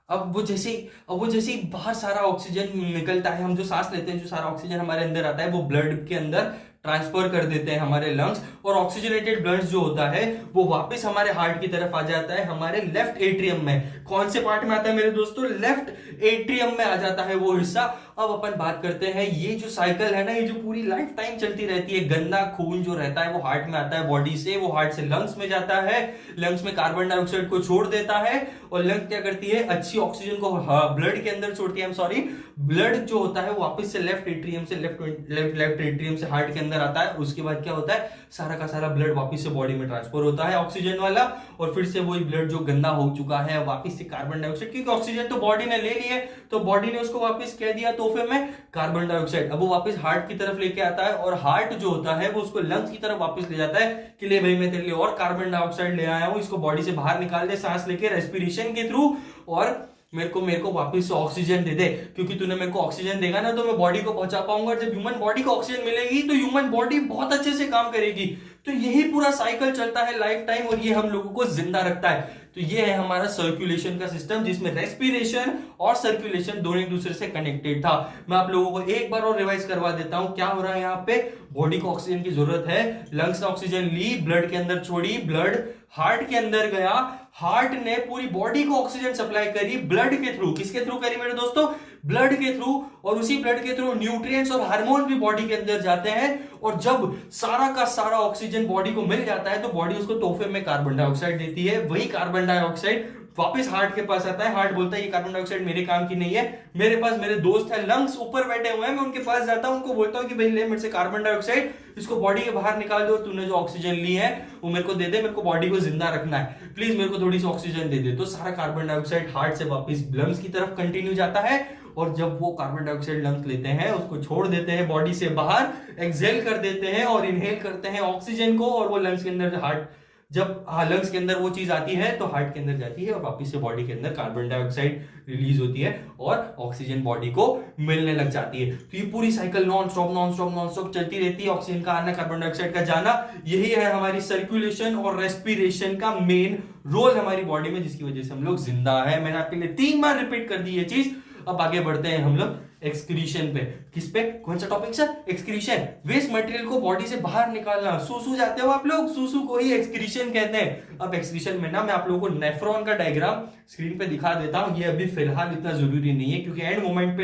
अब वो जैसे बाहर सारा ऑक्सीजन निकलता है, हम जो सांस लेते हैं, जो सारा ऑक्सीजन हमारे अंदर आता है, वो ब्लड के अंदर ट्रांसफर कर देते हैं हमारे लंग्स, और ऑक्सीजनेटेड ब्लड जो होता है वो वापस हमारे हार्ट की तरफ आ जाता है, हमारे लेफ्ट एट्रियम में। कौन से पार्ट में आता है मेरे दोस्तों? लेफ्ट एट्रियम में आ जाता है वो हिस्सा। अब अपन बात करते हैं, ये जो साइकिल है ना, ये जो पूरी लाइफ टाइम चलती रहती है, गंदा खून जो रहता है वो हार्ट में आता है बॉडी से, वो हार्ट से लंग्स में जाता है, लंग्स में कार्बन डाइऑक्साइड को छोड़ देता है, और लंग्स क्या करती है? अच्छी ऑक्सीजन को ब्लड के अंदर छोड़ती है। सॉरी, ब्लड जो होता है वो वापस से लेफ्ट एट्रियम से लेफ्ट एट्रियम से हार्ट के अंदर आता है। उसके बाद क्या होता है? सारा का सारा ब्लड वापस से बॉडी में ट्रांसफर होता है, ऑक्सीजन वाला, और फिर से वही ब्लड जो गंदा हो चुका है वापस से कार्बन डाइऑक्साइड, क्योंकि ऑक्सीजन तो बॉडी ने ले ली है, तो बॉडी ने उसको वापस कह दिया तोहफे में कार्बन डाइऑक्साइड। अब वो वापस हार्ट की तरफ लेके आता है, और हार्ट जो होता है वो उसको लंग्स की तरफ वापस ले जाता है कि ले भाई, मैं तेरे लिए और कार्बन डाइऑक्साइड ले आया हूं, इसको बॉडी से बाहर निकाल दे सांस लेके, रेस्पिरेशन के थ्रू, और मेरे को वापस से ऑक्सीजन दे दे, क्योंकि तूने मेरे को ऑक्सीजन देगा ना तो मैं बॉडी को पहुंचा पाऊंगा। जब ह्यूमन बॉडी को ऑक्सीजन मिलेगी तो ह्यूमन बॉडी बहुत अच्छे से काम करेगी। तो यही पूरा साइकिल चलता है लाइफ टाइम, और ये हम लोगों को जिंदा रखता है। तो ये है हमारा सर्कुलेशन का सिस्टम, जिसमें रेस्पिरेशन और सर्कुलेशन दोनों एक दूसरे से कनेक्टेड था। मैं आप लोगों को एक बार और रिवाइज करवा देता हूं, क्या हो रहा है यहाँ पे? बॉडी को ऑक्सीजन की जरूरत है, लंग्स ने ऑक्सीजन ली, ब्लड के अंदर छोड़ी, ब्लड हार्ट के अंदर गया, हार्ट ने पूरी बॉडी को ऑक्सीजन सप्लाई करी ब्लड के थ्रू। किसके थ्रू करी मेरे दोस्तों? ब्लड के थ्रू। और उसी ब्लड के थ्रू न्यूट्रिएंट्स और हार्मोन भी बॉडी के अंदर जाते हैं, और जब सारा का सारा ऑक्सीजन बॉडी को मिल जाता है तो बॉडी उसको तोहफे में कार्बन डाइऑक्साइड देती है। वही कार्बन डाइऑक्साइड वापस हार्ट के पास आता है। हार्ट बोलता है ये कार्बन डाइऑक्साइड मेरे काम की नहीं है, मेरे पास मेरे दोस्त है लंग्स ऊपर बैठे हुए हैं, मैं उनके पास जाता हूं, उनको बोलता हूं कि भाई ले मेरे से कार्बन डाइऑक्साइड, इसको बॉडी के बाहर निकाल दो, तूने जो ऑक्सीजन ली है वो मेरे को दे दे, मेरे को बॉडी को जिंदा रखना है, प्लीज मेरे को थोड़ी सी ऑक्सीजन दे दे। तो सारा कार्बन डाइऑक्साइड हार्ट से वापस लंग्स की तरफ कंटिन्यू जाता है, और जब वो कार्बन डाइऑक्साइड लंग्स लेते हैं उसको छोड़ देते हैं बॉडी से बाहर, एक्सहेल कर देते हैं और इनहेल करते हैं ऑक्सीजन को, और वो लंग्स के अंदर हार्ट, जब लंग्स के अंदर वो चीज आती है तो हार्ट के अंदर जाती है, और वापस से बॉडी के अंदर कार्बन डाइऑक्साइड रिलीज होती है और ऑक्सीजन बॉडी को मिलने लग जाती है। तो ये पूरी साइकिल नॉन स्टॉप चलती रहती है, ऑक्सीजन का आना, कार्बन डाइऑक्साइड का जाना। यही है हमारी सर्कुलेशन और रेस्पिरेशन का मेन रोल हमारी बॉडी में, जिसकी वजह से हम लोग जिंदा है। मैंने आपके लिए 3 बार रिपीट कर दी ये चीज। अब आगे बढ़ते हैं हम लोग एक्सक्रीशन पे। किस पे? कौन सा topic sir? Excretion, waste material को बॉडी से बाहर निकालना। सूसू जाते हो आप लोग, सूसू को ही एक्सक्रीशन कहते हैं। अब एक्सक्रीशन में ना मैं आप लोगों को नेफ्रॉन का डायग्राम स्क्रीन पे दिखा देता हूं। ये अभी फिलहाल इतना जरूरी नहीं है, क्योंकि एंड मोमेंट पे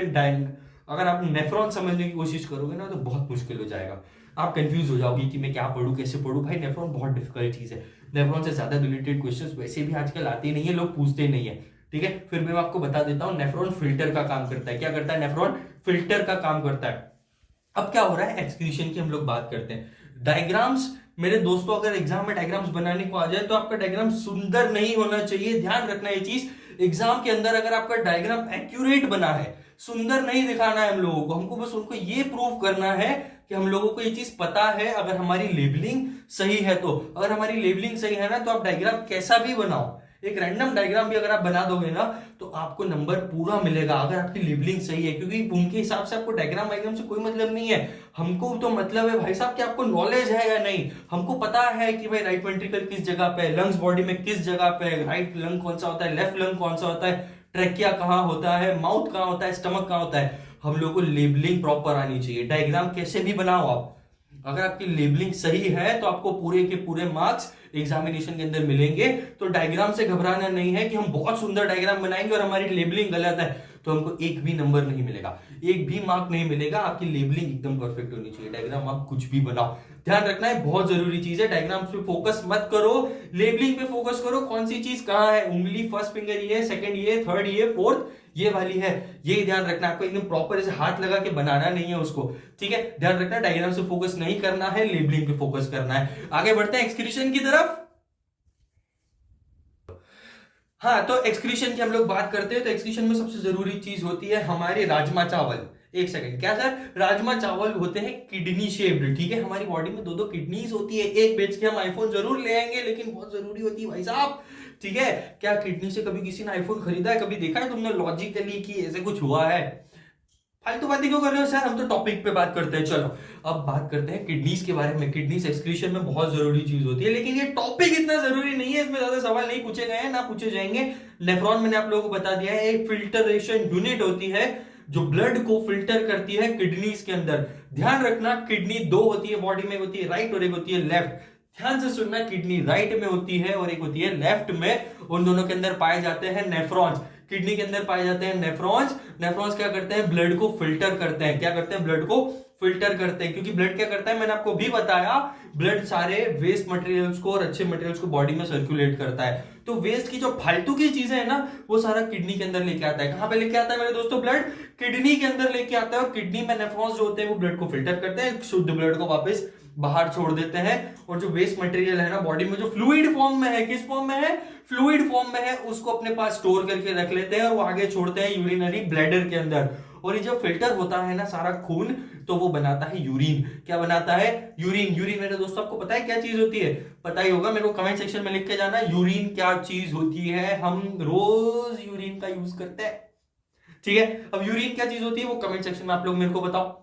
अगर आप नेफ्रॉन समझने की कोशिश करोगे ना तो बहुत मुश्किल हो जाएगा, आप कंफ्यूज हो जाओगे कि मैं क्या पढ़ूं, कैसे पढ़ूं। भाई नेफ्रॉन बहुत डिफिकल्ट चीज है, नेफ्रॉन से ज्यादा रिलेटेड क्वेश्चंस वैसे भी आजकल आते नहीं है, लोग पूछते नहीं है। ठीक है, फिर मैं आपको बता देता हूं नेफ्रॉन फिल्टर का काम करता है। क्या करता है? नेफ्रॉन फिल्टर का काम करता है। अब क्या हो रहा है, एक्सक्रीशन की हम लोग बात करते हैं। डायग्राम्स मेरे दोस्तों, अगर एग्जाम में डायग्राम्स बनाने को आ जाए तो आपका डायग्राम सुंदर नहीं होना चाहिए, ध्यान रखना ये चीज। एग्जाम के अंदर अगर आपका डायग्राम एक्यूरेट बना है, सुंदर नहीं दिखाना है हम लोगों को, हमको बस उनको ये प्रूव करना है कि हम लोगों को ये चीज पता है। अगर हमारी लेबलिंग सही है तो, अगर हमारी लेबलिंग सही है ना, तो आप डायग्राम कैसा भी बनाओ, एक रैंडम डायग्राम भी अगर आप बना दोगे ना, तो आपको नंबर पूरा मिलेगा अगर आपकी लेबलिंग सही है। क्योंकि उनके हिसाब से आपको डायग्राम वायग्राम से कोई मतलब नहीं है, हमको तो मतलब है भाई साहब कि आपको नॉलेज है या नहीं। हमको पता है कि भाई राइट वेंट्रिकल किस जगह पे है, लंग्स बॉडी में किस जगह पे है, राइट लंग कौन सा होता है, लेफ्ट लंग कौन सा होता है, ट्रेकिया कहाँ होता है, माउथ कहाँ होता है, स्टमक कहाँ होता है। हम लोग को लेबलिंग प्रॉपर आनी चाहिए। डायग्राम कैसे भी बनाओ आप, अगर आपकी लेबलिंग सही है तो आपको पूरे के पूरे मार्क्स एग्जामिनेशन के अंदर मिलेंगे। तो डायग्राम से घबराना नहीं है कि हम बहुत सुंदर डायग्राम बनाएंगे और हमारी लेबलिंग गलत है तो हमको एक भी नंबर नहीं मिलेगा, एक भी मार्क नहीं मिलेगा। आपकी लेबलिंग एकदम परफेक्ट होनी चाहिए। डायग्राम आप कुछ भी बनाओ, ध्यान रखना है, बहुत जरूरी चीज है। डायग्राम पे फोकस मत करो, लेबलिंग पे फोकस करो। कौन सी चीज कहां है, उंगली फर्स्ट फिंगर ये, सेकंड ये, थर्ड ये, फोर्थ ये वाली है, ये ध्यान रखना। आपको एकदम प्रॉपर ऐसे हाथ लगा के बनाना नहीं है उसको, ठीक है। ध्यान रखना, डायग्राम से फोकस नहीं करना है, लेबलिंग पे फोकस करना है। आगे बढ़ते हैं एक्सक्रीशन की तरफ। हाँ, तो एक्सक्रीशन की हम लोग बात करते हैं तो एक्सक्रीशन में सबसे जरूरी चीज होती है हमारे राजमा चावल। एक सेकंड, क्या सर? राजमा चावल होते हैं किडनी शेप्ड, ठीक है। हमारी बॉडी में दो दो किडनीज होती है, एक बेच के हम आईफोन जरूर ले आएंगे, लेकिन बहुत जरूरी होती है भाई साहब, ठीक है। क्या किडनी से कभी किसी ने आईफोन खरीदा है? कभी देखा है तुमने लॉजिकली कि ऐसे कुछ हुआ है? फालतू बातें क्यों कर रहे हो सर, हम तो टॉपिक पे बात करते हैं। चलो अब बात करते हैं किडनीज के बारे में। किडनीज एक्सक्रीशन में बहुत जरूरी चीज होती है, लेकिन ये टॉपिक इतना जरूरी नहीं है, इसमें ज्यादा सवाल नहीं पूछे गए हैं, ना पूछे जाएंगे। नेफ्रॉन मैंने आप लोगों को बता दिया है, एक फिल्टरेशन यूनिट होती है जो ब्लड को फिल्टर करती है किडनीज के अंदर। ध्यान रखना, किडनी दो होती है बॉडी में, होती है राइट और एक होती है लेफ्ट। ध्यान से सुनना, किडनी राइट में होती है और एक होती है लेफ्ट में। उन दोनों के अंदर पाए जाते हैं नेफ्रॉन्स। किडनी के अंदर पाए जाते हैं नेफ्रॉन्स। नेफ्रॉन्स क्या करते हैं? ब्लड को फिल्टर करते हैं। क्या करते हैं? ब्लड को फिल्टर करते हैं। क्योंकि ब्लड क्या करता है, मैंने आपको भी बताया, ब्लड सारे वेस्ट मटेरियल्स को और अच्छे मटेरियल्स को बॉडी में सर्कुलेट करता है। तो वेस्ट की जो फालतू की चीजें है ना, वो सारा किडनी के अंदर लेके आता है। कहां पे लेके आता है मेरे दोस्तों? ब्लड किडनी के अंदर लेके आता है। और किडनी में नेफ्रॉन्स जो होते हैं वो ब्लड को फिल्टर करते हैं, शुद्ध ब्लड को वापस बाहर छोड़ देते हैं। और जो वेस्ट मटेरियल है ना बॉडी में, जो फ्लूइड फॉर्म में है, किस फॉर्म में है? फ्लूइड फॉर्म में है, उसको अपने पास स्टोर करके रख लेते हैं और वो आगे छोड़ते हैं यूरिनरी ब्लैडर के अंदर। और ये जब फिल्टर होता है ना सारा खून, तो वो बनाता है यूरिन। क्या बनाता है? यूरिन। यूरिन मेरे दोस्तों आपको पता है क्या चीज होती है? पता ही होगा, मेरे को कमेंट सेक्शन में लिख के जाना यूरिन क्या चीज होती है। हम रोज यूरिन का यूज करते हैं, ठीक है। अब यूरिन क्या चीज होती है वो कमेंट सेक्शन में आप लोग मेरे को बताओ,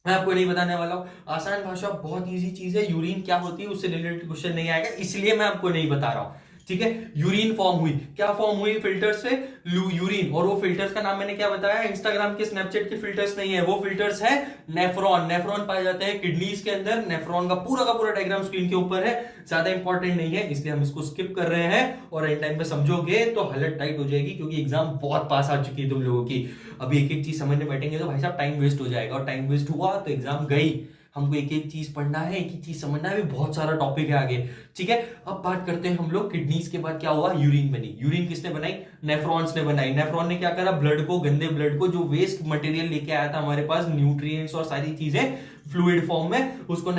मैं आपको नहीं बताने वाला हूं। आसान भाषा, बहुत इजी चीज है। यूरिन क्या होती है उससे रिलेटेड क्वेश्चन नहीं आएगा, इसलिए मैं आपको नहीं बता रहा हूं, ठीक है। यूरिन फॉर्म हुई, क्या फॉर्म हुई? फिल्टर्स से यूरिन। और वो फिल्टर्स का नाम मैंने क्या बताया? इंस्टाग्राम के स्नैपचैट के फिल्टर्स नहीं है, वो फिल्टर्स है नेफ्रॉन। नेफ्रॉन पाए जाते हैं किडनीज के अंदर। नेफ्रॉन का पूरा डायग्राम स्क्रीन के ऊपर है, ज्यादा इंपॉर्टेंट नहीं है, इसलिए हम इसको स्किप कर रहे हैं। और एंड टाइम पे समझोगे तो हालत टाइट हो जाएगी, क्योंकि एग्जाम बहुत पास आ चुकी है तुम लोगों की। अभी एक एक चीज समझने बैठेंगे तो भाई साहब टाइम वेस्ट हो जाएगा, और टाइम वेस्ट हुआ तो एग्जाम गई। हमको एक एक चीज पढ़ना है, एक एक चीज समझना है, भी बहुत सारा टॉपिक है आगे, ठीक है। अब बात करते हैं हम लोग किडनीज के बाद क्या हुआ? यूरिन बनी। यूरिन किसने बनाई? नेफ्रॉन्स ने बनाई। नेफ्रॉन ने क्या करा? ब्लड को, गंदे ब्लड को, जो वेस्ट मटेरियल लेके आया था हमारे पास, न्यूट्रिएंट्स और सारी चीजें फ्लूइड फॉर्म में, उसको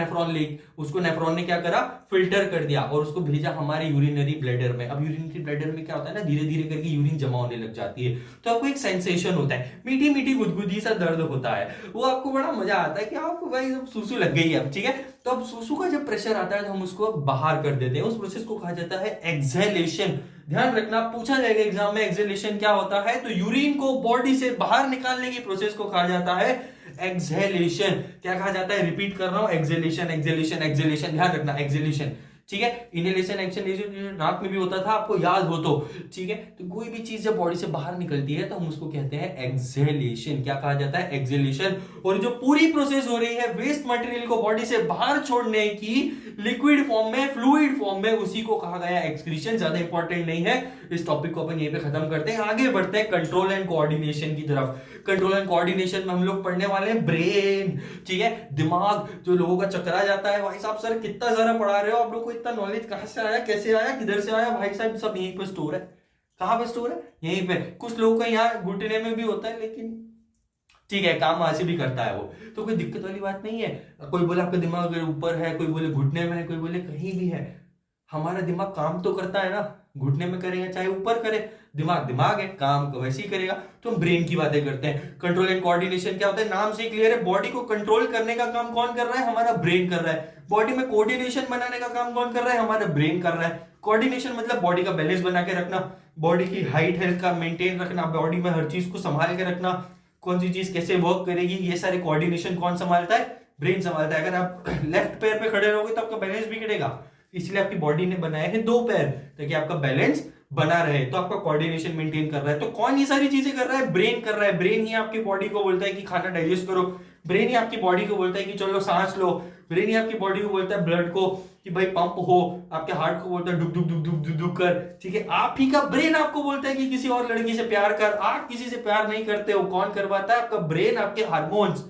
नेफ्रॉन ने क्या करा? फिल्टर कर दिया और उसको भेजा हमारे यूरिनरी ब्लैडर में। अब यूरिनरी ब्लैडर में क्या होता है ना, धीरे धीरे करके यूरिन जमा होने लग जाती है, तो आपको एक सेंसेशन होता है, मीठी मीठी गुदगुदी सा दर्द होता है। वो आपको बड़ा मजा आता है कि आपको भाई सुसु लग गई है, ठीक है। तो अब सुसु का जब प्रेशर आता है तो हम उसको बाहर कर देते हैं। उस प्रोसेस को कहा जाता है एक्सहेलेशन। ध्यान रखना, पूछा जाएगा एग्जाम में एक्सहेलेशन क्या होता है, तो यूरिन को बॉडी से बाहर निकालने की प्रोसेस को कहा जाता है एक्सहेलेशन। क्या कहा जाता है? रिपीट कर रहा हूं, एक्सहेलेशन एक्सहेलेशन एक्सहेलेशन। ध्यान रखना, एक्सहेलेशन, ठीक है। इनहेलेशन एक्सहेलेशन नाक में भी होता था, आपको याद हो तो, ठीक है। तो कोई भी चीज जब बॉडी से बाहर निकलती है तो हम उसको कहते हैं एक्सहेलेशन। क्या कहा जाता है? एक्सहेलेशन। और जो पूरी प्रोसेस हो रही है वेस्ट मटेरियल को बॉडी से बाहर छोड़ने की, लिक्विड फॉर्म में, फ्लूइड फॉर्म में, उसी को कहा गया एक्सक्रीशन। ज्यादा इंपॉर्टेंट नहीं है, इस टॉपिक को अपन यहीं पे खत्म करते हैं। आगे बढ़ते हैं कंट्रोल एंड कोऑर्डिनेशन की तरफ। कंट्रोल एंड कोऑर्डिनेशन में हम लोग पढ़ने वाले हैं ब्रेन, ठीक है, दिमाग, जो लोगों का चकरा जाता है। भाई साहब सर कितना सारा पढ़ा रहे हो, आप लोग को इतना नॉलेज कहां से आया, कैसे आया, किधर से आया? भाई साहब सब यहीं पर स्टोर है, कहाँ पे स्टोर है? यहीं पे। कुछ लोगों का यहाँ घुटने में भी होता है, लेकिन ठीक है, काम वहां से भी करता है वो, तो कोई दिक्कत वाली बात नहीं है। कोई बोले आपका दिमाग अगर ऊपर है, कोई बोले घुटने में है, कोई बोले कहीं भी है, हमारा दिमाग काम तो करता है ना, घुटने में करेगा चाहे ऊपर करे, दिमाग दिमाग है, काम को वैसे ही करेगा। तो हम ब्रेन की बातें करते हैं। कंट्रोल एंड कोऑर्डिनेशन क्या होता है, नाम से क्लियर है, बॉडी को कंट्रोल करने का काम कौन कर रहा है? हमारा ब्रेन कर रहा है। बॉडी में कोऑर्डिनेशन बनाने का काम कौन कर रहा है? हमारा ब्रेन कर रहा है। कोऑर्डिनेशन मतलब बॉडी का बैलेंस बना के रखना, बॉडी की हाइट हेल्थ का मेंटेन रखना, बॉडी में हर चीज को संभाल के रखना, कौन सी चीज कैसे वर्क करेगी, ये सारे कोऑर्डिनेशन कौन संभालता है? ब्रेन संभालता है। अगर आप लेफ्ट पैर पे खड़े रहोगे तो आपका बैलेंस बिगड़ेगा, इसलिए आपकी बॉडी ने बनाए हैं दो पैर ताकि आपका बैलेंस बना रहे, तो आपका कोऑर्डिनेशन मेंटेन कर रहा है। तो कौन ये सारी चीजें कर रहा है? ब्रेन कर रहा है। ब्रेन ही आपकी बॉडी को बोलता है कि खाना डाइजेस्ट करो, ब्रेन ही आपकी बॉडी को बोलता है कि चलो सांस लो, ब्रेन ही आपकी बॉडी को बोलता है ब्लड को कि भाई पंप हो, आपके हार्ट को बोलता है डुक डुक डुक डुक डुक डुक कर, ठीक है। आप ही का ब्रेन आपको बोलता है कि किसी और लड़की से प्यार कर, आप किसी से प्यार नहीं करते हो, कौन करवाता है? आपका ब्रेन, आपके हार्मोन्स।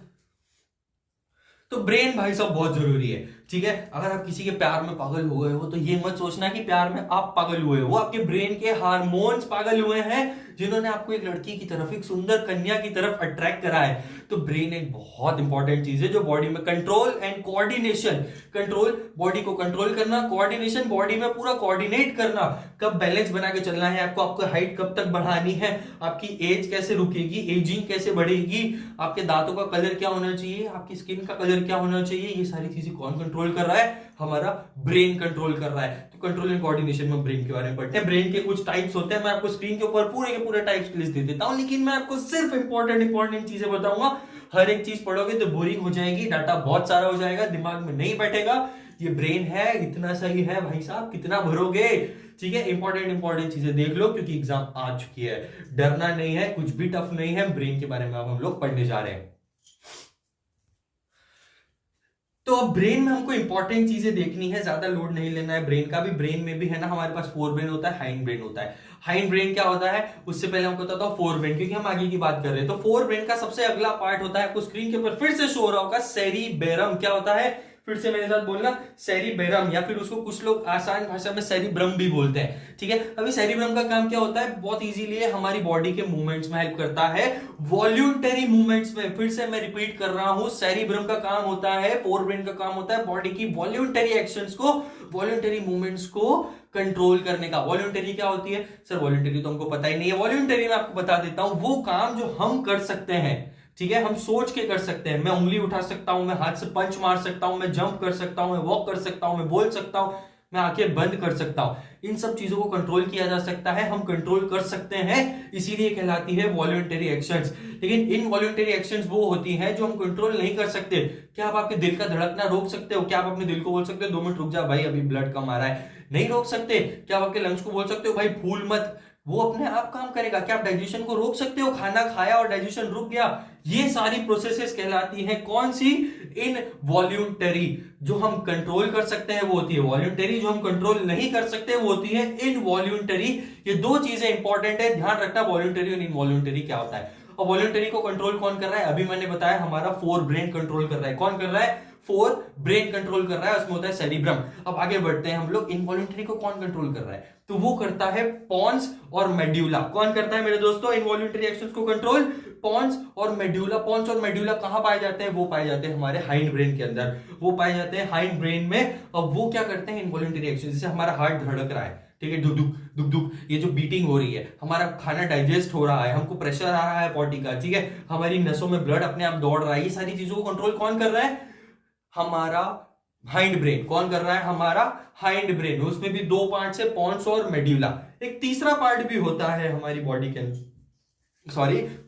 तो ब्रेन भाई साहब बहुत जरूरी है, ठीक है। अगर आप किसी के प्यार में पागल हो गए हो तो ये मत सोचना कि प्यार में आप पागल हुए हो, वो आपके ब्रेन के हार्मोन्स पागल हुए हैं जिन्होंने आपको एक लड़की की तरफ, एक सुंदर कन्या की तरफ अट्रैक्ट करा है। तो ब्रेन एक बहुत इंपॉर्टेंट चीज है जो बॉडी में control and coordination, control body को कंट्रोल करना, कोऑर्डिनेशन बॉडी में पूरा कोऑर्डिनेट करना, कब बैलेंस बना के चलना है आपको, आपको हाइट कब तक बढ़ानी है, आपकी एज कैसे रुकेगी, एजिंग कैसे बढ़ेगी, आपके दांतों का कलर क्या होना चाहिए, आपकी स्किन का कलर क्या होना चाहिए, ये सारी चीजें कौन कंट्रोल कर रहा है? हमारा ब्रेन कंट्रोल कर रहा है। तो कंट्रोल एंड कोऑर्डिनेशन में ब्रेन के बारे में पढ़ते हैं। ब्रेन के कुछ टाइप्स होते हैं, मैं आपको स्क्रीन के ऊपर पूरे के पूरे टाइप्स की लिस्ट दे देता हूं, लेकिन मैं आपको सिर्फ इंपॉर्टेंट चीजें बताऊंगा। हर एक चीज पढ़ोगे तो बोरिंग हो जाएगी, डाटा बहुत सारा हो जाएगा, दिमाग में नहीं बैठेगा। ये ब्रेन है, इतना सही है भाई साहब, कितना भरोगे, ठीक है। इंपॉर्टेंट चीजें देख लो क्योंकि एग्जाम आ चुकी है, डरना नहीं है, कुछ भी टफ नहीं है। ब्रेन के बारे में अब हम लोग पढ़ने जा रहे हैं। तो अब ब्रेन में हमको इंपॉर्टेंट चीजें देखनी है, ज्यादा लोड नहीं लेना है ब्रेन का भी। ब्रेन में भी है ना, हमारे पास फोर ब्रेन होता है, हाइंड ब्रेन होता है। हाइंड ब्रेन क्या होता है उससे पहले हमको बताता हूं फोर ब्रेन, क्योंकि हम आगे की बात कर रहे हैं। तो फोर ब्रेन का सबसे अगला पार्ट होता है, आपको स्क्रीन के ऊपर फिर से शो हो रहा होगा, सेरिबेरम। क्या होता है? फिर से मेरे साथ बोलना, सेरिबेरम, या फिर उसको कुछ लोग आसान भाषा में सेरिब्रम भी बोलते हैं, ठीक है। अभी सेरिब्रम का काम क्या होता है? बहुत इजीली है, हमारी बॉडी के मूवमेंट्स में हेल्प करता है, वॉल्यूंटरी मूवमेंट्स में। फिर से मैं रिपीट कर रहा हूं, सेरिब्रम का काम होता है, फोर ब्रेन का काम होता है बॉडी की वॉल्यूंटरी एक्शंस को, वॉल्यूंटरी मूवमेंट्स को कंट्रोल करने का। वॉल्यूंटरी क्या होती है? सर वॉल्यूंटरी तो हमको पता ही नहीं है। वॉल्यूंटरी मैं आपको बता देता हूं, वो काम जो हम कर सकते हैं, ठीक है, हम सोच के कर सकते हैं। मैं उंगली उठा सकता हूं, मैं हाथ से पंच मार सकता हूं, मैं जंप कर सकता हूं, मैं वॉक कर सकता हूं, मैं बोल सकता हूं, मैं आंखें बंद कर सकता हूं। इन सब चीजों को कंट्रोल किया जा सकता है, हम कंट्रोल कर सकते हैं, इसीलिए कहलाती है वॉल्यूंटरी एक्शंस। लेकिन इनवॉल्यूंटरी एक्शंस वो होती हैं जो हम कंट्रोल नहीं कर सकते। क्या आप आपके दिल का धड़कना रोक सकते हो? क्या आप अपने दिल को बोल सकते हो 2 मिनट रुक जा भाई, अभी ब्लड कम आ रहा है? नहीं रोक सकते। क्या आप आपके लंग्स को बोल सकते हो भाई फूल मत, वो अपने आप काम करेगा? क्या आप डाइजेशन को रोक सकते हो? खाना खाया और डाइजेशन रुक गया? ये सारी प्रोसेसेस कहलाती हैं कौन सी? इनवॉल्यूंटरी। जो हम कंट्रोल कर सकते हैं वो होती है वॉल्यूंटरी, जो हम कंट्रोल नहीं कर सकते वो होती है इनवॉल्यूंटरी। ये दो चीजें इंपॉर्टेंट है, ध्यान रखना वॉल्यूंटरी और इनवॉल्यूंटरी क्या होता है। और वॉल्यूंटरी को कंट्रोल कौन कर रहा है? अभी मैंने बताया हमारा फोर ब्रेन कंट्रोल कर रहा है। कौन कर रहा है? फोर ब्रेन कंट्रोल कर रहा है, उसमें होता है सेरिब्रम। अब आगे बढ़ते हैं हम लोग, इनवॉल्यूंटरी को कौन कंट्रोल कर रहा है? तो वो करता है पॉन्स और मेड्यूला। कौन करता है मेरे दोस्तों इनवॉल्यूंटरी एक्शंस को कंट्रोल? पॉन्स और मेड्यूला। पॉन्स और मेड्यूला कहां पाए जाते हैं? वो पाए जाते हैं हमारे हाइंड ब्रेन के अंदर, वो पाए जाते हैं हाइंड ब्रेन में। अब वो क्या करते हैं इनवॉल्यूंटरी एक्शन, जैसे हमारा हार्ट धड़क रहा है, ठीक है, दुक दुक दुक दुक, ये जो बीटिंग हो रही है, हमारा खाना डाइजेस्ट हो रहा है, हमको प्रेशर आ रहा है बॉडी का, ठीक है, हमारी नसों में ब्लड अपने आप दौड़ रहा है, ये सारी चीजों को कंट्रोल कौन कर रहा है? हमारा हाइंड ब्रेन। कौन कर रहा है? हमारा हाइंड ब्रेन। उसमें भी दो पार्ट है, पॉन्स और मेड्यूला। एक तीसरा पार्ट भी होता है हमारी बॉडी के अंदर,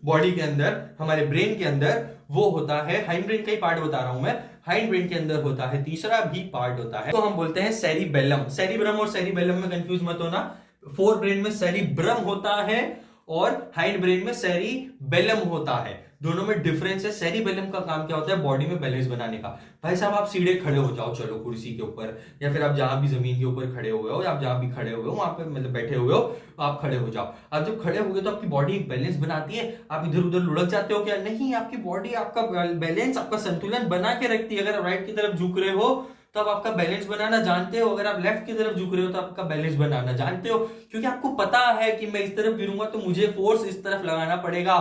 बॉडी के अंदर, हमारे ब्रेन के अंदर, वो होता है हाइंड ब्रेन का ही पार्ट बता रहा हूं मैं। हाइंड ब्रेन के अंदर होता है तीसरा भी पार्ट होता है, तो हम बोलते हैं सेरिबेलम। सेरिब्रम और सेरिबेलम में कंफ्यूज मत होना। फोर ब्रेन में सेरिब्रम होता है और हाइंड ब्रेन में सेरिबेलम होता है, दोनों में डिफरेंस है। सेरिबेलम का काम क्या होता है? बॉडी में बैलेंस बनाने का। भाई साहब आप सीधे खड़े हो जाओ, चलो कुर्सी के ऊपर, या फिर आप जहां भी जमीन के ऊपर खड़े हुए हो, या आप जहां भी खड़े हुए हो वहां पे मतलब बैठे हुए हो, आप खड़े हो जाओ। आप जब खड़े हो गए तो आपकी बॉडी एक बैलेंस बनाती है। आप इधर उधर लुढ़क जाते हो क्या? नहीं, आपकी बॉडी आपका बैलेंस, आपका संतुलन बना के रखती है। अगर आप राइट की तरफ झुक रहे हो तो आप आपका बैलेंस बनाना जानते हो। अगर आप लेफ्ट की तरफ झुक रहे हो तो आपका बैलेंस बनाना जानते हो, क्योंकि आपको पता है कि मैं इस तरफ गिरूंगा तो मुझे फोर्स इस तरफ लगाना पड़ेगा।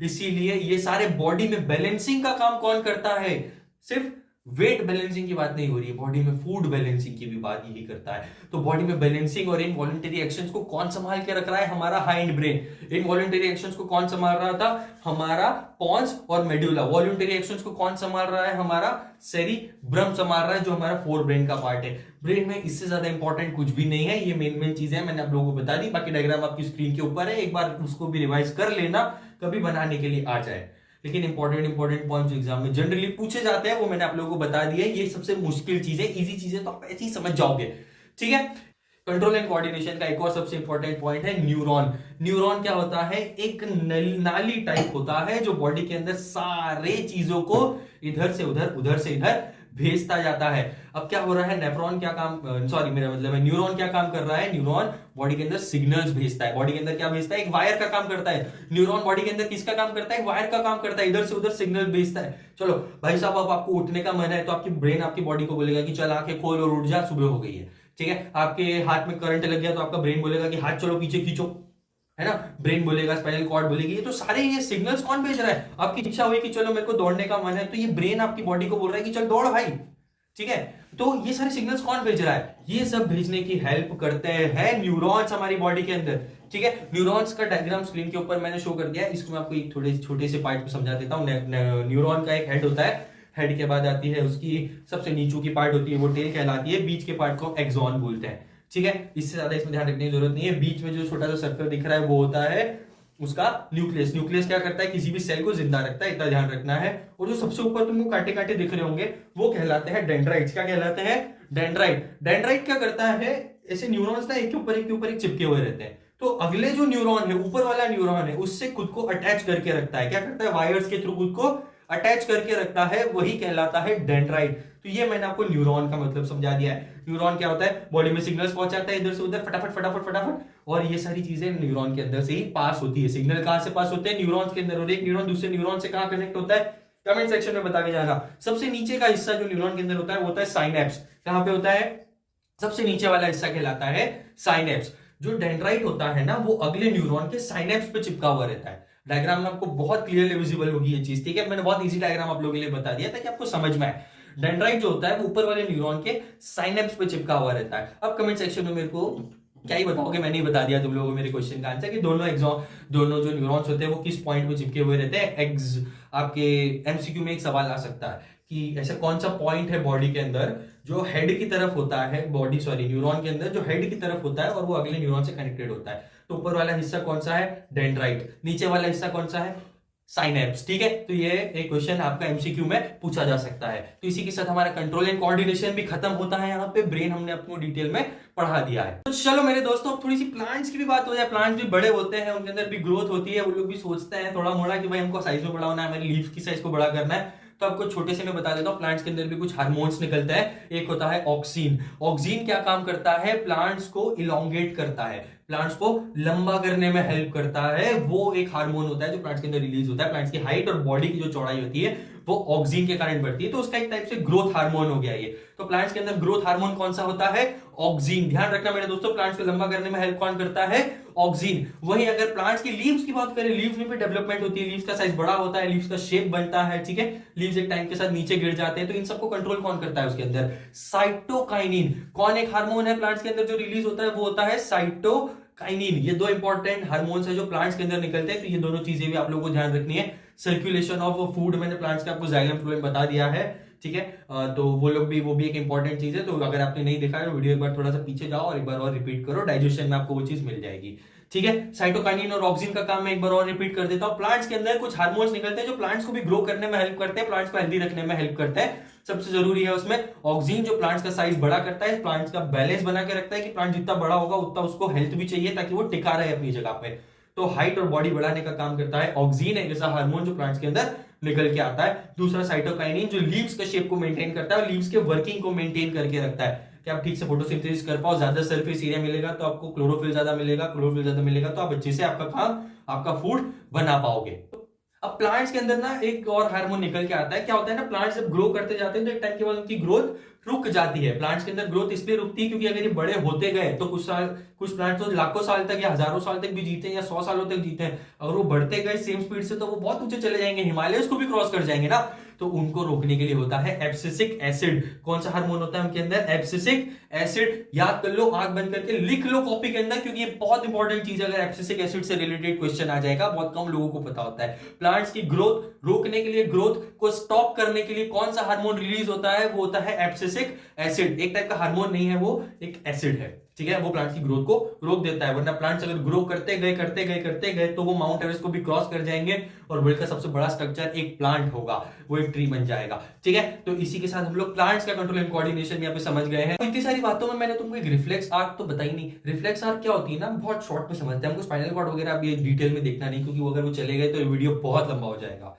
इसीलिए ये सारे बॉडी में बैलेंसिंग का काम कौन करता है? सिर्फ वेट बैलेंसिंग की बात नहीं हो रही है, बॉडी में फूड बैलेंसिंग की भी बात यही करता है। तो बॉडी में बैलेंसिंग और इनवॉलंटरी एक्शंस को कौन संभाल के रख रहा है? हमारा हाइंड ब्रेन। इनवॉलंटरी एक्शंस को कौन संभाल रहा था? हमारा पॉन्स और मेडुला। वॉलंटरी एक्शंस को कौन संभाल रहा है? हमारा सेरिब्रम संभाल रहा है, जो हमारा फोर ब्रेन का पार्ट है। ब्रेन में इससे ज्यादा इंपॉर्टेंट कुछ भी नहीं है, ये मेन चीजें हैं, मैंने आप लोगों को बता दी। बाकी डायग्राम आपकी स्क्रीन के ऊपर है, एक बार उसको भी रिवाइज कर लेना, कभी बनाने के लिए आ जाए। लेकिन इंपॉर्टेंट पॉइंट्स एग्जाम में जनरली पूछे जाते हैं वो मैंने आप लोगों को बता दिया। ये सबसे मुश्किल चीजें, इजी चीजें तो आप ऐसे ही समझ जाओगे, ठीक है। कंट्रोल एंड कोऑर्डिनेशन का एक और सबसे इंपॉर्टेंट पॉइंट है न्यूरॉन। न्यूरॉन क्या होता है? एक नाली टाइप होता है जो बॉडी के अंदर सारे चीजों को इधर से उधर से इधर भेजता जाता है। अब क्या हो रहा है? नेफ्रॉन क्या काम, सॉरी मेरा मतलब है न्यूरॉन क्या काम कर रहा है? न्यूरॉन बॉडी के अंदर सिग्नल्स भेजता है। बॉडी के अंदर क्या भेजता है? एक वायर का काम करता है। न्यूरॉन बॉडी के अंदर किसका काम करता है? वायर का काम करता है, इधर से उधर सिग्नल भेजता है। चलो भाई साहब, अब आपको उठने का मन है तो आपकी ब्रेन आपकी बॉडी को बोलेगा कि चल आंखें खोल और उठ जा, सुबह हो गई है, ठीक है। आपके हाथ में करंट लग गया तो आपका ब्रेन बोलेगा कि हाथ चलो पीछे खींचो, है ना। ब्रेन बोलेगा, स्पाइनल कॉर्ड बोलेगी। ये तो सारे ये सिग्नल्स कौन भेज रहा है? आपकी इच्छा हुई कि चलो मेरे को दौड़ने का मन है, तो ये ब्रेन आपकी बॉडी को बोल रहा है कि चल दौड़ भाई, ठीक है। तो ये सारे सिग्नल्स कौन भेज रहा है? ये सब भेजने की हेल्प करते हैं न्यूरॉन्स हमारी बॉडी के अंदर, ठीक है। न्यूरॉन्स का डायग्राम स्क्रीन के ऊपर मैंने शो कर दिया है, इसको मैं आपको एक थोड़े छोटे से पार्ट में समझा देता हूँ। न्यूरॉन का एक हेड होता है, हेड के बाद आती है उसकी सबसे नीचू की पार्ट होती है, वो टेल कहलाती है। बीच के पार्ट को एक्सॉन बोलते हैं, ठीक है। इससे ज्यादा इसमें ध्यान रखने की जरूरत नहीं है। बीच में जो छोटा सा सर्कल दिख रहा है वो होता है उसका न्यूक्लियस। न्यूक्लियस क्या करता है? किसी भी सेल को जिंदा रखता है, इतना ध्यान रखना है। और जो सबसे ऊपर तुमको कांटे कांटे दिख रहे होंगे वो कहलाते हैं डेंड्राइट्स। क्या कहलाते हैं? डेंड्राइट। डेंड्राइट क्या करता है? ऐसे न्यूरॉन्स ना एक के ऊपर एक चिपके हुए रहते हैं, तो अगले जो न्यूरॉन है, ऊपर वाला न्यूरॉन है, उससे खुद को अटैच करके रखता है। क्या करता है? वायर्स के थ्रू खुद को अटैच करके रखता है, वही कहलाता है डेंड्राइट। तो ये मैंने आपको न्यूरॉन का मतलब समझा दिया है। न्यूरॉन क्या होता है? बॉडी में सिग्नल्स पहुंचाता है इधर से उधर फटाफट फटाफट फटाफट, और ये सारी चीजें न्यूरॉन के अंदर से ही पास होती है। सिग्नल कहां से पास होते हैं? न्यूरॉन्स के अंदर। और एक न्यूरॉन दूसरे न्यूरॉन से कहां कनेक्ट होता है? कमेंट सेक्शन में बता के जाना। सबसे नीचे का हिस्सा जो न्यूरॉन के अंदर होता है वो होता है साइनेप्स। कहां पे होता है? सबसे नीचे वाला हिस्सा कहलाता है साइनेप्स। जो डेंड्राइट होता है ना, वो अगले न्यूरॉन के साइनेप्स पे चिपका हुआ रहता है। डायग्राम में आपको बहुत क्लियरली विजिबल होगी ये चीज, ठीक है। मैंने बहुत इजी डायग्राम आप लोगों के लिए बता दिया ताकि आपको समझ में आए। डेंड्राइट जो होता है वो ऊपर वाले न्यूरॉन के साइनेप्स पे चिपका हुआ रहता है। अब कमेंट सेक्शन में मेरे को क्या ही बताओगे, मैंने ही बता दिया तुम लोगों को मेरे क्वेश्चन का आंसर कि दोनों जो न्यूरॉन्स होते हैं वो किस पॉइंट पे चिपके हुए रहते हैं। आपके एमसीक्यू में एक सवाल आ सकता है कि ऐसा कौन सा पॉइंट है बॉडी के अंदर जो हेड की तरफ होता है, न्यूरॉन के अंदर जो हेड की तरफ होता है और वो अगले न्यूरॉन से कनेक्टेड होता है। तो ऊपर वाला हिस्सा कौन सा है? डेंड्राइट। नीचे वाला हिस्सा कौन सा है? साइनेप्स, ठीक है। तो ये एक क्वेश्चन आपका एमसीक्यू में पूछा जा सकता है। तो इसी के साथ हमारा कंट्रोल एंड कोऑर्डिनेशन भी खत्म होता है। यहाँ पे ब्रेन हमने आपको डिटेल में पढ़ा दिया है। तो चलो मेरे दोस्तों, अब थोड़ी सी प्लांट्स की भी बात हो जाए। प्लांट्स भी बड़े होते हैं, उनके अंदर भी ग्रोथ होती है। वो लोग भी सोचते हैं थोड़ा मोड़ा कि भाई हमको साइज में बड़ा होना है, हमारी लीफ की साइज को बड़ा करना है। तो आपको छोटे से मैं बता देता हूँ, प्लांट्स के अंदर भी कुछ हार्मोन्स निकलता है। एक होता है ऑक्सीन। ऑक्सीन क्या काम करता है? प्लांट्स को इलोंगेट करता है, प्लांट्स को लंबा करने में हेल्प करता है। वो एक हार्मोन होता है जो प्लांट्स के अंदर रिलीज होता है। प्लांट्स की हाइट और बॉडी की जो चौड़ाई होती है वो ऑक्सीन के कारण बढ़ती है, तो उसका एक टाइप से ग्रोथ हार्मोन हो गया ये। तो प्लांट्स के अंदर ग्रोथ हार्मोन कौन सा होता है? ऑक्सीन। ध्यान रखना मेरे दोस्तों, प्लांट्स को लंबा करने में हेल्प कौन करता है? ऑक्सीन। वहीं अगर प्लांट्स की लीव्स की बात करें, लीव्स में भी डेवलपमेंट होती है, लीव्स का साइज बड़ा होता है, लीव्स का शेप बनता है, ठीक है। लीव्स एक टाइम के साथ नीचे गिर जाते हैं, तो इन सबको कंट्रोल कौन करता है उसके अंदर? साइटोकाइनिन। कौन एक हार्मोन है प्लांट्स के अंदर जो रिलीज होता है? वो होता है साइटोकाइनिन। ये दो इंपॉर्टेंट हार्मोन्स है जो प्लांट्स के अंदर निकलते हैं। तो ये दोनों चीजें भी आप लोगों को ध्यान रखनी है। सर्कुलेशन ऑफ फूड मैंने प्लांट्स का आपको जाइलम फ्लोएम बता दिया है, ठीक है। तो वो भी एक इंपॉर्टेंट चीज है। तो अगर आपने नहीं देखा है वीडियो, एक बार थोड़ा सा पीछे जाओ और एक बार और रिपीट करो, डाइजेशन में आपको वो चीज मिल जाएगी, ठीक है। साइटोकाइनिन और ऑक्सीन का काम मैं एक बार और रिपीट कर देता हूं। प्लांट्स के अंदर कुछ हार्मोन्स निकलते हैं जो प्लांट्स को भी ग्रो करने में हेल्प करते हैं, प्लांट्स को हेल्दी रखने में हेल्प करते हैं। सबसे जरूरी है उसमें ऑक्सीन, जो प्लांट्स का साइज बड़ा करता है, प्लांट्स का बैलेंस बना के रखता है कि प्लांट जितना बड़ा होगा उतना उसको हेल्थ भी चाहिए ताकि वो टिका रहे अपनी जगह पे। तो हाइट और बॉडी बढ़ाने का काम करता है ऑक्सीन, एक ऐसा हार्मोन जो प्लांट्स के अंदर निकल के आता है। दूसरा साइटोकाइनिन, जो लीव्स के शेप को मेंटेन करता है और लीव्स के वर्किंग को मेंटेन करके रखता है कि आप ठीक से फोटोसिंथेसिस कर पाओ। ज्यादा सरफेस एरिया मिलेगा तो आपको क्लोरोफिल ज्यादा मिलेगा, क्लोरोफिल ज्यादा मिलेगा तो आप अच्छे से आपका काम, आपका फूड बना पाओगे। अब प्लांट्स के अंदर ना एक और हार्मोन निकल के आता है। क्या होता है ना, प्लांट्स जब ग्रो करते जाते हैं तो एक टाइम के बाद उनकी ग्रोथ रुक जाती है। प्लांट्स के अंदर ग्रोथ इसलिए रुकती है क्योंकि अगर ये बड़े होते गए तो कुछ प्लांट्स तो लाखों साल तक या हजारों साल तक भी जीते हैं या 100 सालों तक जीते हैं। अगर वो बढ़ते गए सेम स्पीड से तो वो बहुत ऊंचे चले जाएंगे, हिमालय को भी क्रॉस कर जाएंगे ना। तो उनको रोकने के लिए होता है एब्सिसिक एसिड। कौन सा हार्मोन होता है उनके अंदर? Abscisic acid. याद कर लो, आंख बंद करके लिख लो कॉपी के अंदर, क्योंकि ये बहुत इंपॉर्टेंट चीज है। अगर एब्सिसिक एसिड से रिलेटेड क्वेश्चन आ जाएगा, बहुत कम लोगों को पता होता है। प्लांट्स की ग्रोथ रोकने के लिए, ग्रोथ को स्टॉप करने के लिए कौन सा हार्मोन रिलीज होता है? वो होता है एब्सिसिक एसिड। एक टाइप का हार्मोन नहीं है, वो एक एसिड है, ठीक है। वो प्लांट्स की ग्रोथ को रोक देता है, वरना प्लांट्स अगर ग्रो करते गए तो वो माउंट एवरेस्ट को भी क्रॉस कर जाएंगे और वर्ल्ड का सबसे बड़ा स्ट्रक्चर एक प्लांट होगा, वो एक ट्री बन जाएगा, ठीक है। तो इसी के साथ हम लोग प्लांट्स का कंट्रोल एंड कोऑर्डिनेशन यहाँ पे समझ गए हैं। तो इतनी सारी बातों में मैंने तुमको एक रिफ्लेक्स आर्क तो बताई नहीं। रिफ्लेक्स आर्क क्या होती है ना, बहुत शॉर्ट में समझते हैं। हमको स्पाइनल कॉर्ड वगैरह अभी डिटेल में देखना नहीं, क्योंकि अगर वो चले गए तो ये वीडियो बहुत लंबा हो जाएगा।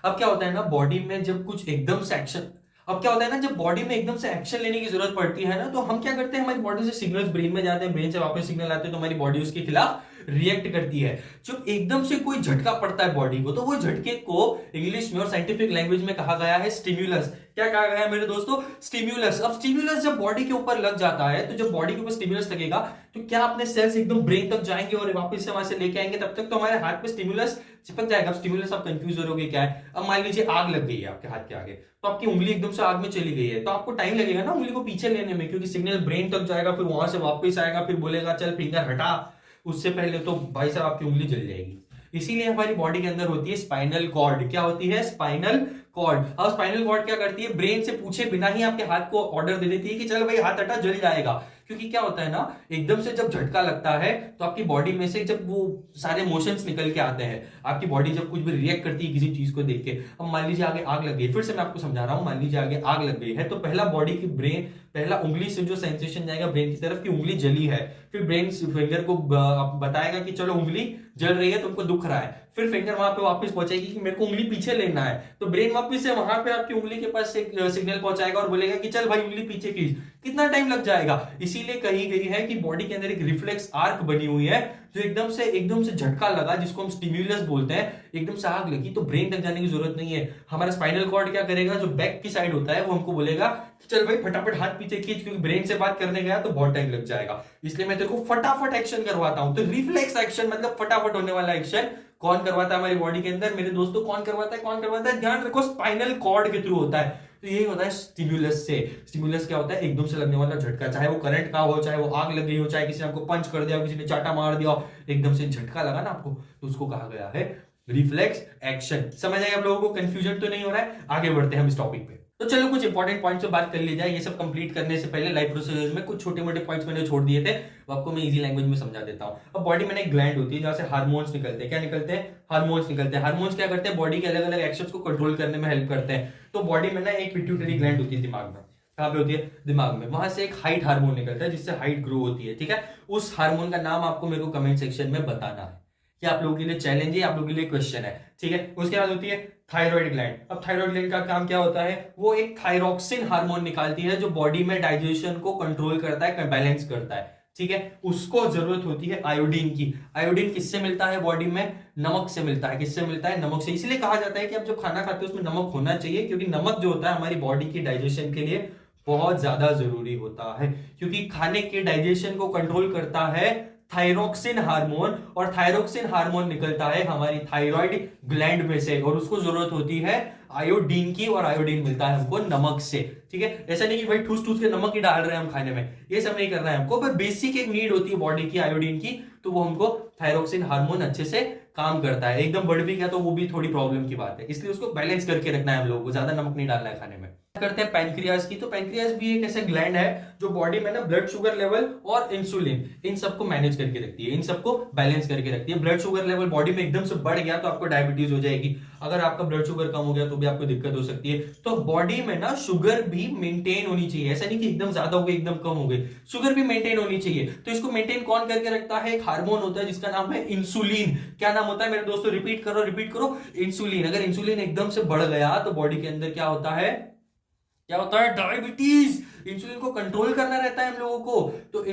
अब क्या होता है ना, बॉडी में जब कुछ एकदम से एक्शन अब क्या होता है ना, जब बॉडी में एकदम से एक्शन लेने की जरूरत पड़ती है ना, तो हम क्या करते हैं, हमारी बॉडी से सिग्नल्स ब्रेन में जाते हैं, ब्रेन से वापस सिग्नल आते हैं, तो हमारी बॉडी उसके खिलाफ रिएक्ट करती है। जब एकदम से कोई झटका पड़ता है बॉडी को, तो वो झटके को इंग्लिश में और साइंटिफिक लैंग्वेज में कहा गया है स्टिम्युलस। क्या कहा गया है मेरे दोस्तों? स्टिम्युलस। अब स्टिम्युलस जब बॉडी के ऊपर लग जाता है, तो जब बॉडी के ऊपर स्टिम्युलस लगेगा तो क्या अपने सेल्स एकदम ब्रेन तक जाएंगे और वापस से वहां से लेके आएंगे? तब तक तो हमारे हाथ पे स्टिम्युलस चिपक जाएगा। स्टिम्युलस आप कंफ्यूज हो रहोगे क्या है। अब मान लीजिए आग लग गई है आपके हाथ के आगे, तो आपकी उंगली एकदम से आग में चली गई है, तो आपको टाइम लगेगा ना उंगली को पीछे लेने में, क्योंकि सिग्नल ब्रेन तक जाएगा, फिर वहां से वापस आएगा, फिर बोलेगा चल फिंगर हटा। उससे पहले तो भाई साहब आपकी उंगली जल जाएगी। इसीलिए हमारी बॉडी के अंदर होती है स्पाइनल कॉर्ड। क्या होती है? Spinal cord. अब स्पाइनल कॉर्ड क्या करती है? ब्रेन से पूछे बिना ही आपके हाथ को ऑर्डर दे देती है कि चल भाई हाथ हटा, जल जाएगा। क्योंकि क्या होता है ना, एकदम से जब झटका लगता है तो आपकी बॉडी में से जब वो सारे मोशंस निकल के आते हैं, आपकी बॉडी जब कुछ भी रिएक्ट करती है किसी चीज को देख के। अब मान लीजिए आगे आग लग गई, फिर से मैं आपको समझा रहा हूं, मान लीजिए आगे आग लग गई है, तो पहला बॉडी की ब्रेन, पहला उंगली से जो सेंसेशन जाएगा ब्रेन की तरफ की उंगली जली है, फिर ब्रेन फिंगर को बताएगा कि चलो उंगली जल रही है, तुमको दुख रहा है। फिर फिंगर वहां पे वापस पहुंचेगी कि मेरे को उंगली पीछे लेना है, तो ब्रेन वापस से वहां पे आपकी उंगली के पास एक सिग्नल पहुंचाएगा और बोलेगा कि चल भाई उंगली पीछे खींच। कितना टाइम लग जाएगा? इसीलिए कही गई है कि बॉडी के अंदर एक रिफ्लेक्स आर्क बनी हुई है, जो एकदम से झटका लगा, जिसको हम स्टिम्युलस बोलते हैं, एकदम से आग लगी तो ब्रेन तक जाने की जरूरत नहीं है। हमारा स्पाइनल कॉर्ड क्या करेगा, जो बैक की साइड होता है, वो हमको बोलेगा चल भाई फटाफट हाथ पीछे खींच, क्योंकि ब्रेन से बात करने गया तो बहुत टाइम लग जाएगा। इसलिए मैं तेरे को फटाफट एक्शन करवाता हूं। तो रिफ्लेक्स एक्शन मतलब फटाफट होने वाला एक्शन कौन करवाता है हमारी बॉडी के अंदर मेरे दोस्तों? कौन करवाता है? ध्यान रखो, स्पाइनल कॉर्ड के थ्रू होता है। तो यही होता है स्टिम्युलस से। स्टिम्युलस क्या होता है? एकदम से लगने वाला झटका, चाहे वो करंट का हो, चाहे वो आग लग गई हो, चाहे किसी ने आपको पंच कर दिया, किसी ने चाटा मार दिया, एकदम से झटका लगा ना आपको, तो उसको कहा गया है रिफ्लेक्स एक्शन। समझ आए आप लोगों को? कंफ्यूजन तो नहीं हो रहा है? आगे बढ़ते हैं हम इस टॉपिक पे। तो चलो कुछ इंपॉर्टेंट पॉइंट्स पे बात कर ली जाए। ये सब कंप्लीट करने से पहले लाइफ प्रोसेस में कुछ छोटे मोटे पॉइंट्स मैंने छोड़ दिए थे, वो आपको मैं इजी लैंग्वेज में समझा देता हूं। अब बॉडी में एक ग्लैंड होती है जहां से हार्मोन्स निकलते हैं। क्या निकलते हैं? हार्मोन्स निकलते हैं। हार्मोन्स क्या करते हैं? बॉडी के अलग अलग एक्शंस को कंट्रोल करने में हेल्प करते हैं। तो बॉडी में ना एक पिट्यूटरी ग्लैंड होती है दिमाग में। कहां पे होती है? दिमाग में। वहां से एक हाइट हार्मोन निकलता है जिससे हाइट ग्रो होती है, ठीक है। उस हार्मोन का नाम आपको मेरे को कमेंट सेक्शन में बताना है। कि आप लोगों के लिए चैलेंज है, आप लोगों के लिए क्वेश्चन है, ठीक है। उसके बाद होती है थायराइड ग्लैंड। अब थायराइड ग्लैंड का काम क्या होता है? वो एक थायरोक्सिन हार्मोन निकालती है जो बॉडी में डाइजेशन को कंट्रोल करता है, बैलेंस करता है, ठीक है। उसको जरूरत होती है आयोडीन की। आयोडीन किससे मिलता है बॉडी में? नमक से मिलता है। किससे मिलता है? नमक से। इसलिए कहा जाता है कि आप जब खाना खाते हो उसमें नमक होना चाहिए, क्योंकि नमक जो होता है हमारी बॉडी की डाइजेशन के लिए बहुत ज्यादा जरूरी होता है, क्योंकि खाने के डाइजेशन को कंट्रोल करता है थायरोक्सिन हार्मोन, और थायरोक्सिन हार्मोन निकलता है हमारी थायराइड ग्लैंड में से, और उसको जरूरत होती है आयोडीन की, और आयोडीन मिलता है हमको नमक से, ठीक है। ऐसा नहीं कि भाई ठूस ठूस के नमक ही डाल रहे हैं हम खाने में, ये सब नहीं करना है हमको, पर बेसिक एक नीड होती है बॉडी की आयोडीन की, तो वो हमको थायरोक्सिन हार्मोन अच्छे से काम करता है। एकदम बढ़ भी गया तो वो भी थोड़ी प्रॉब्लम की बात है, इसलिए उसको बैलेंस करके रखना है हम लोगों को, ज्यादा नमक नहीं डालना है खाने में। करते हैं पैनक्रियाज की। तो पैनक्रियाज भी एक ऐसे ग्लैंड है जो बॉडी में ना ब्लड शुगर लेवल और इंसुलिन इन सबको मैनेज करके रखती है, इन सबको बैलेंस करके रखती है। ब्लड शुगर लेवल बॉडी में एकदम से बढ़ गया तो आपको डायबिटीज हो जाएगी, अगर आपका ब्लड शुगर कम हो गया तो भी आपको दिक्कत हो सकती है। तो बॉडी में ना शुगर भी मेंटेन होनी चाहिए, ऐसा नहीं कि एकदम ज्यादा हो गई एकदम कम हो गई, शुगर भी मेंटेन होनी चाहिए। तो इसको मेंटेन कौन करके रखता है? एक हार्मोन होता है जिसका नाम है इंसुलिन। क्या नाम होता है मेरे दोस्तों? रिपीट करो, इंसुलिन। अगर इंसुलिन एकदम से बढ़ गया तो बॉडी के अंदर क्या होता है? क्या होता है? डायबिटीज। इंसुलिन को कंट्रोल करना रहता है हम लोगों को। तो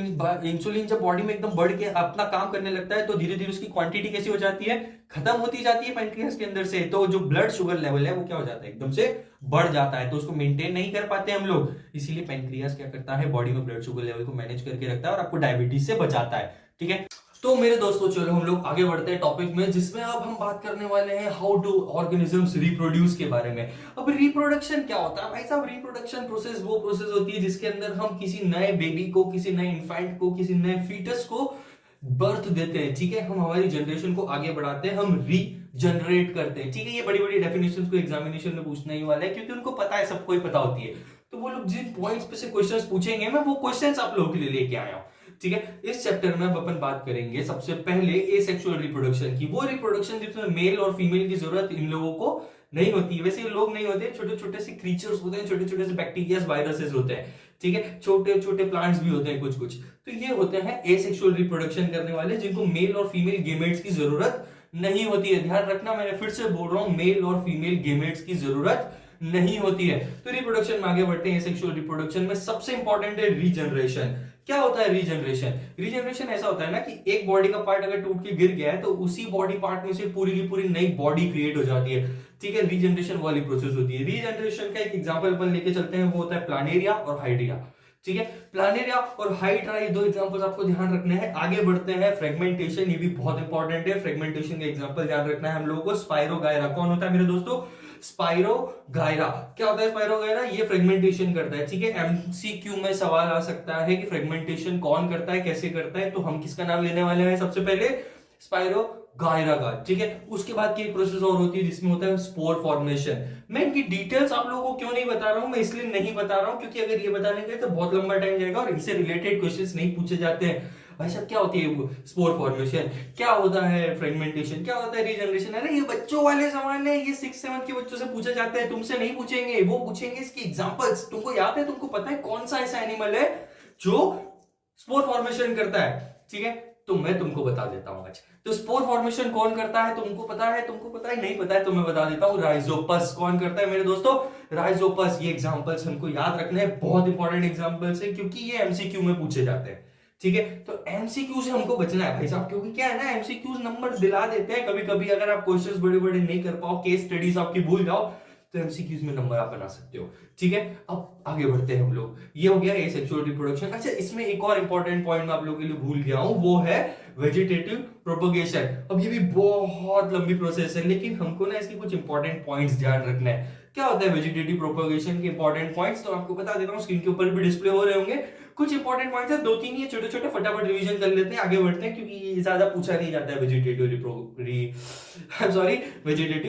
इंसुलिन जब बॉडी में एकदम बढ़ के अपना काम करने लगता है तो धीरे धीरे उसकी क्वांटिटी कैसी हो जाती है? खत्म होती जाती है पैंक्रियास के अंदर से। तो जो ब्लड शुगर लेवल है वो क्या हो जाता है? एकदम से बढ़ जाता है। तो उसको मेंटेन नहीं कर पाते हम लोग, इसीलिए पैंक्रियास क्या करता है? बॉडी में ब्लड शुगर लेवल को मैनेज करके रखता है और आपको डायबिटीज से बचाता है। ठीक है, तो मेरे दोस्तों चलो हम लोग आगे बढ़ते हैं टॉपिक में, जिसमें अब हम बात करने वाले हैं हाउ डू ऑर्गेनिजम्स रिप्रोड्यूस के बारे में। अब रिप्रोडक्शन क्या होता है भाई साहब? रिप्रोडक्शन प्रोसेस वो प्रोसेस होती है जिसके अंदर हम किसी नए बेबी को, किसी नए इन्फेंट को, किसी नए फीटस को बर्थ देते हैं। ठीक है, हम हमारी जनरेशन को आगे बढ़ाते हैं, हम रीजनरेट करते हैं। ठीक है, ये बड़ी बड़ी डेफिनेशंस को एग्जामिनेशन में पूछने ही वाला है, क्योंकि उनको पता है, सबको ही पता होती है। तो वो लोग जिन पॉइंट्स पे से क्वेश्चंस पूछेंगे, मैं वो क्वेश्चंस आप लोगों के लिए लेके आया हूं। ठीक है, इस चैप्टर में अब अपन बात करेंगे सबसे पहले एसेक्सुअल रिप्रोडक्शन की। वो रिप्रोडक्शन जिसमें मेल और फीमेल की जरूरत इन लोगों को नहीं होती। वैसे ये लोग नहीं होते, छोटे छोटे से क्रीचर्स होते हैं, छोटे छोटे से बैक्टीरिया, वायरसेस होते हैं। ठीक है, छोटे छोटे प्लांट्स भी होते हैं कुछ कुछ। तो ये होते हैं एसेक्सुअल रिप्रोडक्शन करने वाले, जिनको मेल और फीमेल गेमेट्स की जरूरत नहीं होती है। ध्यान रखना, मैंने फिर से बोल रहा हूं, मेल और फीमेल गेमेट्स की जरूरत नहीं होती है। तो रिप्रोडक्शन में आगे बढ़ते हैं। सेक्सुअल रिप्रोडक्शन में सबसे इंपॉर्टेंट है रीजनरेशन। क्या होता है रीजनरेशन? रीजनरेशन ऐसा होता है ना कि एक बॉडी का पार्ट अगर टूट के गिर गया है तो उसी बॉडी पार्ट में से पूरी की पूरी नई बॉडी क्रिएट हो जाती है। ठीक है, रीजनरेशन वाली प्रोसेस होती है। रीजनरेशन का एक एग्जांपल अपन लेके चलते हैं, वो होता है प्लानेरिया और हाइड्रिया। ठीक है, प्लानेरिया और हाइड्रा, ये दो एग्जांपल्स आपको ध्यान रखने हैं। आगे बढ़ते हैं, फ्रेगमेंटेशन, ये भी बहुत इंपॉर्टेंट है। फ्रेगमेंटेशन का एग्जांपल ध्यान रखना है हम लोगों को। स्पाइरोगायरा कौन होता है मेरे दोस्तों? स्पाइरोगायरा। क्या होता है स्पाइरोगायरा? ये फ्रेगमेंटेशन करता है। ठीक है, एमसीक्यू में सवाल आ सकता है कि फ्रेगमेंटेशन कौन करता है, कैसे करता है। तो हम किसका नाम लेने वाले हैं? सबसे पहले स्पाइरोगायरा का। ठीक है, उसके बाद की एक प्रोसेस और होती है जिसमें होता है स्पोर फॉर्मेशन। मैं इनकी डिटेल्स आप लोगों को क्यों नहीं बता रहा हूं? मैं इसलिए नहीं बता रहा हूं क्योंकि अगर ये बताने गए तो बहुत लंबा टाइम जाएगा और इनसे रिलेटेड क्वेश्चंस नहीं पूछे जाते हैं। भाई साहब, क्या होती है स्पोर फॉर्मेशन, क्या होता है फ्रेगमेंटेशन, क्या होता है रीजनरेशन? अरे ये बच्चों वाले सवाल है, ये 6-7 के बच्चों से पूछे जाते हैं, तुमसे नहीं पूछेंगे। वो पूछेंगे इसकी एग्जांपल्स। तुमको याद है, तुमको पता है कौन सा ऐसा एनिमल है जो स्पोर फॉर्मेशन करता है? ठीक है, तो मैं तुमको बता देता हूं आज। तो स्पोर फॉर्मेशन कौन करता है? तुमको पता है? तुमको पता है? नहीं पता है तो मैं बता देता हूं। राइजोपस कौन करता है मेरे दोस्तों? राइजोपस। ये एग्जांपल्स हमको याद रखने हैं, बहुत इंपॉर्टेंट एग्जांपल्स है, क्योंकि ये एमसीक्यू में पूछे जाते हैं। ठीक है, तो एमसीक्यू से हमको बचना है भाई साहब, क्योंकि क्या है ना, एमसीक्यूज नंबर दिला देते हैं कभी कभी। अगर आप क्वेश्चंस बड़े बड़े नहीं कर पाओ, केस स्टडीज आपकी भूल जाओ, तो एमसीक्यूज में नंबर आप बना सकते हो। ठीक है, अब आगे बढ़ते हैं हम लोग। ये हो गया एसेक्सुअल रिप्रोडक्शन। अच्छा, इसमें एक और इंपॉर्टेंट पॉइंट मैं आप लोगों के लिए भूल गया हूं, वो है वेजिटेटिव प्रोपोगेशन। अब ये भी बहुत लंबी प्रोसेस है, लेकिन हमको ना इसके कुछ इंपॉर्टेंट पॉइंट्स ध्यान रखना है। क्या होता है वेजिटेटिव प्रोपोगेशन के इंपॉर्टेंट पॉइंट्स? तो आपको बता देता हूं, स्क्रीन के ऊपर भी डिस्प्ले हो रहे होंगे। कुछ इंपॉर्टेंट पॉइंट्स है, 2-3 ये छोटे छोटे, फटाफट रिवीजन कर लेते हैं, आगे बढ़ते हैं, क्योंकि ज्यादा पूछा नहीं जाता है वेजिटेटिव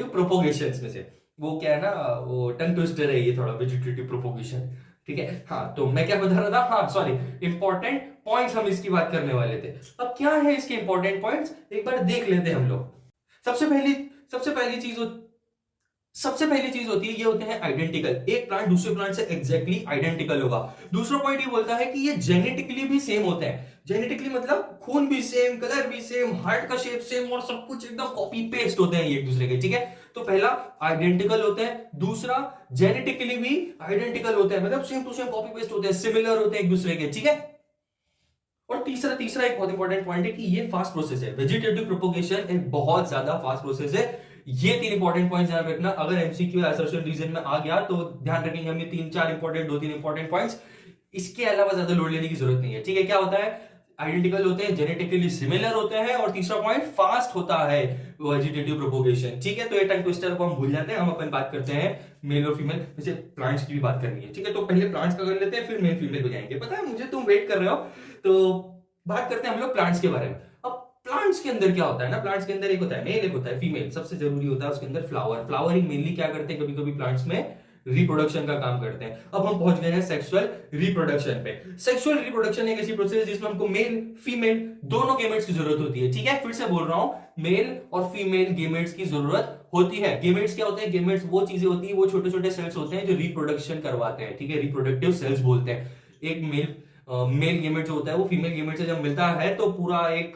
प्रोपोगेशन में से। वो क्या है ना, वो टंग ट्विस्टर है ये थोड़ा, वेजिटेटिव प्रोपोगेशन। ठीक है, हाँ, तो मैं क्या बता रहा था? हाँ सॉरी, इंपॉर्टेंट पॉइंट्स हम इसकी बात करने वाले थे। अब क्या है इसके इंपॉर्टेंट पॉइंट्स, एक बार देख लेते हैं हम लोग। सबसे पहली चीज होती है, ये होते हैं आइडेंटिकल। एक प्लांट दूसरे प्लांट से एग्जैक्टली आइडेंटिकल होगा। दूसरा पॉइंट ये बोलता है कि ये जेनेटिकली भी सेम होते हैं। जेनेटिकली मतलब खून भी सेम, कलर भी सेम, हार्ट का शेप सेम, और सब कुछ एकदम कॉपी पेस्ट होते हैं ये एक दूसरे के। ठीक है, तो पहला आइडेंटिकल होते हैं, दूसरा जेनेटिकली भी आइडेंटिकल होते हैं, मतलब same to same copy paste होते हैं, सिमिलर होते हैं एक दूसरे के। ठीक है, और तीसरा एक बहुत इंपॉर्टेंट पॉइंट है कि ये फास्ट प्रोसेस है। वेजिटेटिव प्रोपोगेशन एक बहुत ज्यादा फास्ट प्रोसेस है। ये 3 इंपॉर्टेंट पॉइंट्स ध्यान रखना। अगर एमसीक्यू असर्शन रीजन में आ गया तो ध्यान रखेंगे हम ये 3-4 इंपॉर्टेंट, 2-3 इंपॉर्टेंट पॉइंट्स। इसके अलावा ज्यादा लोड लेने की जरूरत नहीं है। ठीक है, क्या होता है? आइडेंटिकल होते हैं, जेनेटिकली सिमिलर होते हैं, और तीसरा पॉइंट फास्ट होता है वेजिटेटिव प्रोपोगेशन। ठीक है, तो ये टंग ट्विस्टर को हम भूल जाते हैं, हम अपन बात करते हैं मेल और फीमेल। वैसे प्लांट्स की भी बात करनी है। ठीक है, तो पहले प्लांट्स का कर लेते हैं, फिर मेल फीमेल पे जाएंगे। पता है मुझे, तुम वेट कर रहे हो, तो बात करते हैं हम लोग प्लांट्स के बारे में। अब प्लांट्स के अंदर क्या होता है ना, प्लांट्स के अंदर एक होता है मेल, एक होता है फीमेल। सबसे जरूरी होता है उसके अंदर फ्लावरिंग मेनली क्या करते हैं, कभी कभी प्लांट्स में रिप्रोडक्शन का काम करते हैं। अब हम पहुंच गए हैं सेक्सुअल रिप्रोडक्शन पे। सेक्सुअल रिप्रोडक्शन एक ऐसी प्रोसेस जिसमें हमको मेल फीमेल दोनों गेमेट्स की जरूरत होती है। ठीक है, फिर से बोल रहा हूं, मेल और फीमेल गेमेट्स की जरूरत होती है। गेमेट्स क्या होते हैं? गेमेट्स वो चीजें होती है, वो छोटे छोटे सेल्स होते हैं जो रिप्रोडक्शन करवाते हैं। ठीक है, रिप्रोडक्टिव सेल्स बोलते हैं। एक मेल गेमेट जो होता है वो फीमेल गेमेट से जब मिलता है तो पूरा एक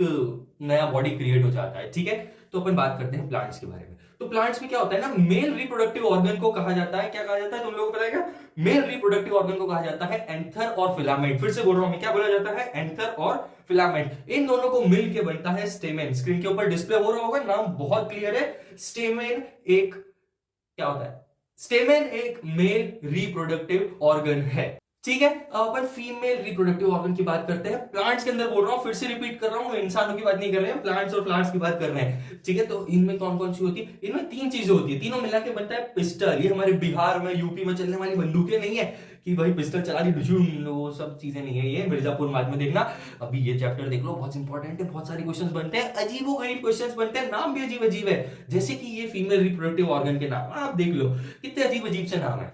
नया बॉडी क्रिएट हो जाता है। ठीक है, तो अपन बात करते हैं प्लांट्स के बारे में। तो प्लांट्स में क्या होता है ना, मेल रिप्रोडक्टिव ऑर्गन को कहा जाता है, क्या कहा जाता है तुम लोगों को पता है क्या? मेल रिप्रोडक्टिव ऑर्गन को कहा जाता है एंथर और फिलामेंट। फिर से बोल रहा हूं मैं, क्या बोला जाता है? एंथर और फिलामेंट। इन दोनों को मिल के बनता है स्टेमेन। स्क्रीन के ऊपर डिस्प्ले हो रहा होगा, नाम बहुत क्लियर है। स्टेमेन एक क्या होता है? स्टेमेन एक मेल रिप्रोडक्टिव ऑर्गन है, ठीक है। अब अपन फीमेल रिप्रोडक्टिव ऑर्गन की बात करते हैं। प्लांट्स के अंदर बोल रहा हूं, फिर से रिपीट कर रहा हूं, इंसानों की बात नहीं कर रहे हैं, प्लांट्स और फ्लावर्स की बात कर रहे हैं, ठीक है। तो इनमें कौन कौन सी होती है? इनमें तीन चीजें होती है, तीनों मिला के बनता है पिस्टल। ये हमारे बिहार में, यूपी में चलने वाली बंदूकें नहीं है कि भाई पिस्टल चला दी डुजूम, वो सब चीजें नहीं है। ये मिर्जापुर मार्ग में देखना, अभी ये चैप्टर देख लो, बहुत इंपॉर्टेंट है। बहुत सारे क्वेश्चंस बनते हैं, अजीबो गरीब क्वेश्चंस बनते हैं, नाम भी अजीब अजीब है। जैसे कि ये फीमेल रिप्रोडक्टिव ऑर्गन के नाम आप देख लो, कितने अजीब अजीब से नाम है।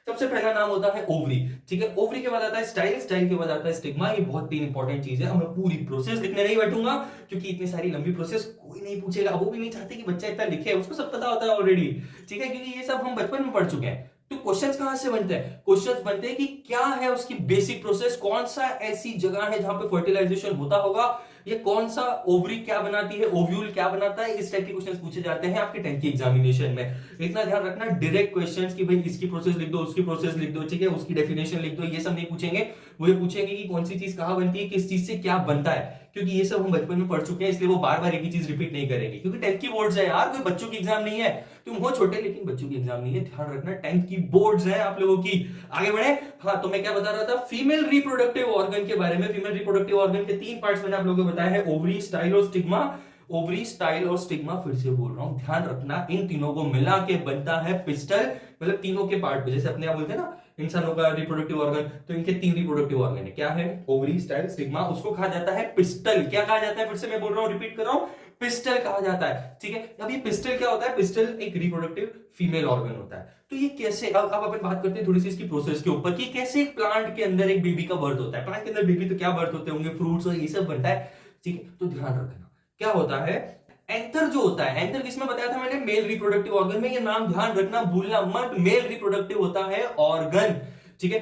सबसे पहला नाम होता है ओवरी, ठीक है। ओवरी के बाद आता है स्टाइल, स्टाइल के बाद आता है स्टिग्मा। ये बहुत तीन इंपॉर्टेंट चीज है। मैं पूरी प्रोसेस लिखने नहीं बैठूंगा क्योंकि इतनी सारी लंबी प्रोसेस कोई नहीं पूछेगा, वो भी नहीं चाहते कि बच्चा इतना लिखे, उसको सब पता होता है ऑलरेडी, ठीक है, क्योंकि ये सब हम बचपन में पढ़ चुके हैं। तो क्वेश्चंस कहां से बनते हैं? क्वेश्चंस बनते हैं कि क्या है उसकी बेसिक प्रोसेस, कौन सा ऐसी जगह है जहां पे फर्टिलाइजेशन होता होगा, ये कौन सा ओवरी क्या बनाती है, ओव्यूल क्या बनाता है, इस टाइप के क्वेश्चंस पूछे जाते हैं आपके 10th की एग्जामिनेशन में। इतना ध्यान रखना, डायरेक्ट क्वेश्चंस कि भाई इसकी प्रोसेस लिख दो, उसकी प्रोसेस लिख दो, ठीक है, उसकी डेफिनेशन लिख दो, ये सब नहीं पूछेंगे। वो ये पूछेंगे कि कौन सी चीज कहां बनती है, किस चीज से क्या बनता है, क्योंकि ये सब हम बचपन में पढ़ चुके हैं, इसलिए वो बार बार एक ही चीज रिपीट नहीं करेंगे, क्योंकि 10th की बोर्ड्स है यार, कोई बच्चों की एग्जाम नहीं है। तुम हो छोटे लेकिन बच्चों की एग्जाम नहीं है, ध्यान रखना, 10th की बोर्ड्स है आप लोगों की। आगे बढ़े। हाँ, तो मैं क्या बता रहा था? फीमेल रिप्रोडक्टिव ऑर्गन के बारे में। फीमेल रिप्रोडक्टिव ऑर्गन के तीन पार्ट्स मैंने आप लोगों को बताया है, ओवरी, स्टाइल और स्टिग्मा। ओवरी, स्टाइल और स्टिग्मा, फिर से बोल रहा हूं, ध्यान रखना, इन तीनों को मिला के बनता है पिस्टल। मतलब तीनों के पार्ट पे, जैसे अपने आप बोलते हैं ना इंसानों का रिप्रोडक्टिव ऑर्गन, तो इनके तीन रिप्रोडक्टिव ऑर्गन है, क्या है? Ovary, style, stigma. उसको कहा जाता है पिस्टल। क्या कहा जाता है? फिर से मैं बोल रहा हूं, रिपीट कर रहा हूं, पिस्टल कहा जाता है, ठीक है। अब ये पिस्टल क्या होता है? पिस्टल एक रिप्रोडक्टिव फीमेल ऑर्गन होता है। तो ये कैसे, अब अपन बात करते हैं थोड़ी सी इसकी प्रोसेस के ऊपर कि कैसे एक प्लांट के अंदर एक बेबी का बर्थ होता है। प्लांट के अंदर बेबी तो क्या बर्थ होते होंगे, फ्रूट्स और ये सब बनता है, ठीक है। तो ध्यान रखना क्या होता है, एंथर जो होता है, एंथर किसमें बताया था मैंने? मेल रिप्रोडक्टिव ऑर्गन में। ये नाम ध्यान रखना, भूलना मत, मेल रिप्रोडक्टिव होता है ऑर्गन, ठीक है।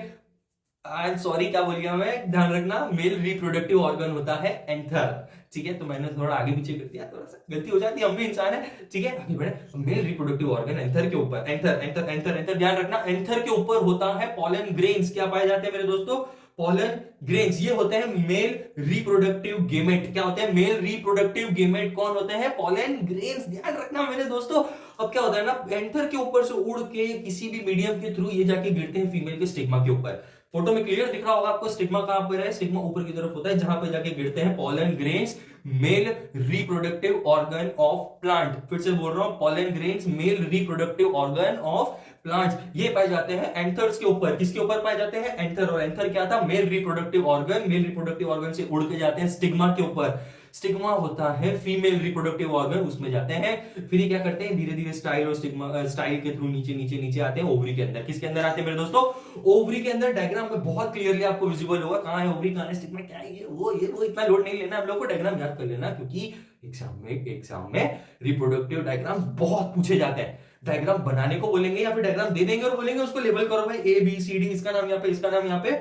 आई एम सॉरी, क्या बोल गया मैं? ध्यान रखना, मेल रिप्रोडक्टिव ऑर्गन होता है एंथर, ठीक है। तो मैंने थोड़ा आगे पीछे कर दिया, थोड़ा सा गलती हो जाती है, हम भी इंसान है, ठीक है। आगे बढ़े। मेल रिप्रोडक्टिव ऑर्गन एंथर के ऊपर, एंथर एंथर एंथर एंथर, ध्यान रखना, एंथर के ऊपर होता है पॉलन ग्रेन्स। क्या पाए जाते हैं मेरे दोस्तों? Pollen grains. ये होते हैं मेल रिप्रोडक्टिव गेमेट। क्या होते हैं? Male reproductive gamete. कौन होते हैं? Pollen grains. ध्यान रखना मेरे दोस्तों। अब क्या होता है ना, एंथर के ऊपर से उड़ के किसी भी मीडियम के थ्रू ये जाके गिरते हैं फीमेल के स्टिग्मा के ऊपर। फोटो में क्लियर दिख रहा होगा आपको, स्टिग्मा कहां पर है? स्टिग्मा ऊपर की तरफ होता है, जहां पे जाके गिरते हैं pollen grains, male reproductive organ of plant. फिर से बोल रहा हूं, pollen grains male reproductive organ of plants, ये पाए जाते हैं एंथर्स के ऊपर। किसके ऊपर पाए जाते हैं? एंथर। और एंथर क्या था? Male reproductive organ. Male reproductive organ से उड़ के जाते हैं स्टिग्मा के ऊपर। स्टिग्मा होता है फीमेल रिप्रोडक्टिव ऑर्गन, उसमें जाते हैं। फिर ये क्या करते हैं? धीरे धीरे स्टाइल और स्टिग्मा, स्टाइल के थ्रू नीचे नीचे नीचे आते हैं ओवरी के अंदर। किसके अंदर आते हैं मेरे दोस्तों? ओवरी के अंदर। डायग्राम में बहुत क्लियरली आपको विजिबल होगा, कहां है ओवरी, कहां है स्टिग्मा, क्या है ये वो, इतना लोड नहीं लेना हम लोग को, डायग्राम याद कर लेना, क्योंकि एग्जाम में रिप्रोडक्टिव डायग्राम बहुत पूछे जाते हैं। डायग्राम बनाने को बोलेंगे या फिर डायग्राम दे देंगे और बोलेंगे उसको लेबल करो भाई, ए बी सी डी, इसका नाम यहाँ पे, इसका नाम यहाँ पे।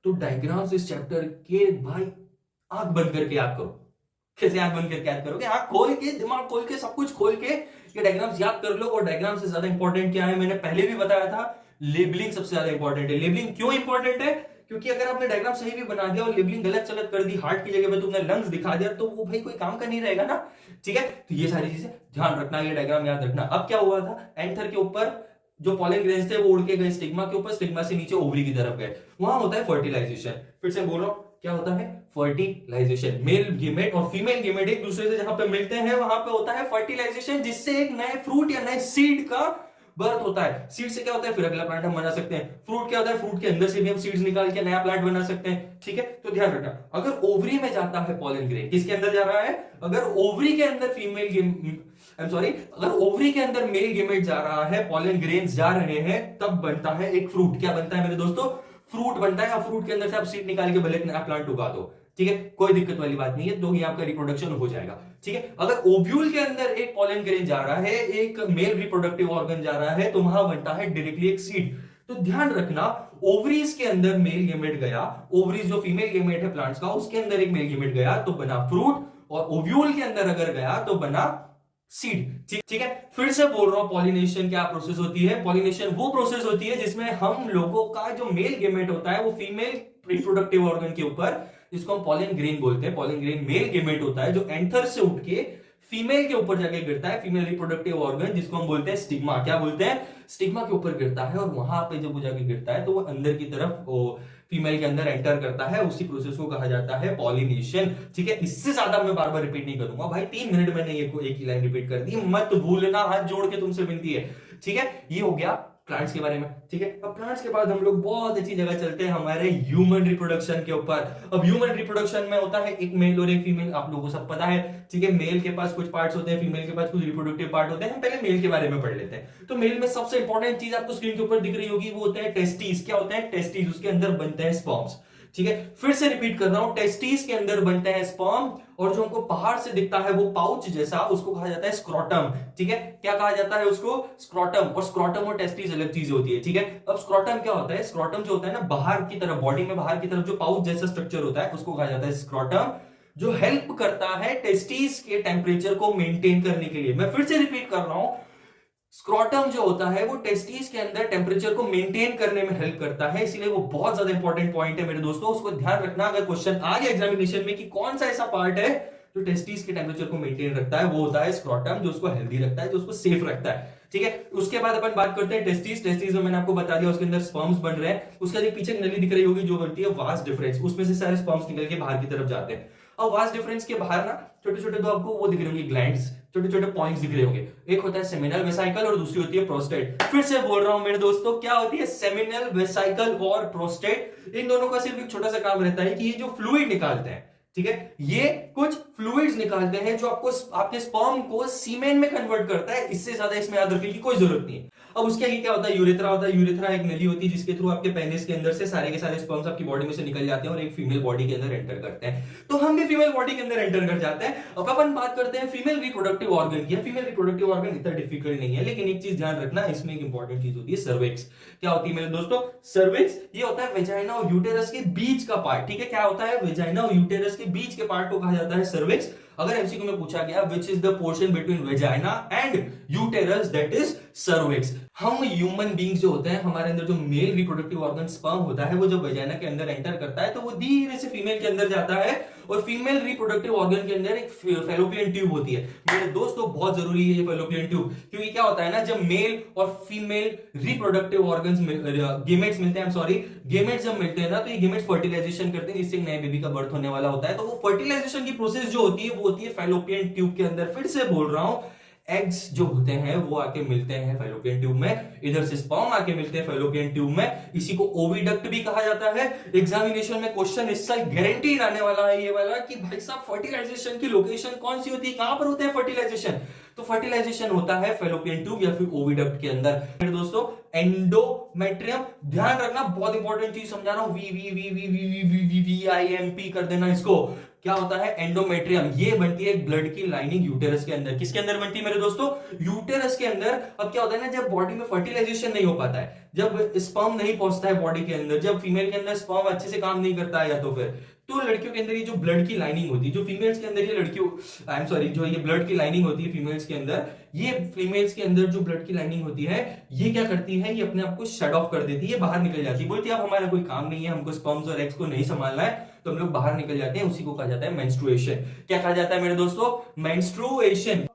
तो डायग्राम्स इस चैप्टर के भाई आंख बंद करके याद करो। कैसे आंख बंद करके याद करोगे? आंख खोल के, दिमाग खोल के, सब कुछ खोल के ये डायग्राम्स याद कर लो। और डायग्राम से ज्यादा इंपॉर्टेंट क्या है, मैंने पहले भी बताया था, लेबलिंग सबसे ज्यादा इंपॉर्टेंट है। लेबलिंग क्यों इंपॉर्टेंट है? क्योंकि अगर आपने डायग्राम सही भी बना दिया और लेबलिंग गलत सलत कर दी, हार्ट की जगह पे तुमने लंग्स दिखा दिया, तो वो भाई कोई काम का नहीं रहेगा ना, ठीक है। तो ये सारी चीजें ध्यान रखना, ये डायग्राम याद रखना। अब क्या हुआ था? एंथर के ऊपर जो पॉलन ग्रेन्स थे वो उड़ के गए स्टिग्मा के ऊपर, स्टिग्मा से नीचे ओवरी की तरफ गए, वहां होता है फर्टिलाइजेशन। फिर से बोल रहा हूं, क्या होता है? फर्टिलाइजेशन। मेल गेमेट और फीमेल गेमेट एक दूसरे से जहां पे मिलते हैं वहां पे होता है फर्टिलाइजेशन, जिससे एक नए फ्रूट या नए सीड का बर्थ होता है। सीड से क्या होता है? फिर अगला प्लांट हम बना सकते हैं। फ्रूट क्या होता है? फ्रूट के अंदर से भी हम सीड्स निकाल के नया प्लांट बना सकते हैं, ठीक है। तो ध्यान रखना, अगर ओवरी में जाता है पॉलन ग्रेन, किसके अंदर जा रहा है? अगर ओवरी के अंदर अगर ओवरी के अंदर मेल गेमेट जा रहा है, पॉलन ग्रेन्स जा रहे हैं, तब बनता है एक फ्रूट। क्या बनता है मेरे दोस्तों? फ्रूट बनता है। और फ्रूट के अंदर से आप सीड निकाल के भले नया प्लांट उगा दो, ठीक है, कोई दिक्कत वाली बात नहीं है, तो ये आपका रिप्रोडक्शन हो जाएगा, ठीक है। अगर ओव्यूल के अंदर एक पॉलन ग्रेन जा रहा है, एक मेल रिप्रोडक्टिव ऑर्गन जा रहा है, तो वहां बनता है डायरेक्टली एक सीड। तो ध्यान रखना, ओवरीज के अंदर मेल गेमेट गया, ओवरीज जो फीमेल गेमेट है प्लांट्स का, उसके अंदर एक मेल गेमेट गया तो बना फ्रूट, और ओव्यूल के अंदर अगर गया तो बना सीड। ठीक है, फिर से बोल रहा हूं, पॉलिनेशन क्या प्रोसेस होती है? पॉलिनेशन वो प्रोसेस होती है जिसमें हम लोगों का जो मेल गेमेट होता है वो फीमेल रिप्रोडक्टिव ऑर्गन के ऊपर, जिसको हम पॉलिन ग्रेन बोलते हैं, पॉलिन ग्रेन मेल गेमेट होता है जो एंथर से उठ के फीमेल के ऊपर जाके गिरता है, फीमेल रिप्रोडक्टिव ऑर्गन, जिसको हम बोलते हैं स्टिग्मा। क्या बोलते हैं? स्टिग्मा के ऊपर गिरता है, और वहां पे जब वो जाके गिरता है तो वो अंदर की तरफ वो फीमेल के अंदर एंटर करता है। उसी प्रोसेस को कहा जाता है पॉलिनेशन। ठीक है, इससे ज्यादा मैं बार बार रिपीट नहीं करूंगा भाई, 3 मिनट मैंने ये एक ही लाइन रिपीट कर दी, मत भूलना, हाथ जोड़ के तुमसे विनती है। ठीक है, ये हो गया प्लांट्स के बारे में। ठीक है, अब प्लांट्स के बाद हम लोग बहुत अच्छी जगह चलते हैं हमारे ह्यूमन रिप्रोडक्शन के ऊपर। अब ह्यूमन रिप्रोडक्शन में होता है एक मेल और एक फीमेल, आप लोगों को सब पता है। ठीक है, मेल के पास कुछ पार्ट्स होते हैं, फीमेल के पास कुछ रिप्रोडक्टिव पार्ट होते हैं। हम पहले मेल के बारे में पढ़ लेते हैं। तो मेल में सबसे इंपॉर्टेंट चीज आपको स्क्रीन के ऊपर दिख रही होगी, वो होते हैं टेस्टिस। क्या होते हैं? टेस्टिस, उसके अंदर बनते हैं स्पर्म्स। ठीक है, फिर से रिपीट कर रहा हूं, टेस्टिस के अंदर बनते हैं स्पर्म, और जो हमको बाहर से दिखता है वो पाउच जैसा, उसको कहा जाता है स्क्रोटम। ठीक है, क्या कहा जाता है उसको? स्क्रोटम। और स्क्रोटम और टेस्टिस अलग चीज होती है। ठीक है, अब स्क्रोटम क्या होता है? स्क्रोटम जो होता है ना, बाहर की तरफ, बॉडी में बाहर की तरफ जो पाउच जैसा स्ट्रक्चर होता है, उसको कहा जाता है स्क्रोटम, जो हेल्प करता है टेस्टिस के टेम्परेचर को मेंटेन करने के लिए। मैं फिर से रिपीट कर रहा हूं, स्क्रोटम जो होता है वो टेस्टिस के अंदर टेम्परेचर को मेंटेन करने में हेल्प करता है, इसलिए वो बहुत ज्यादा इंपॉर्टेंट पॉइंट है मेरे दोस्तों। उसको ध्यान रखना, अगर क्वेश्चन आ गया एग्जामिनेशन में कि कौन सा ऐसा पार्ट है जो टेस्टिस के टेम्परेचर को मेंटेन रखता है, वो होता है स्क्रोटम, जो उसको हेल्दी रखता है, जो उसको सेफ रखता है। ठीक है, उसके बाद अपन बात करते हैं टेस्टिस। टेस्टिस में मैंने आपको बता दिया, उसके अंदर स्पर्म्स बन रहे हैं। उसके बाद पीछे नली दिख रही होगी जो बनती है वास डिफरेंस, उसमें से सारे स्पर्म्स निकल के बाहर की तरफ जाते हैं। और वास डिफरेंस के बाहर ना छोटे छोटे, तो आपको वो दिख रहे होंगे ग्लैंड्स, छोटे छोटे पॉइंट्स दिख रहे होंगे। एक होता है सेमिनल वेसिकल और दूसरी होती है प्रोस्टेट। फिर से बोल रहा हूं मेरे दोस्तों, क्या होती है सेमिनल वेसिकल और प्रोस्टेट? इन दोनों का सिर्फ एक छोटा सा काम रहता है कि ये जो फ्लूइड निकालते हैं, ठीक है, ये कुछ फ्लूइड्स निकालते हैं जो आपको आपके स्पर्म को सीमेन में कन्वर्ट करता है। इससे ज्यादा इसमें याद रखने की कोई जरूरत नहीं है। अब उसके आगे क्या होता है? यूरेथ्रा होता है। यूरेथ्रा एक नली होती है जिसके थ्रू आपके पेनिस के अंदर से सारे के सारे स्पर्म्स आपकी बॉडी में से निकल जाते हैं और एक फीमेल बॉडी के अंदर एंटर करते हैं। तो हम भी फीमेल बॉडी के अंदर एंटर कर जाते हैं। अब अपन बात करते हैं फीमेल रिप्रोडक्टिव ऑर्गन की। फीमेल रिप्रोडक्टिव ऑर्गन इतना डिफिकल्ट नहीं है, लेकिन एक चीज ध्यान रखना, इसमें एक इंपॉर्टेंट चीज होती है सर्विक्स। क्या होती है मेरे दोस्तों? सर्विक्स। ये होता है वेजाइना और यूटेरस के बीच का पार्ट। ठीक है, क्या होता है? वेजाइना और यूटेरस के बीच के पार्ट को कहा जाता है सर्विक्स। अगर एमसीक्यू में पूछा गया which is the portion between vagina and uterus, that is cervix. हम ह्यूमन बींग्स जो होते हैं, हमारे अंदर जो मेल रिप्रोडक्टिव ऑर्गन स्पर्म होता है, वो जब वेजाइना के अंदर एंटर करता है तो वो धीरे से फीमेल के अंदर जाता है, और फीमेल रिप्रोडक्टिव ऑर्गन के अंदर एक फैलोपियन ट्यूब होती है। मेरे दोस्तों बहुत जरूरी है ये फैलोपियन ट्यूब, क्योंकि क्या होता है ना, जब मेल और फीमेल रिप्रोडक्टिव ऑर्गन्स गेमेट्स मिलते हैं, गेमेट्स जब मिलते हैं ना, तो ये गेमेट्स फर्टिलाइजेशन करते हैं, जिससे नए बेबी का बर्थ होने वाला होता है। तो वो फर्टिलाइजेशन की प्रोसेस जो होती है वो होती है फैलोपियन ट्यूब के अंदर। फिर से बोल रहा हूं, एग्स जो होते हैं वो आके मिलते हैं फैलोपियन ट्यूब में, इधर से स्पर्म आके मिलते हैं फैलोपियन ट्यूब में। इसी को ओविडक्ट भी कहा जाता है। एग्जामिनेशन में क्वेश्चन इस साल गारंटीड आने वाला है ये वाला कि भाई साहब फर्टिलाइजेशन की लोकेशन कौन सी होती है, कहां पर होता है फर्टिलाइजेशन? तो फर्टिलाइजेशन होता है फैलोपियन ट्यूब या फिर ओविडक्ट के अंदर। मेरे दोस्तों एंडोमेट्रियम, ध्यान रखना, बहुत इंपॉर्टेंट चीज समझा रहा हूं, V V V V V V V V V I M P कर देना इसको। क्या होता है एंडोमेट्रियम? ये बनती है ब्लड की लाइनिंग यूटेरस के अंदर। किसके अंदर बनती है मेरे दोस्तों? यूटेरस के अंदर। अब क्या होता है ना, जब बॉडी में फर्टिलाइजेशन नहीं हो पाता है, जब स्पर्म नहीं पहुंचता है बॉडी के अंदर, जब फीमेल के अंदर स्पर्म अच्छे से काम नहीं करता है, या तो फिर तो लड़कियों के अंदर ये जो ब्लड की लाइनिंग होती है, जो फीमेल्स के अंदर ये लड़कियों, आई एम सॉरी, जो ये ब्लड की लाइनिंग होती है फीमेल्स के अंदर, ये फीमेल्स के अंदर जो ब्लड की लाइनिंग होती है, ये क्या करती है, ये अपने आप को शट ऑफ कर देती है, बाहर निकल जाती है, बोलती है अब हमारा कोई काम नहीं है, हमको स्पर्म्स और एग्स को नहीं संभालना है, तो हम लोग बाहर निकल जाते हैं। उसी को कहा जाता है मेंस्ट्रुएशन। क्या कहा जाता है मेरे दोस्तों? मेंस्ट्रुएशन।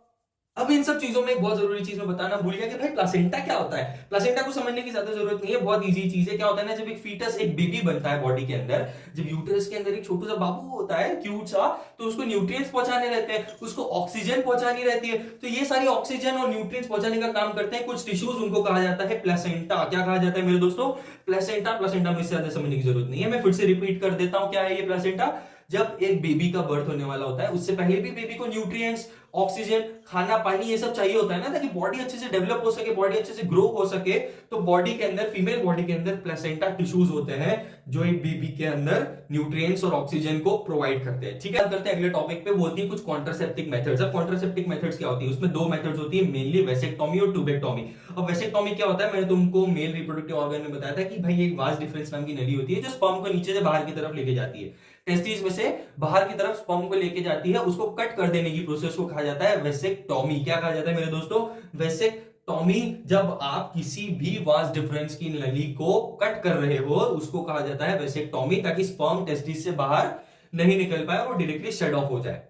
अब इन सब चीजों में एक बहुत जरूरी चीज मैं बताना भूल गया कि भाई प्लासेंटा क्या होता है। प्लासेंटा को समझने की ज्यादा जरूरत नहीं है, बहुत इजी चीज है। क्या होता है ना, जब एक फीटस, एक बेबी बनता है बॉडी के अंदर, जब यूटेरस के अंदर एक छोटा सा बाबू होता है क्यूट सा, तो उसको न्यूट्रिएंट्स पहुंचाने रहते हैं, उसको ऑक्सीजन पहुंचानी रहती है। तो ये सारी ऑक्सीजन और न्यूट्रिएंट्स पहुंचाने का काम करते हैं कुछ टिश्यूज, उनको कहा जाता है प्लेसेंटा। क्या कहा जाता है मेरे दोस्तों? प्लेसेंटा। प्लेसेंटा में इससे ज्यादा समझने की जरूरत नहीं है, मैं फिर से रिपीट कर देता हूं क्या है ये प्लेसेंटा। जब एक बेबी का बर्थ होने वाला होता है, उससे पहले भी बेबी को न्यूट्रिएंट्स, ऑक्सीजन, खाना पानी, ये सब चाहिए होता है ना, ताकि बॉडी अच्छे से डेवलप हो सके, बॉडी अच्छे से ग्रो हो सके। तो बॉडी के अंदर, फीमेल बॉडी के अंदर प्लेसेंटा टिश्यूज होते हैं जो एक बेबी के अंदर न्यूट्रिएंट्स और ऑक्सीजन को प्रोवाइड करते हैं। ठीक है, करते हैं अगले टॉपिक पे, वो होती है कुछ कॉन्ट्रासेप्टिव मेथड्स। अब कॉन्ट्रासेप्टिव मेथड्स क्या होती है? उसमें 2 मेथड्स होती है मेनली, वेसेक्टोमी और ट्यूबेक्टोमी। अब वेसेक्टोमी क्या होता है? मैंने तुमको मेल रिप्रोडक्टिव ऑर्गन में बताया था कि भाई एक वास डिफरेंस नाम की नली होती है जो स्पर्म को नीचे से बाहर की तरफ लेके जाती है, टेस्टिस में से बाहर की तरफ स्पर्म को लेके जाती है, उसको कट कर देने की प्रोसेस को कहा कहा जाता है वेसेक्टॉमी। क्या कहा जाता है मेरे दोस्तों? वेसेक्टॉमी। जब आप किसी भी वास डिफरेंस की नली को कट कर रहे हो उसको कहा जाता है वेसेक्टॉमी, ताकि स्पर्म टेस्टिस से बाहर नहीं निकल पाए और डायरेक्टली शेड ऑफ हो जाए।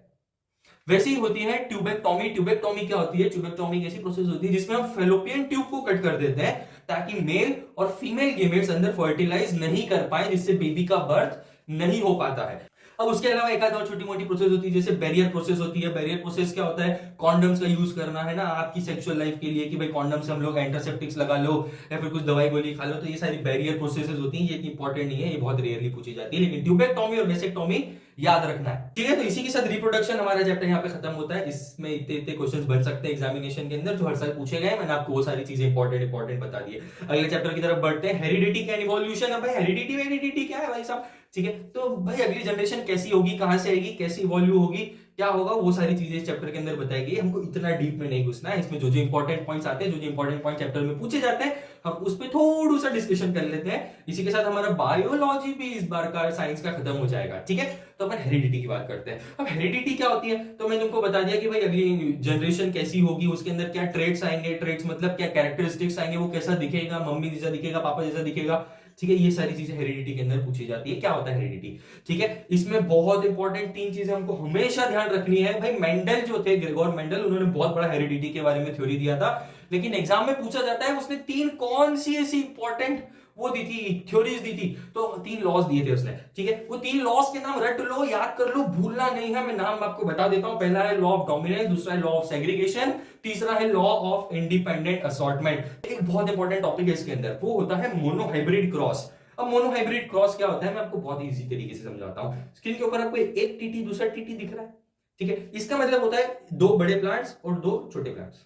वैसे ही होती है ट्यूबेक्टॉमी। ट्यूबेक्टॉमी क्या होती है? ट्यूबेक्टॉमी कैसी प्रोसेस होती है जिसमें हम फेलोपियन ट्यूब को कट कर देते हैं ताकि मेल और फीमेल गेमेट्स अंदर फर्टिलाइज नहीं कर पाए, जिससे बेबी का बर्थ नहीं हो पाता है। अब उसके अलावा एक आध और छोटी मोटी प्रोसेस होती है, जैसे बैरियर प्रोसेस होती है। बैरियर प्रोसेस क्या होता है? कॉन्डम्स का यूज करना है ना आपकी सेक्सुअल लाइफ के लिए, कि भाई कॉन्डम से हम लोग एंटीसेप्टिक्स लगा लो या फिर कुछ दवाई गोली खा लो, तो ये सारी बैरियर प्रोसेसेस होती हैं। ये इतनी इंपॉर्टेंट नहीं है, ये बहुत रेयरली पूछी जाती है, लेकिन ट्यूबेक्टॉमी और वेसेक्टॉमी याद रखना है, ठीक है। तो इसी के साथ रिप्रोडक्शन हमारा चैप्टर यहाँ पे खत्म होता है। इसमें इतने इतने क्वेश्चंस बन सकते हैं एग्जामिनेशन के अंदर जो हर साल पूछे गए। मैंने आपको वो सारी चीजें इंपॉर्टेंट बता दी है। अगले चैप्टर की तरफ बढ़ते हैं, हेरिडिटी एंड इवोल्यूशन। अब भाई हेरिडिटी क्या है भाई साहब, ठीक है। तो भाई अगली जनरेशन कैसी होगी, कहां से आएगी, कैसी इवॉल्व होगी, क्या होगा, वो सारी चीजें इस चैप्टर के अंदर बताई गई। हमको इतना डीप में नहीं घुसना है। इसमें जो जो इंपॉर्टेंट पॉइंट्स आते हैं, जो जो इंपॉर्टेंट पॉइंट चैप्टर में पूछे जाते हैं, हम उस पर थोड़ा सा डिस्कशन कर लेते हैं। इसी के साथ हमारा बायोलॉजी भी इस बार का साइंस का खत्म हो जाएगा, ठीक है। तो अपन हेरिडिटी की बात करते हैं। अब हेरिडिटी क्या होती है, तो मैंने तुमको बता दिया कि भाई अगली जनरेशन कैसी होगी, उसके अंदर क्या ट्रेट्स आएंगे, ट्रेट्स मतलब क्या कैरेक्टरिस्टिक्स आएंगे, वो कैसा दिखेगा, मम्मी जैसा दिखेगा, पापा जैसा दिखेगा, ठीक है। ये सारी चीजें हेरिडिटी के अंदर पूछी जाती है। क्या होता है हेरिडिटी, ठीक है। इसमें बहुत इंपॉर्टेंट 3 चीजें हमको हमेशा ध्यान रखनी है। भाई मेंडल जो थे, ग्रेगोर मेंडल, उन्होंने बहुत बड़ा हेरिडिटी के बारे में थ्योरी दिया था, लेकिन एग्जाम में पूछा जाता है उसने 3 कौन सी ऐसी इंपॉर्टेंट वो दी थी, थ्योरीज दी थी, तो 3 लॉज दिए थे उसने, ठीक है। वो 3 लॉज के नाम रट लो, याद कर लो, भूलना नहीं है। मैं नाम आपको बता देता हूं। पहला है लॉ ऑफ डोमिनेंस, दूसरा है लॉ ऑफ सेग्रीगेशन, तीसरा है लॉ ऑफ इंडिपेंडेंट असॉर्टमेंट। एक बहुत इंपॉर्टेंट टॉपिक है इसके अंदर, वो होता है मोनोहाइब्रिड क्रॉस। अब मोनोहाइब्रिड क्रॉस क्या होता है, मैं आपको बहुत इजी तरीके से समझाता हूं। स्क्रीन के ऊपर आपको एक टीटी दूसरा टीटी दिख रहा है, ठीक है। इसका मतलब होता है 2 बड़े प्लांट्स और 2 छोटे प्लांट्स,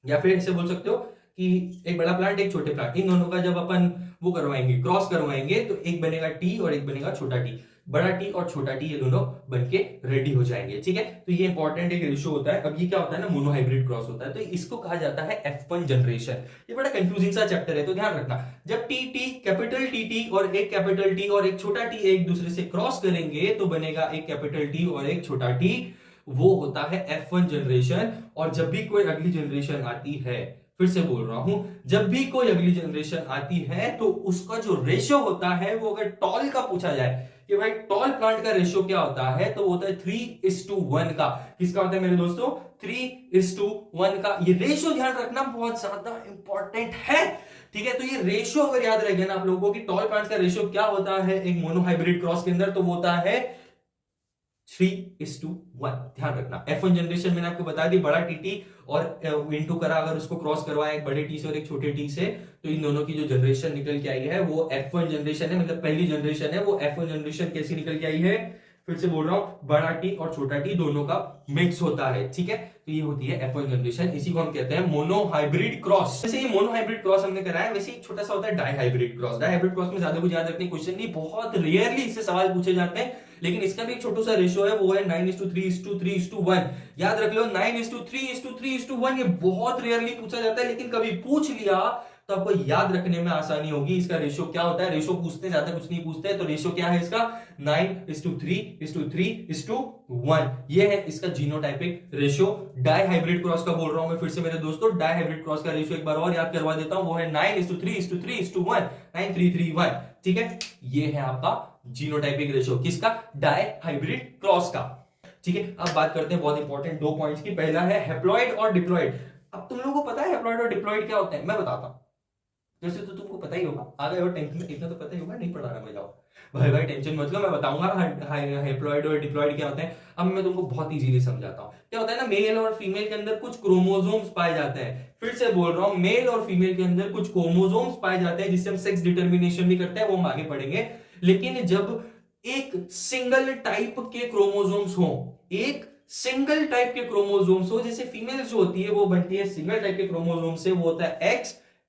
या फिर ऐसे बोल सकते हो कि एक बड़ा प्लांट एक छोटे प्लांट, इन दोनों का जब अपन वो करवाएंगे, क्रॉस करवाएंगे, तो एक बनेगा टी और एक बनेगा छोटा टी। बड़ा टी और छोटा टी ये दोनों बनके रेडी हो जाएंगे, ठीक है। तो ये इंपॉर्टेंट एक रेशियो होता है। अब ये क्या होता है ना, मोनोहाइब्रिड क्रॉस होता है, तो इसको कहा जाता है F1 जनरेशन। ये बड़ा कंफ्यूजिंग सा चैप्टर है, तो ध्यान रखना। जब टी कैपिटल टी और एक कैपिटल टी और एक छोटा टी एक दूसरे से क्रॉस करेंगे तो बनेगा एक कैपिटल टी और एक छोटा टी, वो होता है F1 जनरेशन। और जब भी कोई अगली जनरेशन आती है, फिर से बोल रहा हूं, जब भी कोई अगली जनरेशन आती है तो उसका जो रेशियो होता है, वो अगर टॉल का पूछा जाए कि भाई टॉल प्लांट का रेशियो क्या होता है, तो वो होता है 3:1 का। किसका होता है मेरे दोस्तों? 3:1 का। ये रेशियो ध्यान रखना बहुत ज्यादा इंपॉर्टेंट है, ठीक है। तो ये रेशियो अगर याद रहेगा ना आप लोगों को कि टॉल प्लांट का रेशियो क्या होता है एक मोनोहाइब्रिड क्रॉस के अंदर, तो वो होता है 3:1। ध्यान रखना। F1 जनरेशन मैंने आपको बता दी, बड़ा टीटी और इनटू करा, अगर उसको क्रॉस करवाया एक बड़े टी से और एक छोटे टी से, तो इन दोनों की जो जनरेशन निकल के आई है वो F1 जनरेशन है, मतलब पहली जनरेशन है। वो F1 जनरेशन कैसी निकल के आई है, फिर से बोल रहा हूं, बड़ा टी और छोटा टी दोनों का मिक्स होता है, ठीक है। तो ये होती है F1 जनरेशन, इसी को हम कहते हैं मोनोहाइब्रिड क्रॉस। जैसे ये मोनोहाइब्रिड क्रॉस हमने कराया, वैसे एक छोटा सा होता है डाइहाइब्रिड क्रॉस। डाइहाइब्रिड क्रॉस में ज्यादा कुछ याद रखने क्वेश्चन नहीं, बहुत रेयरली इससे सवाल पूछे जाते हैं, लेकिन इसका भी एक छोटा सा रेशियो है, वो है 9:3:3:1। याद रख लो 9:3:3:1। ये बहुत रेयरली पूछा जाता है, लेकिन कभी पूछ लिया तो आपको याद रखने में आसानी होगी। इसका रेशियो क्या होता है, रेशियो पूछते ज्यादा कुछ नहीं पूछते, तो रेशियो क्या है इसका 9:3:3:1। ये है इसका जीनोटाइपिक रेशियो। डाइहाइब्रिड क्रॉस का बोल रहा हूं मैं फिर से मेरे दोस्तों, डाइहाइब्रिड क्रॉस का रेशियो एक बार और याद करवा देता हूं, वो है 9:3:3:1, 9:3:3:1, ठीक है। ये है आपका जीनोटाइपिक रेशियो, किसका? डाइहाइब्रिड क्रॉस का, ठीक है। अब बात करते हैं बहुत इंपॉर्टेंट 2 पॉइंट्स की। पहला है हैप्लॉइड और डिप्लॉइड। अब तुम लोगों को पता है हैप्लॉइड और डिप्लॉइड क्या होते हैं? मैं बताता हूं, वैसे तो तुमको पता ही होगा, आ गए हो 10th में, इतना तो पता ही होगा, नहीं पढ़ा रहा मैं, जाओ भाई टेंशन मतलब मैं बताऊंगा हैप्लॉइड और डिप्लॉइड क्या होते हैं। अब मैं तुमको बहुत इजीली समझाता हूं। क्या होता है ना, मेल और फीमेल के अंदर कुछ क्रोमोसोम्स पाए जाते हैं। फिर से बोल रहा हूं, मेल और फीमेल के अंदर कुछ क्रोमोसोम्स पाए जाते हैं, जिससे हम सेक्स डिटर्मिनेशन भी करते हैं, वो हम आगे पढ़ेंगे। लेकिन जब एक सिंगल टाइप के क्रोमोसोम्स हो, एक सिंगल टाइप के क्रोमोसोम्स हो, जैसे फीमेल जो होती है वो बनती है सिंगल टाइप के क्रोमोसोम से, वो होता है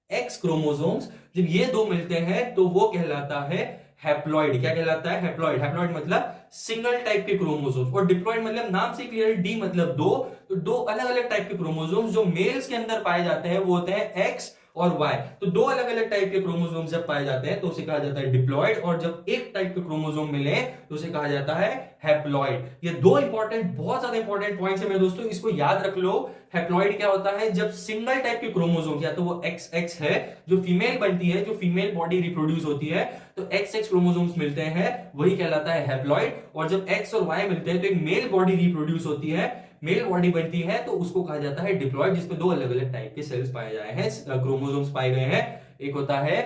एक्स क्रोमोसोम्स। जब ये 2 मिलते हैं तो वो कहलाता है हैप्लॉइड। क्या कहलाता है? हैप्लॉइड। हैप्लॉइड मतलब सिंगल टाइप के क्रोमोसोम्स, और डिप्लॉइड मतलब नाम से क्लियर, डी मतलब 2। तो 2 अलग अलग टाइप के क्रोमोसोम्स जो मेल्स के अंदर पाए जाते हैं वो होते हैं एक्स और वाई। तो दो अलग अलग टाइप के क्रोमोसोम जब पाए जाते हैं तो उसे कहा जाता है डिप्लॉइड, और जब एक टाइप के क्रोमोसोम मिले तो उसे कहा जाता है हैप्लॉइड। ये दो इंपॉर्टेंट, बहुत ज्यादा इंपॉर्टेंट पॉइंट्स है मेरे दोस्तों, इसको याद रख लो। हैप्लॉइड क्या होता है? जब सिंगल टाइप के क्रोमोसोम, या तो वो XX है जो फीमेल बनती है, जो फीमेल बॉडी रिप्रोड्यूस होती है, तो XX क्रोमोसोम्स मिलते हैं, वही कहलाता है हैप्लॉइड। और जब X और Y मिलते हैं तो एक मेल बॉडी रिप्रोड्यूस होती है, मेल बॉडी बनती है, तो उसको कहा जाता है डिप्लॉइड, जिसमें दो अलग अलग टाइप के सेल्स पाए जाए हैं, क्रोमोसोम्स पाए गए हैं। एक होता है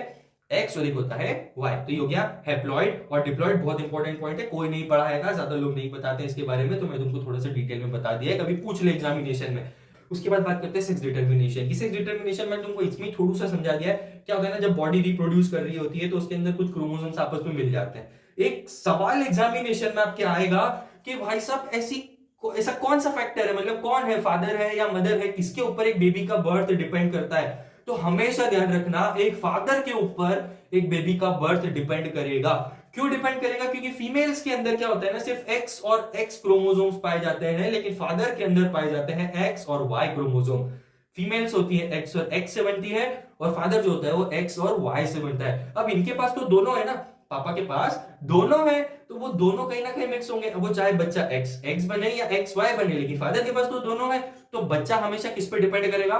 X और एक होता है Y। तो ये हो गया हैप्लॉइड और डिप्लॉइड। बहुत इंपॉर्टेंट पॉइंट है, कोई नहीं पढ़ाएगा, ज्यादा लोग नहीं बताते इसके बारे में, तो मैं तुमको थोड़ा सा डिटेल में बता दिया है, कभी पूछ ले एग्जामिनेशन में। उसके बाद बात करते हैं सेक्स डिटर्मिनेशन की। सेक्स डिटर्मिनेशन में तुमको इसमें थोड़ा सा समझा दिया है। क्या होता है ना, जब बॉडी रिप्रोड्यूस कर रही होती है तो उसके अंदर कुछ क्रोमोसोम्स आपस में मिल जाते हैं। एक सवाल एग्जामिनेशन में आपके आएगा कि भाई साहब ऐसा कौन सा फैक्टर है, मतलब कौन है, फादर है या मदर है, किसके ऊपर एक बेबी का बर्थ डिपेंड करता है? तो हमेशा ध्यान रखना, एक फादर के ऊपर एक बेबी का बर्थ डिपेंड करेगा। क्यों डिपेंड करेगा? क्योंकि फीमेल्स के अंदर क्या होता है ना, सिर्फ X और X क्रोमोसोम्स पाए जाते हैं, लेकिन फादर के अंदर पाए जाते हैं X और Y क्रोमोसोम। फीमेल्स होती है X और X से बनती है, और फादर जो होता है वो X और Y से बनता है। अब इनके पास तो दोनों है ना, पापा के पास दोनों है, तो वो दोनों कहीं ना कहीं मिक्स होंगे। अब वो चाहे बच्चा X बने या XY बने, लेकिन फादर के पास तो दोनों है, तो बच्चा हमेशा किस पे डिपेंड करेगा?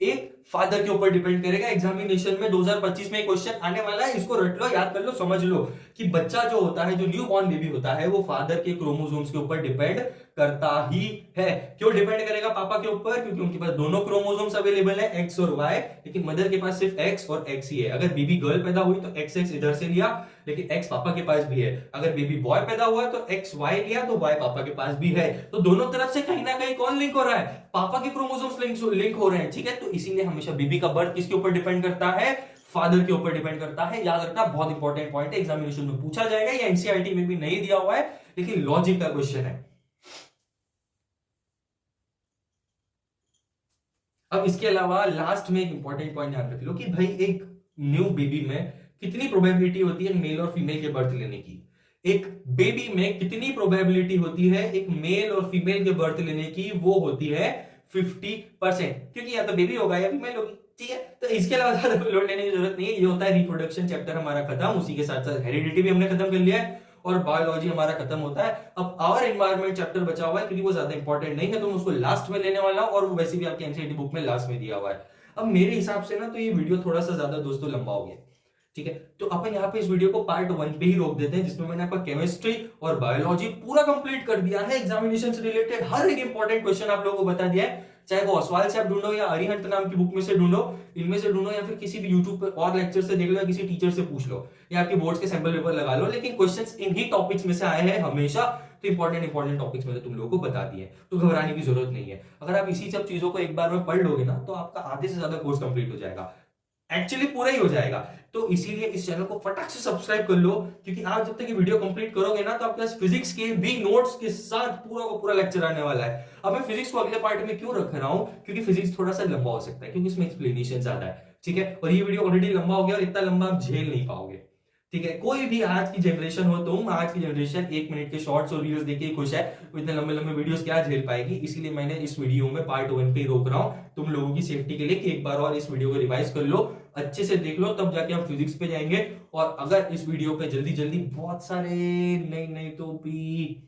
एक फादर के ऊपर डिपेंड करेगा। एग्जामिनेशन में 2025 में एक क्वेश्चन आने वाला है, इसको रट लो, याद कर लो, समझ लो कि बच्चा जो होता है, जो न्यू बॉर्न बेबी होता है, वो फादर के क्रोमोसोम्स के ऊपर डिपेंड करता ही है। क्यों डिपेंड करेगा पापा के ऊपर? क्योंकि उनके पास दोनों क्रोमोसोम्स अवेलेबल है, X और Y, लेकिन मदर के पास सिर्फ X और X ही है। अगर बेबी गर्ल पैदा हुई तो XX इधर से लिया, लेकिन X पापा के पास भी है। अगर बेबी बॉय पैदा हुआ तो XY लिया, तो Y पापा के पास भी है। तो दोनों तरफ से कहीं ना कहीं कौन लिंक हो रहा है? पापा के क्रोमोसोम्स लिंक हो रहे हैं, ठीक है। तो इसीलिए हमेशा बेबी का बर्थ किसके ऊपर डिपेंड करता है? फादर के ऊपर डिपेंड करता है। याद रखना, बहुत इंपॉर्टेंट पॉइंट है, एग्जामिनेशन में पूछा जाएगा। ये एनसीईआरटी में भी नहीं दिया हुआ है, लेकिन लॉजिक का क्वेश्चन है। अब इसके अलावा लास्ट में एक इंपॉर्टेंट पॉइंट याद रख लो कि भाई एक न्यू बेबी में कितनी प्रोबेबिलिटी होती है मेल और फीमेल के बर्थ लेने की? एक बेबी में कितनी प्रोबेबिलिटी होती है एक मेल और फीमेल के बर्थ लेने की? वो होती है 50%, क्योंकि या तो बेबी होगा या फीमेल होगी, ठीक है। तो इसके अलावा ज्यादा लोड लेने की जरूरत नहीं है। ये होता है रिप्रोडक्शन चैप्टर हमारा खत्म, उसी के साथ साथ हेरिडिटी भी हमने खत्म कर लिया है, और बायोलॉजी हमारा खत्म होता है। अब आवर एनवायरमेंट चैप्टर बचा हुआ है, क्योंकि वो ज्यादा इंपॉर्टेंट नहीं है, तो मैं उसको लास्ट में लेने वाला हूं, और वो वैसे भी आपके एनसीईआरटी बुक में लास्ट में दिया हुआ है। अब मेरे हिसाब से ना तो ये वीडियो थोड़ा सा ज्यादा दोस्तों लंबा हो गया, ठीक है। तो अपन यहाँ पे इस वीडियो को पार्ट 1 पे ही रोक देते हैं, जिसमें मैंने आपका केमिस्ट्री और बायोलॉजी पूरा कंप्लीट कर दिया है। एग्जामिनेशन से रिलेटेड हर एक इंपॉर्टेंट क्वेश्चन आप लोगों को बता दिया है, चाहे वो ऑसवाल से आप ढूंढो या अरिहंत नाम की बुक में से ढूंढो, इनमें से ढूंढो, या फिर किसी भी यूट्यूब पर और लेक्चर से देख लो, या किसी टीचर से पूछ लो, या आपके बोर्ड्स के सैंपल पेपर लगा लो, लेकिन क्वेश्चंस इन्हीं टॉपिक्स में से आए हैं हमेशा। तो इंपॉर्टेंट टॉपिक्स मैंने तुम लोगों को बता दिए, तो घबराने की जरूरत नहीं है। अगर आप इसी सब चीजों को एक बार में पढ़ लोगे ना, तो आपका आधे से ज्यादा कोर्स कंप्लीट हो जाएगा, एक्चुअली पूरा ही हो जाएगा। तो इसीलिए इस चैनल को फटाक से सब्सक्राइब कर लो, क्योंकि आप जब तक ये वीडियो कंप्लीट करोगे ना, तो आपके पास फिजिक्स के भी नोट्स के साथ पूरा का पूरा लेक्चर आने वाला है। अब मैं फिजिक्स को अगले पार्ट में क्यों रख रहा हूं? क्योंकि फिजिक्स थोड़ा सा लंबा हो सकता है, क्योंकि इसमें एक्सप्लेनेशन ज्यादा है, ठीक है। और ये वीडियो ऑलरेडी लंबा हो गया, और इतना लंबा आप झेल नहीं पाओगे, ठीक है। कोई भी आज की जनरेशन हो, तुम आज की जनरेशन 1 मिनट के शॉर्ट्स और वीडियोस देख के खुश है, वो इतने लंबे लंबे वीडियोस क्या झेल पाएगी? इसीलिए मैंने इस वीडियो में पार्ट 1 पे रोक रहा हूं, तुम लोगों की सेफ्टी के लिए, कि एक बार और इस वीडियो को रिवाइज कर लो, अच्छे से देख लो, तब जाके हम फिजिक्स पे जाएंगे। और अगर इस वीडियो पे जल्दी जल्दी बहुत सारे नहीं तो भी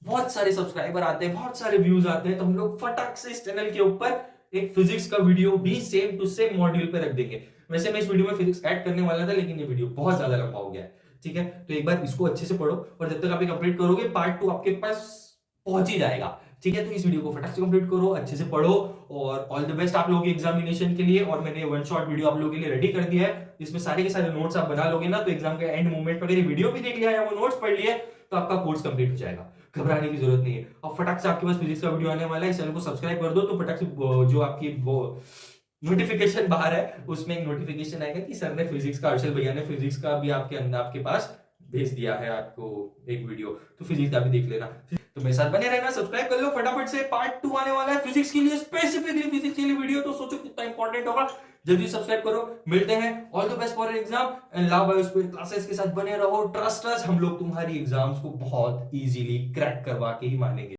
बहुत सारे सब्सक्राइबर आते हैं, बहुत सारे व्यूज आते हैं, तो हम लोग फटाक से इस चैनल के ऊपर एक फिजिक्स का वीडियो भी सेम टू सेम मॉड्यूल पे रख देंगे। वैसे मैं इस वीडियो में फिजिक्स ऐड करने वाला था, लेकिन ये वीडियो बहुत ज्यादा लंबा हो गया है, ठीक है। तो एक बार इसको अच्छे से पढ़ो, और जब तक आप ये कंप्लीट करोगे, पार्ट 2 आपके पास पहुंच ही जाएगा, ठीक है। तो इस वीडियो को फटाक से कंप्लीट करो, अच्छे से पढ़ो, और ऑल द बेस्ट आप लोगों की एग्जामिनेशन के लिए। और मैंने वन शॉट वीडियो आप लोगों के लिए रेडी कर दिया है, जिसमें सारे के सारे नोट्स आप बना लोगे ना, तो एग्जाम के एंड मोमेंट पर अगर ये वीडियो भी देख लिया या वो नोट्स पढ़ लिए, तो आपका कोर्स कंप्लीट हो जाएगा, घबराने की जरूरत नहीं है। और फटाक से आपके पास फिजिक्स का वीडियो आने वाला है, इस चैनल को सब्सक्राइब कर दो, तो फटाक से जो आपकी वो नोटिफिकेशन बाहर है, उसमें एक नोटिफिकेशन आएगा कि सर ने फिजिक्स का, अर्शल भैया ने फिजिक्स का भी आपके पास भेज दिया है आपको एक वीडियो, तो फिजिक्स का भी देख लेना। तो मेरे साथ बने रहना, सब्सक्राइब कर लो फटाफट से। पार्ट 2 आने वाला है फिजिक्स के लिए, स्पेसिफिकली फिजिक्स के लिए वीडियो, तो सोचो कितना इंपॉर्टेंट होगा। जल्दी सब्सक्राइब करो, मिलते हैं, all the best for exam and love biosphere classes के साथ बने रहो। ट्रस्ट अस, हम लोग तुम्हारी एग्जाम्स को बहुत इजीली क्रैक करवा के ही मानेंगे।